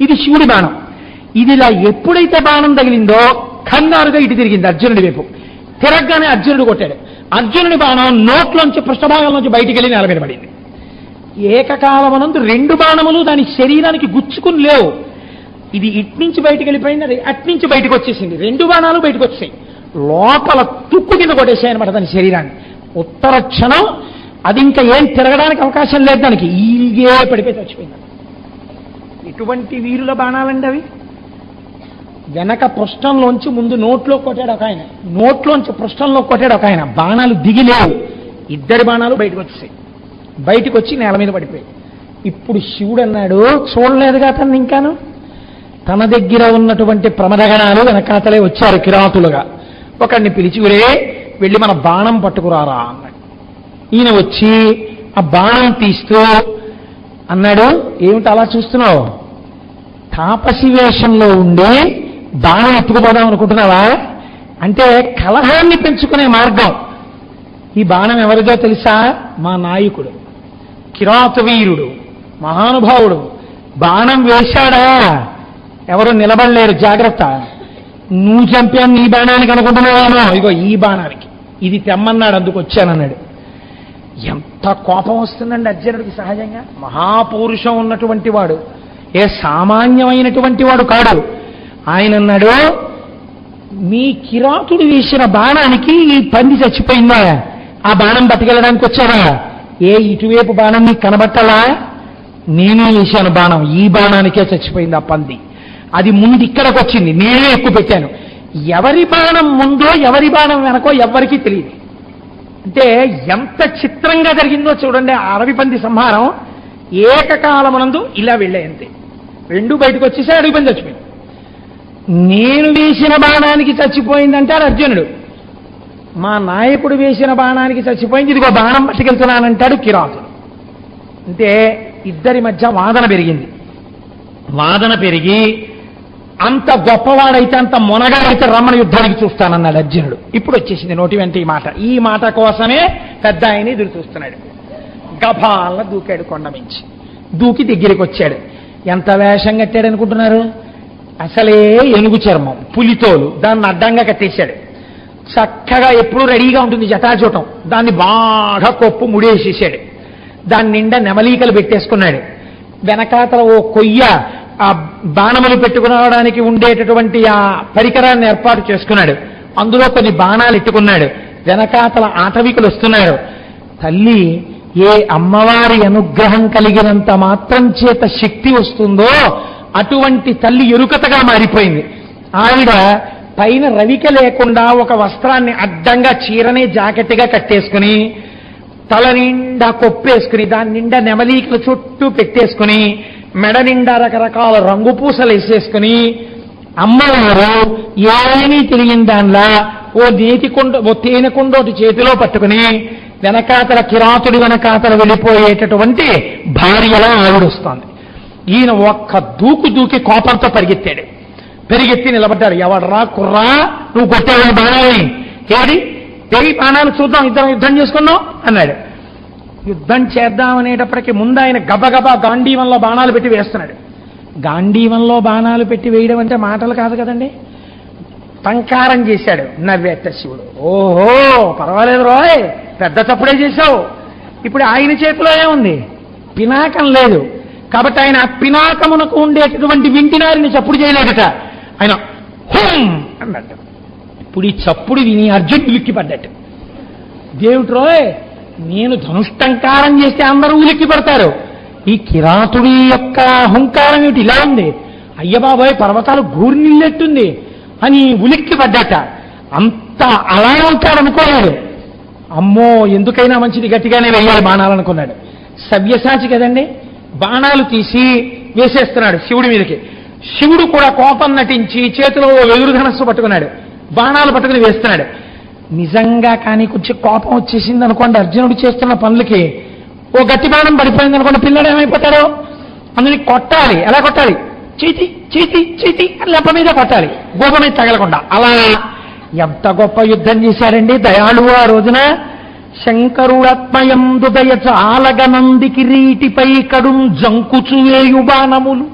ఇది శివుడి బాణం. ఇది ఇలా ఎప్పుడైతే బాణం తగిలిందో కంగారుగా ఇటు తిరిగింది అర్జునుడి వైపు. తిరగగానే అర్జునుడు కొట్టాడు. అర్జునుడి బాణం నోట్లోంచి పృష్ఠభాగంలోంచి బయటికి వెళ్ళి నేల మీద పడింది. ఏకకాలమనందు రెండు బాణములు దాని శరీరానికి గుచ్చుకుని లేవు. ఇది ఇట్నుంచి బయటికి వెళ్ళిపోయింది, అది అట్నుంచి బయటకు వచ్చేసింది. రెండు బాణాలు బయటకు వచ్చాయి, లోపల తుక్కు కింద కొట్టేసాయి అనమాట దాని శరీరాన్ని. ఉత్తర క్షణం అది ఇంకా ఏం తిరగడానికి అవకాశం లేదు దానికి, ఈగే పడిపోయి చచ్చిపోయింది. ఎటువంటి వీరుల బాణాలండి అవి? వెనక పృష్ఠంలోంచి ముందు నోట్లో కొట్టాడు ఒక ఆయన, నోట్లోంచి పృష్ఠంలో కొట్టాడు ఒక ఆయన. బాణాలు దిగిలేవు, ఇద్దరి బాణాలు బయటకు వచ్చేసాయి. బయటకు వచ్చి నేల మీద పడిపోయి. ఇప్పుడు శివుడు అన్నాడు, చూడలేదుగా అతన్ని ఇంకాను. తన దగ్గర ఉన్నటువంటి ప్రమదగణాలు వెనకాతలే వచ్చారు కిరాతులుగా. ఒకడిని పిలిచి, ఒరే వెళ్ళి మన బాణం పట్టుకురారా అన్నాడు. ఈయన వచ్చి ఆ బాణం తీస్తూ అన్నాడు, ఏమిటి అలా చూస్తున్నావు? తాపసి వేషంలో ఉండే బాణం ఎత్తుకుపోదాం అనుకుంటున్నావా? అంటే కలహాన్ని పెంచుకునే మార్గం. ఈ బాణం ఎవరిదో తెలుసా? మా నాయకుడు, కిరాతవీరుడు, మహానుభావుడు. బాణం వేశాడా? ఎవరు నిలబడలేరు, జాగ్రత్త. నువ్వు చంపాను నీ బాణానికి అనుకుంటున్నావేమో, ఇగో ఈ బాణానికి, ఇది తెమ్మన్నాడు అందుకు వచ్చానన్నాడు. ఎంత కోపం వస్తుందండి అర్జునుడికి సహజంగా. మహాపౌరుషం ఉన్నటువంటి వాడు, ఏ సామాన్యమైనటువంటి వాడు కాడు. ఆయన అన్నాడు, మీ కిరాతుడు వేసిన బాణానికి ఈ పంది చచ్చిపోయిందా? ఆ బాణం బతికెళ్ళడానికి వచ్చారా? ఏ ఇటువైపు బాణం నీకు కనబట్టాలా? నేనే వేశాను బాణం, ఈ బాణానికే చచ్చిపోయింది ఆ పంది. అది ముందు ఇక్కడికి వచ్చింది, నేనే ఎక్కువ పెట్టాను. ఎవరి బాణం ముందో ఎవరి బాణం వెనకో ఎవ్వరికీ తెలియదు. అంటే ఎంత చిత్రంగా జరిగిందో చూడండి. ఆ అడవి పంది సంహారం ఏకకాలమునందు ఇలా వెళ్ళాయి అంతే. రెండు బయటకు వచ్చేసి అడవి పంది చచ్చిపోయింది. నేను వేసిన బాణానికి చచ్చిపోయిందంటే అర్జునుడు, మా నాయకుడు వేసిన బాణానికి చచ్చిపోయింది, ఇదిగో బాణం పట్టుకెళ్తున్నానంటాడు కిరాతుడు. అంటే ఇద్దరి మధ్య వాదన పెరిగింది. వాదన పెరిగి అంత గొప్పవాడైతే, అంత మొనగాడైతే రమ్మణ యుద్ధానికి చూస్తానన్నాడు అర్జునుడు. ఇప్పుడు వచ్చేసింది నోటి వెంట ఈ మాట. ఈ మాట కోసమే పెద్ద ఆయన ఎదురు చూస్తున్నాడు. గభాల దూకాడు, కొండ మించి దూకి దగ్గరికి వచ్చాడు. ఎంత వేషం కట్టాడు అనుకుంటున్నారు? అసలే ఏనుగు చర్మం, పులితోలు, దాన్ని అడ్డంగా కట్టేశాడు. చక్కగా ఎప్పుడూ రెడీగా ఉంటుంది జటాజూటం, దాన్ని బాగా కొప్పు ముడేసేసాడు. దాని నిండా నెమలీకలు పెట్టేసుకున్నాడు. వెనకాతల ఓ కొయ్య ఆ బాణములు పెట్టుకునడానికి ఉండేటటువంటి ఆ పరికరాన్ని ఏర్పాటు చేసుకున్నాడు. అందులో కొన్ని బాణాలు ఎట్టుకున్నాడు. వెనకాతల ఆటవికులు వస్తున్నారు. తల్లి ఏ అమ్మవారి అనుగ్రహం కలిగినంత మాత్రం చేత శక్తి వస్తుందో అటువంటి తల్లి ఎరుకతగా మారిపోయింది. ఆవిడ పైన రవిక లేకుండా ఒక వస్త్రాన్ని అడ్డంగా చీరనే జాకెట్గా కట్టేసుకుని, తల నిండా కొప్పేసుకుని, దాని నిండా నెమలీకల చుట్టూ పెట్టేసుకుని, మెడ నిండా రకరకాల రంగు పూసలు వేసేసుకుని, అమ్మవారు ఏమీ తెలియని దానిలా ఓ తేనెకుండోటి చేతిలో పట్టుకుని వెనకాతల కిరాతుడి వెనకాతల వెళ్ళిపోయేటటువంటి భార్యలా ఆవిడొస్తోంది. ఈయన ఒక్క దూకి కోపంతో పరిగెత్తాడు. పెరిగెత్తి నిలబడ్డాడు. ఎవడరా కుర్రా, నువ్వు కొట్టావు బాణాలని? ఏడి బాణాలు చూద్దాం, ఇద్దరం యుద్ధం చేసుకున్నాం అన్నాడు. యుద్ధం చేద్దామనేటప్పటికీ ముందు ఆయన గబగబా గాంధీవంలో బాణాలు పెట్టి వేస్తున్నాడు. గాంధీవంలో బాణాలు పెట్టి వేయడం అంటే మాటలు కాదు కదండి. టంకారం చేశాడు, నవ్వేట శివుడు. ఓహో పర్వాలేదు రోయ్, పెద్ద తప్పుడే చేశావు. ఇప్పుడు ఆయన చేతిలో ఏముంది? పినాకం లేదు కాబట్టి ఆయన పినాకమునకు ఉండేటటువంటి వింటినారిని చప్పుడు చేయలేదట. ఆయన హోం అన్నట్టు. ఇప్పుడు ఈ చప్పుడు విని అర్జునుడు ఉలిక్కిపడ్డట్టు. దేవుడు రోయ్, నేను ధనుష్టంకారం చేస్తే అందరూ ఉలిక్కి పడతారు, ఈ కిరాతుడి యొక్క అహంకారం ఏమిటి ఇలా ఉంది? అయ్యబాబోయ్ పర్వతాలు గూర్నిల్లెట్టుంది అని ఉలిక్కి పడ్డట. అంత అలా ఉంటాడనుకోలేడు. అమ్మో ఎందుకైనా మంచిది గట్టిగానే వెయ్యాలి బాణాలనుకున్నాడు. సవ్యసాచి కదండి, బాణాలు తీసి వేసేస్తున్నాడు శివుడి మీదకి. శివుడు కూడా కోపం నటించి చేతిలో వెదురు ధనస్సు పట్టుకున్నాడు, బాణాలు పట్టుకుని వేస్తున్నాడు. నిజంగా కానీ కొంచెం కోపం వచ్చేసింది అనుకోండి అర్జునుడు చేస్తున్న పనులకి, ఓ గట్టి బాణం పడిపోయింది అనుకోండి, పిల్లడు ఏమైపోతాడో. అందుని కొట్టాలి. ఎలా కొట్టాలి? చీతి చీతి చీతి అని లెప్ప మీద కొట్టాలి, గోప మీద తగలకుండా. అలా ఎంత గొప్ప యుద్ధం చేశారండి దయాళువు ఆ రోజున. శంకరుడత్మయందుదయ చాలగనంది కిరీటిపై కడుం జంకుచువేయు బాణములు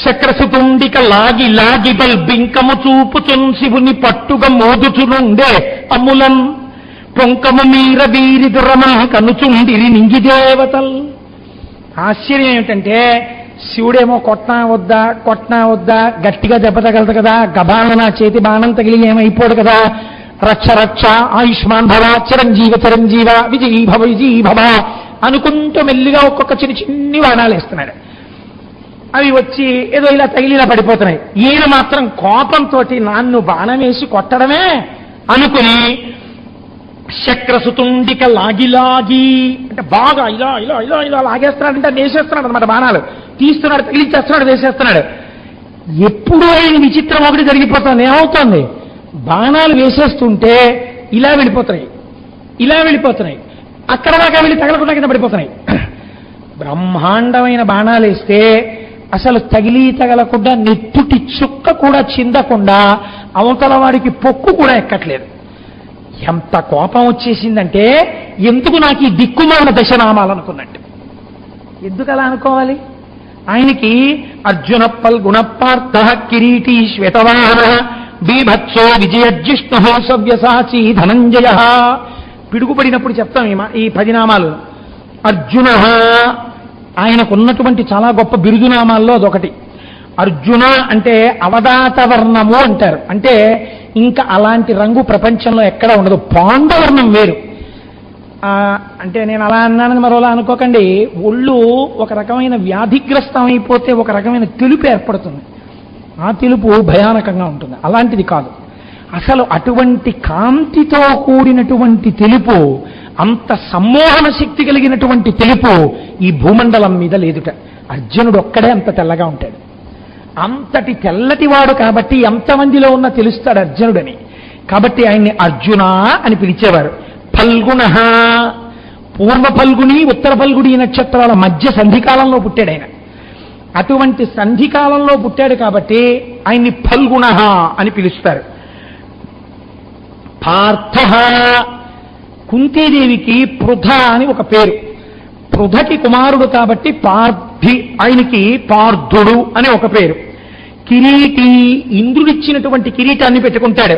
శక్రసుతుండిక లాగి లాగి బల్బింకము చూపుచున్ శివుని పట్టుగా మోదుచునుండే అమ్ములన్ పొంకము మీర వీరి దురమ కనుచుండిరి నింగి దేవతల్. ఆశ్చర్యం ఏమిటంటే శివుడేమో కొట్నా వద్దా గట్టిగా దెబ్బ తగలదు కదా, గబాన నా చేతి బాణం తగిలి ఏమైపోడు కదా, రక్ష రక్ష ఆయుష్మాన్ భవ చిరంజీవ విజయీ భవ అనుకుంటూ మెల్లిగా ఒక్కొక్క చిన్ని బాణాలు వేస్తున్నాడు. అవి వచ్చి ఏదో ఇలా తగిలి ఇలా పడిపోతున్నాయి. ఈయన మాత్రం కోపంతో నన్ను బాణం వేసి కొట్టడమే అనుకుని శక్రసుతుండిక లాగి అంటే బాగా ఇలా ఇలా ఇలా ఇలా లాగేస్తున్నాడంటే వేసేస్తున్నాడు అనమాట. బాణాలు తీస్తున్నాడు, తగిలించేస్తున్నాడు, వేసేస్తున్నాడు. ఎప్పుడు ఆయన విచిత్రం ఒకటి జరిగిపోతుంది. ఏమవుతోంది? బాణాలు వేసేస్తుంటే ఇలా వెళ్ళిపోతున్నాయి, అక్కడ దాకా వెళ్ళి తగలకుండా కింద పడిపోతున్నాయి. బ్రహ్మాండమైన బాణాలు వేస్తే అసలు తగలకుండా నెత్తుటి చుక్క కూడా చిందకుండా అవతల వాడికి పొక్కు కూడా ఎక్కట్లేదు. ఎంత కోపం వచ్చేసిందంటే ఎందుకు నాకు ఈ దిక్కుమాల దశనామాలనుకున్నట్టు. ఎందుకు అలా అనుకోవాలి? ఆయనకి అర్జున పల్గుణ పార్థ కిరీటీ శ్వేతవాహన బీభత్సో విజయజ్జిష్ణు సవ్యసాచి ధనంజయ. పిడుగుపడినప్పుడు చెప్తాం ఈ 10 నామాలు. అర్జున ఆయనకున్నటువంటి చాలా గొప్ప బిరుదునామాల్లో అదొకటి. అర్జున అంటే అవదాత వర్ణము అంటారు. అంటే ఇంకా అలాంటి రంగు ప్రపంచంలో ఎక్కడ ఉండదు. పాండవర్ణం వేరు. అంటే నేను అలా అన్నానని మరోలా అనుకోకండి. ఒళ్ళు ఒక రకమైన వ్యాధిగ్రస్తం అయిపోతే ఒక రకమైన తెలుపు ఏర్పడుతుంది. ఆ తెలుపు భయానకంగా ఉంటుంది. అలాంటిది కాదు. అసలు అటువంటి కాంతితో కూడినటువంటి తెలుపు, అంత సమ్మోహన శక్తి కలిగినటువంటి తెలుపు ఈ భూమండలం మీద లేదుట. అర్జునుడు ఒక్కడే అంత తెల్లగా ఉంటాడు. అంతటి తెల్లటివాడు కాబట్టి ఎంతమందిలో ఉన్నా తెలుస్తాడు అర్జునుడని. కాబట్టి ఆయన్ని అర్జున అని పిలిచేవారు. ఫల్గుణ, పూర్వ ఫల్గుని ఉత్తర ఫల్గుని నక్షత్రాల మధ్య సంధికాలంలో పుట్టాడు ఆయన. అటువంటి సంధికాలంలో పుట్టాడు కాబట్టి ఆయన్ని ఫల్గుణ అని పిలుస్తారు. పార్థ, కుంతీదేవికి పృథ అని ఒక పేరు. పృథకి కుమారుడు కాబట్టి పార్థి, ఆయనకి పార్థుడు అని ఒక పేరు. కిరీటి, ఇంద్రుడిచ్చినటువంటి కిరీటాన్ని పెట్టుకుంటాడు.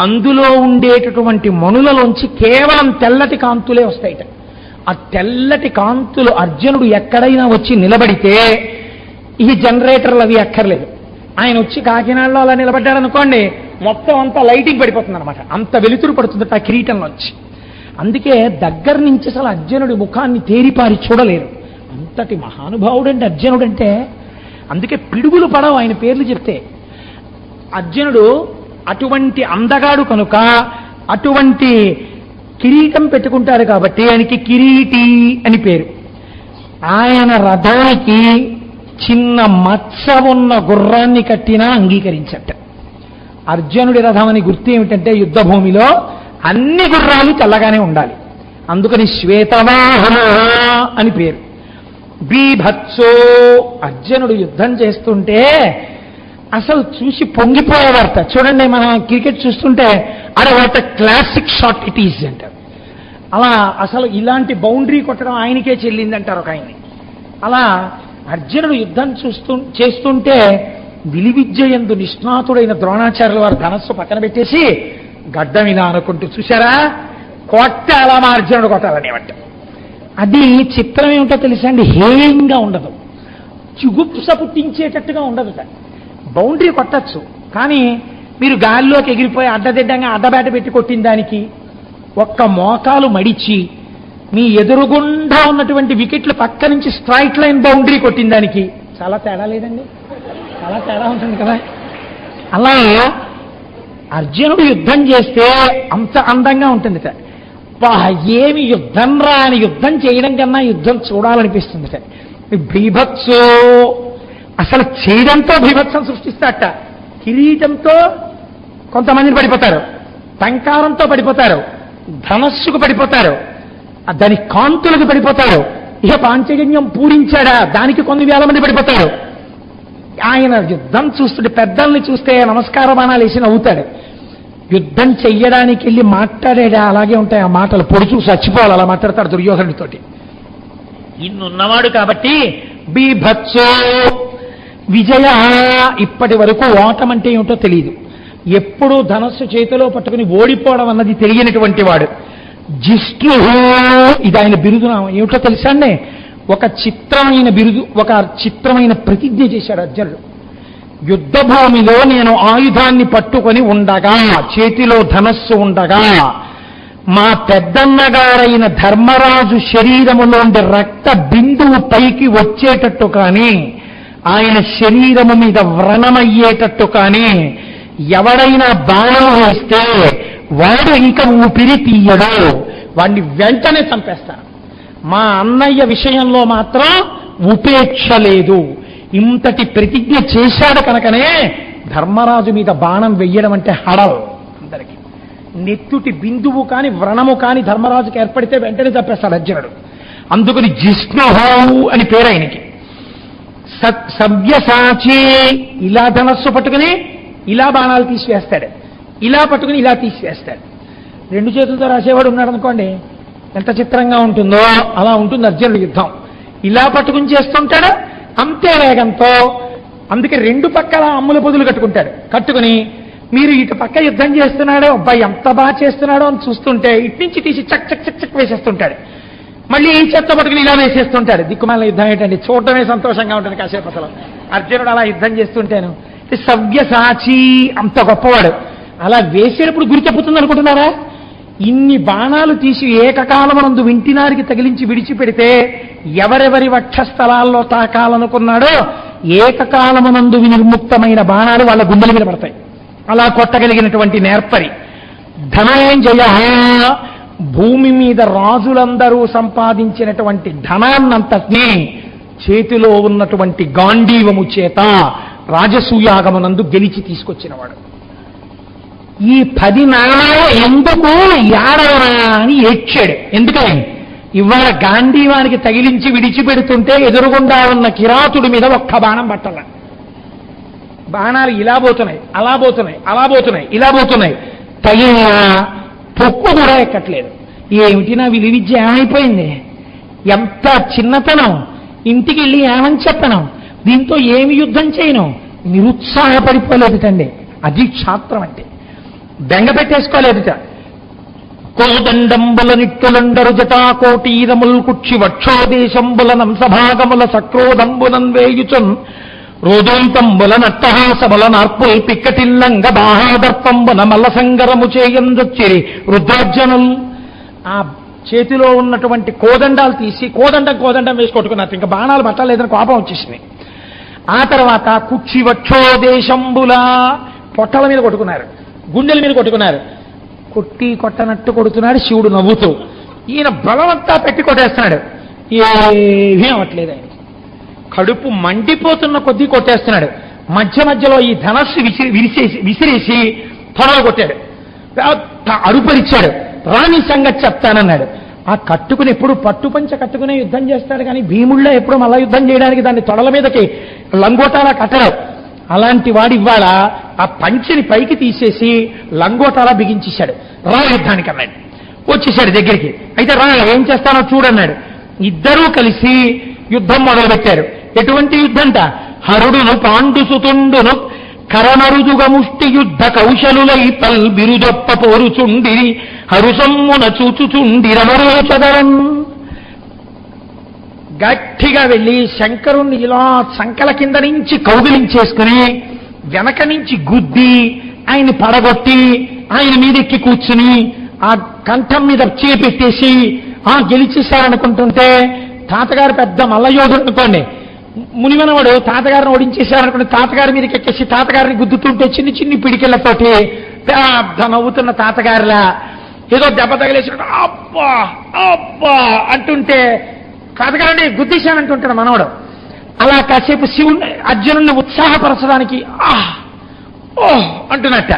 అందులో ఉండేటటువంటి మణులలోంచి కేవలం తెల్లటి కాంతులే వస్తాయిట. ఆ తెల్లటి కాంతులు అర్జునుడు ఎక్కడైనా వచ్చి నిలబడితే ఈ జనరేటర్లు అవి ఎక్కర్లేదు. ఆయన వచ్చి కాకినాడలో అలా నిలబడ్డారనుకోండి, మొత్తం అంతా లైటింగ్ పడిపోతుంది అనమాట. అంత వెలుతురు పడుతుంది ఆ కిరీటంలోంచి. అందుకే దగ్గర నుంచి అసలు అర్జునుడి ముఖాన్ని తేరిపారి చూడలేరు. అంతటి మహానుభావుడంటే అర్జునుడంటే. అందుకే పిడుగులు పడవు ఆయన పేర్లు చెప్తే. అర్జునుడు అటువంటి అందగాడు కనుక అటువంటి కిరీటం పెట్టుకుంటారు కాబట్టి ఆయనకి కిరీటి అని పేరు. ఆయన రథానికి చిన్న మచ్చ ఉన్న గుర్రాన్ని కట్టినా అంగీకరించట. అర్జునుడి రథం అని గుర్తు ఏమిటంటే యుద్ధ భూమిలో అన్ని గుర్రాలు తెల్లగానే ఉండాలి. అందుకని శ్వేతవాహన అని పేరు. బీభత్సో, అర్జునుడు యుద్ధం చేస్తుంటే అసలు చూసి పొంగిపోయేవారట. చూడండి, మనం క్రికెట్ చూస్తుంటే అరే what classic shot it is అంటారు. అలా అసలు ఇలాంటి బౌండరీ కొట్టడం ఆయనకే చెల్లిందంటారు ఒక ఆయన్ని. అలా అర్జునుడు యుద్ధం చేస్తుంటే విలువిద్య యందు నిష్ణాతుడైన ద్రోణాచార్యుల వారు ధనస్సు పక్కన పెట్టేసి గడ్డం ఇలా అనుకుంటూ, చూశారా కొట్ట అలా మా అర్జునుడు కొట్టాలనేవంట. అది చిత్రం ఏమిటో తెలుసా అండి, హేయంగా ఉండదు, చుగుప్స పుట్టించేటట్టుగా ఉండదు. బౌండరీ కొట్టచ్చు, కానీ మీరు గాలిలోకి ఎగిరిపోయి అడ్డదిడ్డంగా అడ్డబేట పెట్టి కొట్టిన దానికి, ఒక్క మోకాలు మడిచి మీ ఎదురుగుండా ఉన్నటువంటి వికెట్లు పక్క నుంచి స్ట్రైట్ లైన్ బౌండరీ కొట్టిన దానికి చాలా తేడా లేదండి, చాలా తేడా ఉంటుంది కదా. అలా అర్జునుడు యుద్ధం చేస్తే అంత అందంగా ఉంటుంది. ఏమి యుద్ధం రా అని యుద్ధం చేయడం కన్నా యుద్ధం చూడాలనిపిస్తుంది. బీభత్సో అసలు చేయడంతో బీభత్సం సృష్టిస్తాట. కిరీటంతో కొంతమందిని పడిపోతారు, టంకారంతో పడిపోతారు, ధనస్సుకు పడిపోతారు, దాని కాంతులకు పడిపోతారు. ఇక పాంచజన్యం పూరించాడా దానికి కొన్ని వేల మంది పడిపోతారు. ఆయన యుద్ధం చూస్తుంటే పెద్దల్ని చూస్తే నమస్కార బాణాలు వేసి నవ్వుతాడు. యుద్ధం చెయ్యడానికి వెళ్ళి మాట్లాడేడా అలాగే ఉంటాయి ఆ మాటలు, పొడుచు చచ్చిపోవాలి అలా మాట్లాడతాడు దుర్యోధనుడితోటి. ఇన్నున్నవాడు కాబట్టి బీభత్సో విజయ. ఇప్పటి వరకు ఓటం అంటే ఏమిటో తెలియదు, ఎప్పుడూ ధనస్సు చేతిలో పట్టుకుని ఓడిపోవడం అన్నది తెలియనటువంటి వాడు. జిష్ణు, ఇది ఆయన బిరుదునామం. ఏమిటో తెలుసా అండి, ఒక చిత్రమైన బిరుదు, ఒక చిత్రమైన ప్రతిజ్ఞ చేశాడు అర్జునుడు. యుద్ధ భూమిలో నేను ఆయుధాన్ని పట్టుకొని ఉండగా, చేతిలో ధనస్సు ఉండగా, మా పెద్దన్నగారైన ధర్మరాజు శరీరములోండి రక్త బిందువు పైకి వచ్చేటట్టు కానీ, ఆయన శరీరము మీద వ్రణమయ్యేటట్టు కానీ ఎవడైనా బాణం వేస్తే వాడు ఇంకా ఊపిరి తీయడు, వాడిని వెంటనే చంపేస్తాను. మా అన్నయ్య విషయంలో మాత్రం ఉపేక్ష లేదు. ఇంతటి ప్రతిజ్ఞ చేశాడు కనుకనే ధర్మరాజు మీద బాణం వెయ్యడం అంటే హడల్ అందరికీ. నెత్తుటి బిందువు కాని వ్రణము కాని ధర్మరాజుకి ఏర్పడితే వెంటనే చంపేస్తాడు అర్జునుడు. అందుకని జిష్ణుహౌ అని పేరు ఆయనకి. సవ్యసాచి, ఇలా ధనస్సు పట్టుకుని ఇలా బాణాలు తీసివేస్తాడు, ఇలా పట్టుకుని ఇలా తీసివేస్తాడు. రెండు చేతులతో రాసేవాడు ఉన్నాడు అనుకోండి, ఎంత చిత్రంగా ఉంటుందో అలా ఉంటుంది అర్జునుడి యుద్ధం. ఇలా పట్టుకుని చేస్తుంటాడు అంతే వేగంతో. అందుకే రెండు పక్కల అమ్ముల పొదులు కట్టుకుని మీరు ఇటు పక్క యుద్ధం చేస్తున్నాడో, అబ్బాయి ఎంత బాగా చేస్తున్నాడో అని చూస్తుంటే ఇటు నుంచి తీసి చక్ చక్ చక్ చక్ వేసేస్తుంటాడు, మళ్ళీ ఈ చెత్త పట్టుకుని ఇలా వేసేస్తుంటాడు. దిక్కుమాల యుద్ధం ఏంటండి, చూడటమే సంతోషంగా ఉంటుంది కాసేపు. అసలు అర్జునుడు అలా యుద్ధం చేస్తుంటేను సవ్యసాచి, అంత గొప్పవాడు. అలా వేసేటప్పుడు గురి తప్పుతుంది అనుకుంటున్నారా? ఇన్ని బాణాలు తీసి ఏకకాలమనందు వింటినారికి తగిలించి విడిచిపెడితే ఎవరెవరి వక్షస్థలాల్లో తాకాలనుకున్నాడో ఏకకాలమనందు వినిర్ముక్తమైన బాణాలు వాళ్ళ గుండెల మీద పడతాయి. అలా కొట్టగలిగినటువంటి నేర్పరి. ధనంజయ, భూమి మీద రాజులందరూ సంపాదించినటువంటి ధనాన్నంతటినీ చేతిలో ఉన్నటువంటి గాంధీవము చేత రాజసూయాగమనందు గెలిచి తీసుకొచ్చినవాడు. ఈ 10 నాణాలు ఎందుకు ఏడవరా అని ఏడ్చాడు. ఎందుకని ఇవాళ గాంధీవానికి తగిలించి విడిచిపెడుతుంటే ఎదురుగుండా ఉన్న కిరాతుడి మీద ఒక్క బాణం పట్టాల. బాణాలు ఇలా పోతున్నాయి, అలా పోతున్నాయి, అలా పోతున్నాయి, ఇలా పోతున్నాయి, తగిన పొక్కు కూడా ఎక్కట్లేదు. ఏమిటి నా విలువిద్య ఏమైపోయింది, ఎంత చిన్నతనం, ఇంటికి వెళ్ళి ఏమని చెప్పను, దీంతో ఏమి యుద్ధం చేయను, నిరుత్సాహపడిపోలేదుటండి. అది క్షాత్రం అంటే. బెంగ పెట్టేసుకోలేదుట. కోదండంబుల నిట్టులండరు జటాకోటీరముల్ కుక్షి వక్షోదేశంబుల నంసభాగముల సక్రోదంబునం వేయుచున్ రోదోంతంబుల నట్టహాసముల నార్పుల్ పిక్కటిల్లంగ బాహాదర్పంబున మల్ల సంగరము చేయందొచ్చిరి రుద్రార్జనుల్. ఆ చేతిలో ఉన్నటువంటి కోదండాలు తీసి కోదండం వేసి కొట్టుకున్నారు. ఇంకా బాణాలు పట్టలేదని కోపం వచ్చేసింది. ఆ తర్వాత కుక్షి వక్షోదేశంబుల, పొట్టల మీద కొట్టుకున్నారు, గుండెల మీద కొట్టుకున్నారు. కొట్టనట్టు కొడుతున్నాడు శివుడు నవ్వుతూ. ఈయన బలవంతా పెట్టి కొట్టేస్తున్నాడు, ఏమీ అవ్వట్లేదు. ఆయన కడుపు మండిపోతున్న కొద్దీ కొట్టేస్తున్నాడు. మధ్యలో ఈ ధనస్సు విసిరేసి తొడలు కొట్టాడు, అరుపరిచాడు. రాణి సంగతి చెప్తానన్నాడు. ఆ కట్టుకుని ఎప్పుడు పట్టుపంచ కట్టుకునే యుద్ధం చేస్తాడు, కానీ భీముళ్ళో ఎప్పుడు మళ్ళా యుద్ధం చేయడానికి దాన్ని తొడల మీదకి లంగోటాలా కట్టడు. అలాంటి వాడి ఇవాళ ఆ పంచిని పైకి తీసేసి లంగోటాలా బిగించేశాడు. రా యుద్ధానికి అన్నాడు. వచ్చేసాడు దగ్గరికి. అయితే రా ఏం చేస్తానో చూడన్నాడు. ఇద్దరూ కలిసి యుద్ధం మొదలుపెట్టారు. ఎటువంటి యుద్ధంట? హరుడును పాండుసుతుండును కరణరుదుగ ముష్టి యుద్ధ కౌశలులై బిరుదొప్ప పోరుచుండిరి హరుసమ్మున చూచుచుండి రమరోచదరం. గట్టిగా వెళ్ళి శంకరుణ్ణి ఇలా సంకల కింద నుంచి కౌగిలించేసుకుని వెనక నుంచి గుద్ది ఆయన్ని పడగొట్టి ఆయన మీదెక్కి కూర్చుని ఆ కంఠం మీద చేపెట్టేసి గెలిచేశారనుకుంటుంటే, తాతగారు పెద్ద మల్లయోధుడు అనుకోండి, మునిమనవాడు తాతగారిని ఓడించేశారనుకోండి, తాతగారి మీదకి ఎక్కేసి తాతగారిని గుద్దుతుంటే చిన్ని చిన్ని పిడికిళ్లతోటి పెద్ద నవ్వుతున్న తాతగారిలా ఏదో దెబ్బ తగిలేసినట్టు అబ్బా అబ్బా అంటుంటే, తాతగారిని గుద్దేశానంటుంటాడు మనవడు. అలా కాసేపు శివుణ్ణి అర్జునుడిని ఉత్సాహపరచడానికి ఓహ్ అంటున్నట్ట.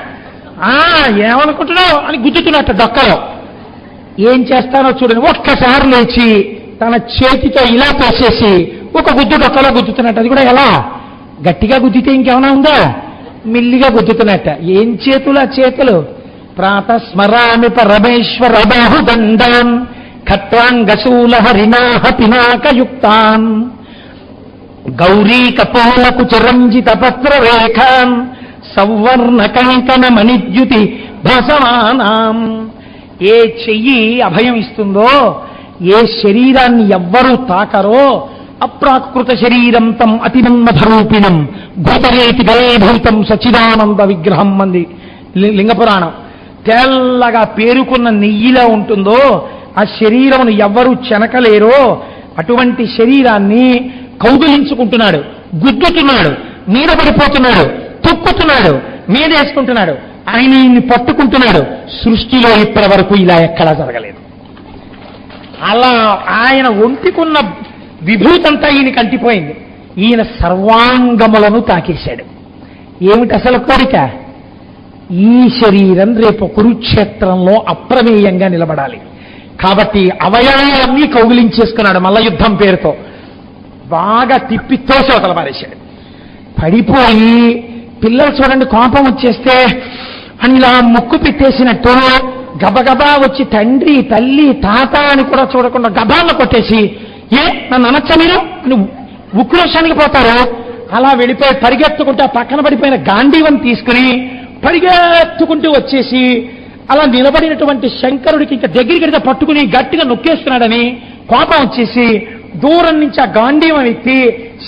ఏమనుకుంటున్నావు అని గుద్దుతున్నట్ట దొక్కలో. ఏం చేస్తానో చూడండి, ఒక్కసారి లేచి తన చేతితో ఇలా తోసేసి ఒక గుద్దు డొక్కలో గుద్దుతున్నట్టు. అది కూడా ఎలా? గట్టిగా గుద్దితే ఇంకేమైనా ఉందా? మిల్లిగా గుద్దుతున్నట్ట. ఏం చేతులు ఆ చేతులు? ప్రాతస్మరామి పరమేశ్వర బాహుదండాన్ ఖట్వాంగశూల హరినాహ పినాకయుక్తాన్ గౌరీ కపోలకు చిరంజిత పత్ర రేఖాన్ సౌవర్ణ కంకణ మణిద్యుతి భాసమానాం. ఏ చెయ్యి అభయం ఇస్తుందో, ఏ శరీరాన్ని ఎవ్వరూ తాకరో, అప్రాకృత శరీరం తం అతిమన్మధరూపిణం భూతరేతి గలేభూతం సచిదానంద విగ్రహం మంది లింగపురాణం. తెల్లగా పేరుకున్న నెయ్యిలా ఉంటుందో ఆ శరీరమును ఎవ్వరూ చెనకలేరో అటువంటి శరీరాన్ని కౌగిలించుకుంటున్నాడు, గుద్దుతున్నాడు, మీద పడిపోతున్నాడు, తొక్కుతున్నాడు, మీదేసుకుంటున్నాడు, ఆయన్ని పట్టుకుంటున్నాడు. సృష్టిలో ఇప్పటి వరకు ఇలా ఎక్కడా జరగలేదు. అలా ఆయన ఒంటికున్న విభూతంతా ఈయనకి అంటిపోయింది. ఈయన సర్వాంగములను తాకేశాడు. ఏమిటి అసలు కోరిక? ఈ శరీరం రేపు కురుక్షేత్రంలో అప్రమేయంగా నిలబడాలి కాబట్టి అవయవాలన్నీ కౌగిలించేసుకున్నాడు. మల్ల యుద్ధం పేరుతో బాగా తిప్పి తోసి అవతల పారేశాడు. పడిపోయి పిల్లలు చూడండి కోపం వచ్చేస్తే అని ఇలా ముక్కు పెట్టేసినట్టు గబగబా వచ్చి తండ్రి తల్లి తాత అని కూడా చూడకుండా గబాలను కొట్టేసి నన్ను అనొచ్చ మీరు అని ఉక్రోషానికి పోతారు. అలా వెళ్ళిపోయి పరిగెత్తుకుంటూ పక్కన పడిపోయిన గాంధీవం తీసుకుని పరిగెత్తుకుంటూ వచ్చేసి అలా నిలబడినటువంటి శంకరుడికి ఇంకా దగ్గరికి వెళ్తే పట్టుకుని గట్టిగా నొక్కేస్తున్నాడని కోపం వచ్చేసి దూరం నుంచి ఆ గాంధీవం ఎత్తి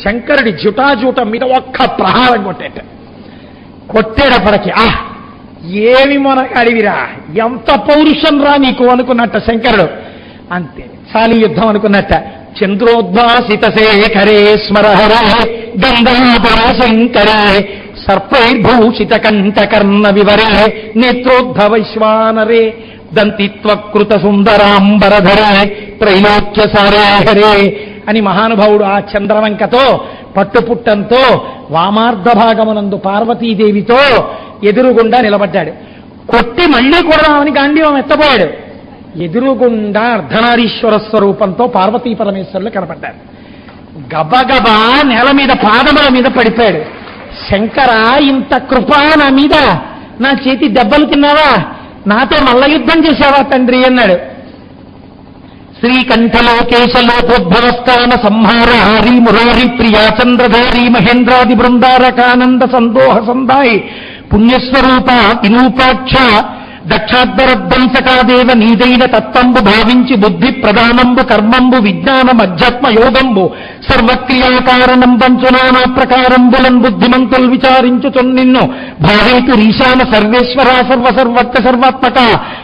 శంకరుడి జుటాజూటం మీద ఒక్క ప్రహారం కొట్టేటప్పటికి ఏమి మనకాడివిరా, ఎంత పౌరుషం రా నీకు అనుకున్నట్ట శంకరుడు. అంతే చాలి యుద్ధం అనుకున్నట్ట. చంద్రోద్భాసిత శేఖరే స్మరహరే గంగాధరాశంకరే సర్పైర్భూషిత కంఠకర్ణ వివరే నేత్రోద్భవైశ్వానరే దంతిత్వకృత సుందరాంబరధరే త్రైలోక్య సారేహరే అని మహానుభావుడు ఆ చంద్రవంకతో పట్టుపుట్టంతో వామార్ధ భాగమునందు పార్వతీదేవితో ఎదురుగుండా నిలబడ్డాడు. కొట్టి మళ్లీ కొడదామని గాంధీవం ఎత్తబోయాడు. ఎదురుగుండా అర్ధనారీశ్వర స్వరూపంతో పార్వతీ పరమేశ్వరులు కనపడ్డారు. గబగబా నేల మీద పాదముల మీద పడిపోయాడు. శంకర, ఇంత కృపా నా మీద, నా చేతి దెబ్బలు తిన్నావా, నాతో మల్ల యుద్ధం చేశావా తండ్రి అన్నాడు. శ్రీకంఠలోకేశలోకోద్భవస్థాన సంహారహారీ మురారి ప్రియా చంద్రధారీ మహేంద్రాది బృందారకానంద సందోహ సందాయి పుణ్యస్వరూప వినూపాక్ష దక్షాధ్వరధ్వంసకాదేవ నీదైన తత్వంబు భావించి బుద్ధి ప్రధానంబు కర్మంబు విజ్ఞానం అధ్యాత్మ యోగంబు సర్వక్రియాకారణం పంచునానా ప్రకారంబులన్ బుద్ధిమంతులు విచారించుచున్ నిన్ను భావేతు ఈశాన సర్వేశ్వర సర్వసర్వత్ర సర్వాత్మక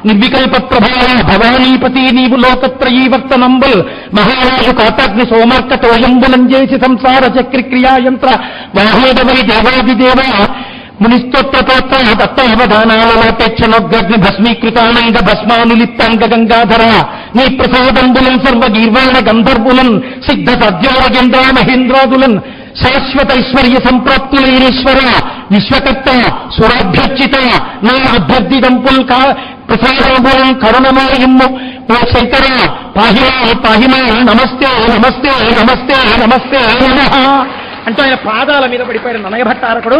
నిర్వికల్ప ప్రభావ భవానీపతి నీవు లోకత్రయీవర్తనంబుల్ మహారాజు కాతాగ్ని సోమర్కటోయంబులం చేసి సంసార చక్రిక్రియాయంత్ర వాహేదవై దేవాదిదేవ మునిస్తోత్రతోత్ర దత్తావధానాలపేక్షణోగ్ని భస్మీకృతానంద భస్మానులిప్తాంగ గంగాధర నీ ప్రసాదంబులం సర్వగీర్వాణ గంధర్వులన్ సిద్ధ సద్యోగేంద్ర మహేంద్రాదులన్ శాశ్వతైశ్వర్య సంప్రాప్తులైరేశ్వర విశ్వకర్త సురాభ్యర్చిత నా అభ్యర్థిదంపుల్ ప్రసాదంబులం కరుణమాయమ్ము ఓ శంకర పాహిమా పాహిమా నమస్తే నమస్తే నమస్తే నమస్తే నమః అంటూ ఆయన పాదాల మీద పడిపోయాడు. ననయభట్టారకుడు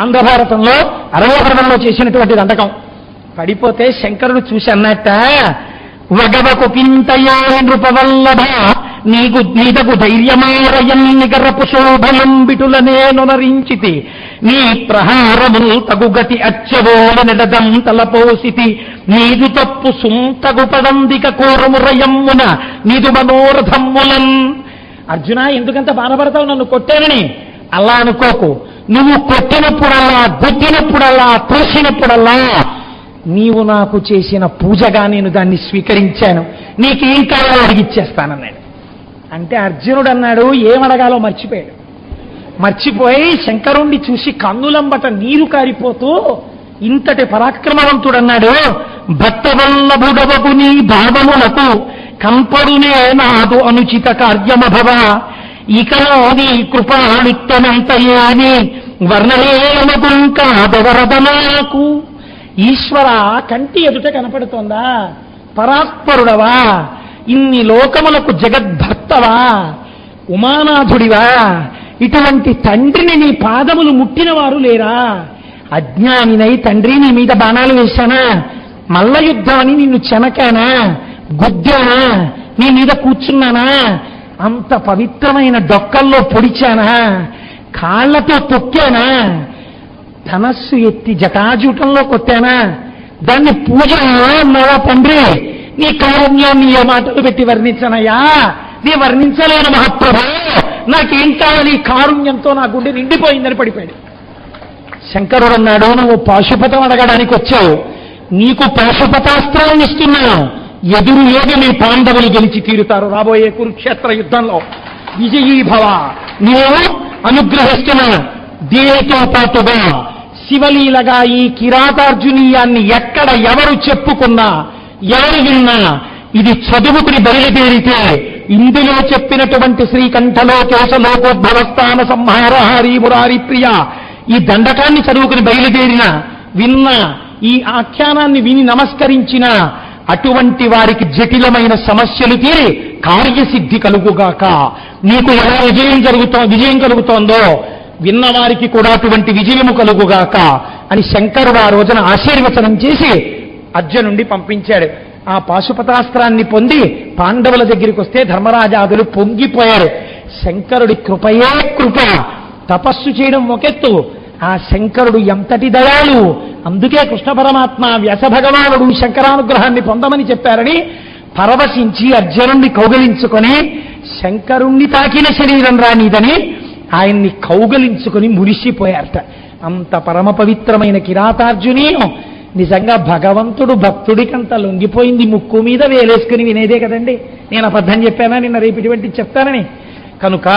ఆంధ్రభారతంలో అరవభరణంలో చేసినటువంటి దండకం. పడిపోతే శంకరుడు చూసి అన్నట్ట, వగవకు కింతయే నృపవల్లభ నీకు ధైర్యమారయం నిగరపు శోభనం బిటులనే నొనరించితి నీ ప్రహారముల్ తగుగతి అచ్చవోల నెడదం తలపోసితి నీదు తప్పు సుంతగు పడందిక కోరమురయమ్మున నీదు మనోరథమ్ములన్. అర్జున, ఎందుకంత బాధపడతావు నన్ను కొట్టానని? అలా అనుకోకు. నువ్వు కొట్టినప్పుడల్లా, గుద్దినప్పుడల్లా, తోసినప్పుడల్లా నీవు నాకు చేసిన పూజగా నేను దాన్ని స్వీకరించాను, నీకేం కావాలో అడిగిచ్చేస్తానన్నాడు. అంటే అర్జునుడు అన్నాడు, ఏమడగాలో మర్చిపోయాడు. మర్చిపోయి శంకరుణ్ణి చూసి కన్నులంబట నీరు కారిపోతూ ఇంతటి పరాక్రమవంతుడన్నాడు, భక్తవల్లభుడవకు నీ భావములకు కంపడునే నాదు అనుచిత కార్యమభవ ఇకలో నీ కృపాళిత్తనంతయేని వర్ణలేనగుంకాదవరద నాకు. ఈశ్వర, కంటి ఎదుట కనపడుతోందా? పరాత్పరుడవా, ఇన్ని లోకములకు జగద్భర్తవా, ఉమానాథుడివా, ఇటువంటి తండ్రిని నీ పాదములు ముట్టిన వారు లేరా? అజ్ఞానినై తండ్రి నీ మీద బాణాలు వేశానా? మల్ల యుద్ధాన్ని నిన్ను చెనకానా, గుద్దానా, నీ మీద కూర్చున్నానా? అంత పవిత్రమైన డొక్కల్లో పొడిచానా? కాళ్లతో తొక్కానా? ధనస్సు ఎత్తి జటాజూటంలో కొట్టానా? దాన్ని పూజ అన్నావా తండ్రి? నీ కారుణ్యాన్ని ఏ మాటలు పెట్టి వర్ణించనయ్యా? నీ వర్ణించలేని మహాప్రభు, నాకేం కావాలి? కారుణ్యంతో నా గుండె నిండిపోయిందని పడిపోయాడు. శంకరుడు అన్నాడు, నువ్వు పాశుపతం అడగడానికి వచ్చావు, నీకు పాశుపతాస్త్రాలను ఇస్తున్నాను. ఎదురు ఏది నీ పాండవులు గెలిచి తీరుతారు రాబోయే కురుక్షేత్ర యుద్ధంలో. విజయీభవ. నేను అనుగ్రహిస్తున్నాను. దీనితో పాటుగా శివలీలగా ఈ కిరాతార్జునీయాన్ని ఎక్కడ ఎవరు చెప్పుకున్నా, ఎవరు విన్నా, ఇది చదువుకుని బయలుదేరితే ఇందులో చెప్పినటువంటి శ్రీకంఠలోకేశ లోకోద్భవస్థాన సంహార హరి మురారి ప్రియ ఈ దండకాన్ని చదువుకుని బయలుదేరిన, విన్న, ఈ ఆఖ్యానాన్ని విని నమస్కరించిన అటువంటి వారికి జటిలమైన సమస్యలు తీరి కార్యసిద్ధి కలుగుగాక. నీకు ఎలా విజయం కలుగుతోందో విన్నవారికి కూడా అటువంటి విజయము కలుగుగాక అని శంకరుడు ఆ రోజున ఆశీర్వచనం చేసి అర్జునుడిని పంపించాడు. ఆ పాశుపతాస్త్రాన్ని పొంది పాండవుల దగ్గరికి వస్తే ధర్మరాజాదులు పొంగిపోయారు. శంకరుడి కృపయే కృప. తపస్సు చేయడం ఒకెత్తు, ఆ శంకరుడు ఎంతటి దయాళు. అందుకే కృష్ణ పరమాత్మ వ్యాస భగవానుడు శంకరానుగ్రహాన్ని పొందమని చెప్పారని పరవశించి అర్జునుణ్ణి కౌగలించుకొని, శంకరుణ్ణి తాకిన శరీరం రానిదని ఆయన్ని కౌగలించుకొని మురిసిపోయారట. అంత పరమ పవిత్రమైన కిరాతార్జునీయం నిజంగా భగవంతుడు భక్తుడికంత లొంగిపోయింది. ముక్కు మీద వేలేసుకుని వినేదే కదండి. నేను అబద్ధం చెప్పానా నిన్న? రేపు ఇటువంటి చెప్తానని. కనుక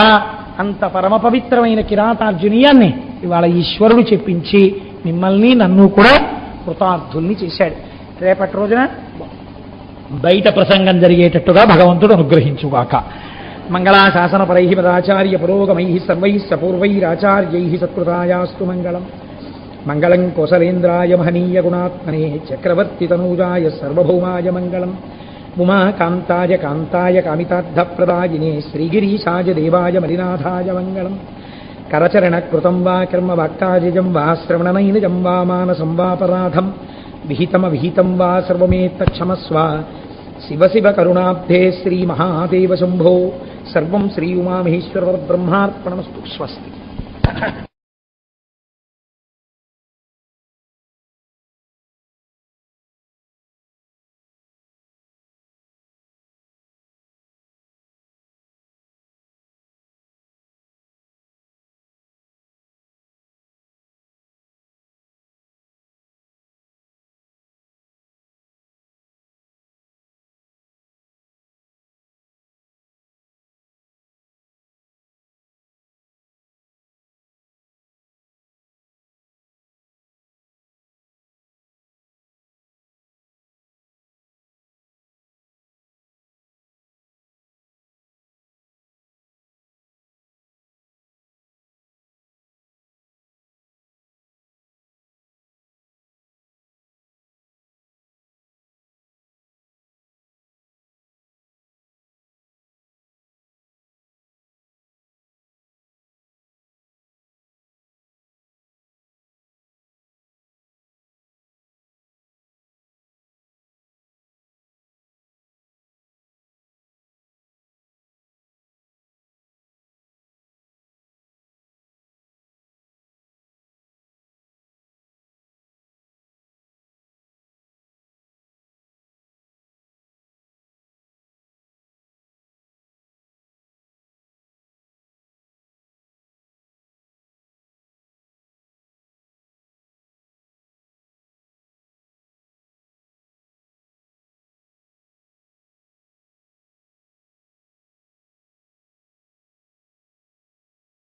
అంత పరమ పవిత్రమైన కిరాతార్జునీయాన్ని ఇవాళ ఈశ్వరుడు చెప్పించి మిమ్మల్ని నన్ను కూడా కృతార్థుల్ని చేశాడు. రేపటి రోజున బయట ప్రసంగం జరిగేటట్టుగా భగవంతుడు అనుగ్రహించుగాక. మంగళాశాసనపరై పదాచార్య పురోగమై సర్వై సపూర్వైరాచార్యై సత్కృతాయాస్తు మంగళం. మంగళం కోసలేంద్రాయ మహనీయ గుణాత్మనే చక్రవర్తి తనూజాయ సర్వభౌమాయ మంగళం. ఉమాకాంతాయ కాంతాయ కామితార్థప్రదాయినే శ్రీగిరీశాయ దేవాయ మలినాథాయ మంగళం. కరచరణ కృతం వా కర్మ వాక్కాజం వా శ్రవణనైనజం వా మానసం వాపరాధం విహితం వా సర్వమేత్తక్షమస్వ. శివ శివ కరుణాబ్ధే శ్రీ మహాదేవ శంభో. సర్వం శ్రీ ఉమామహేశ్వర బ్రహ్మార్పణమస్తు. స్వస్తి.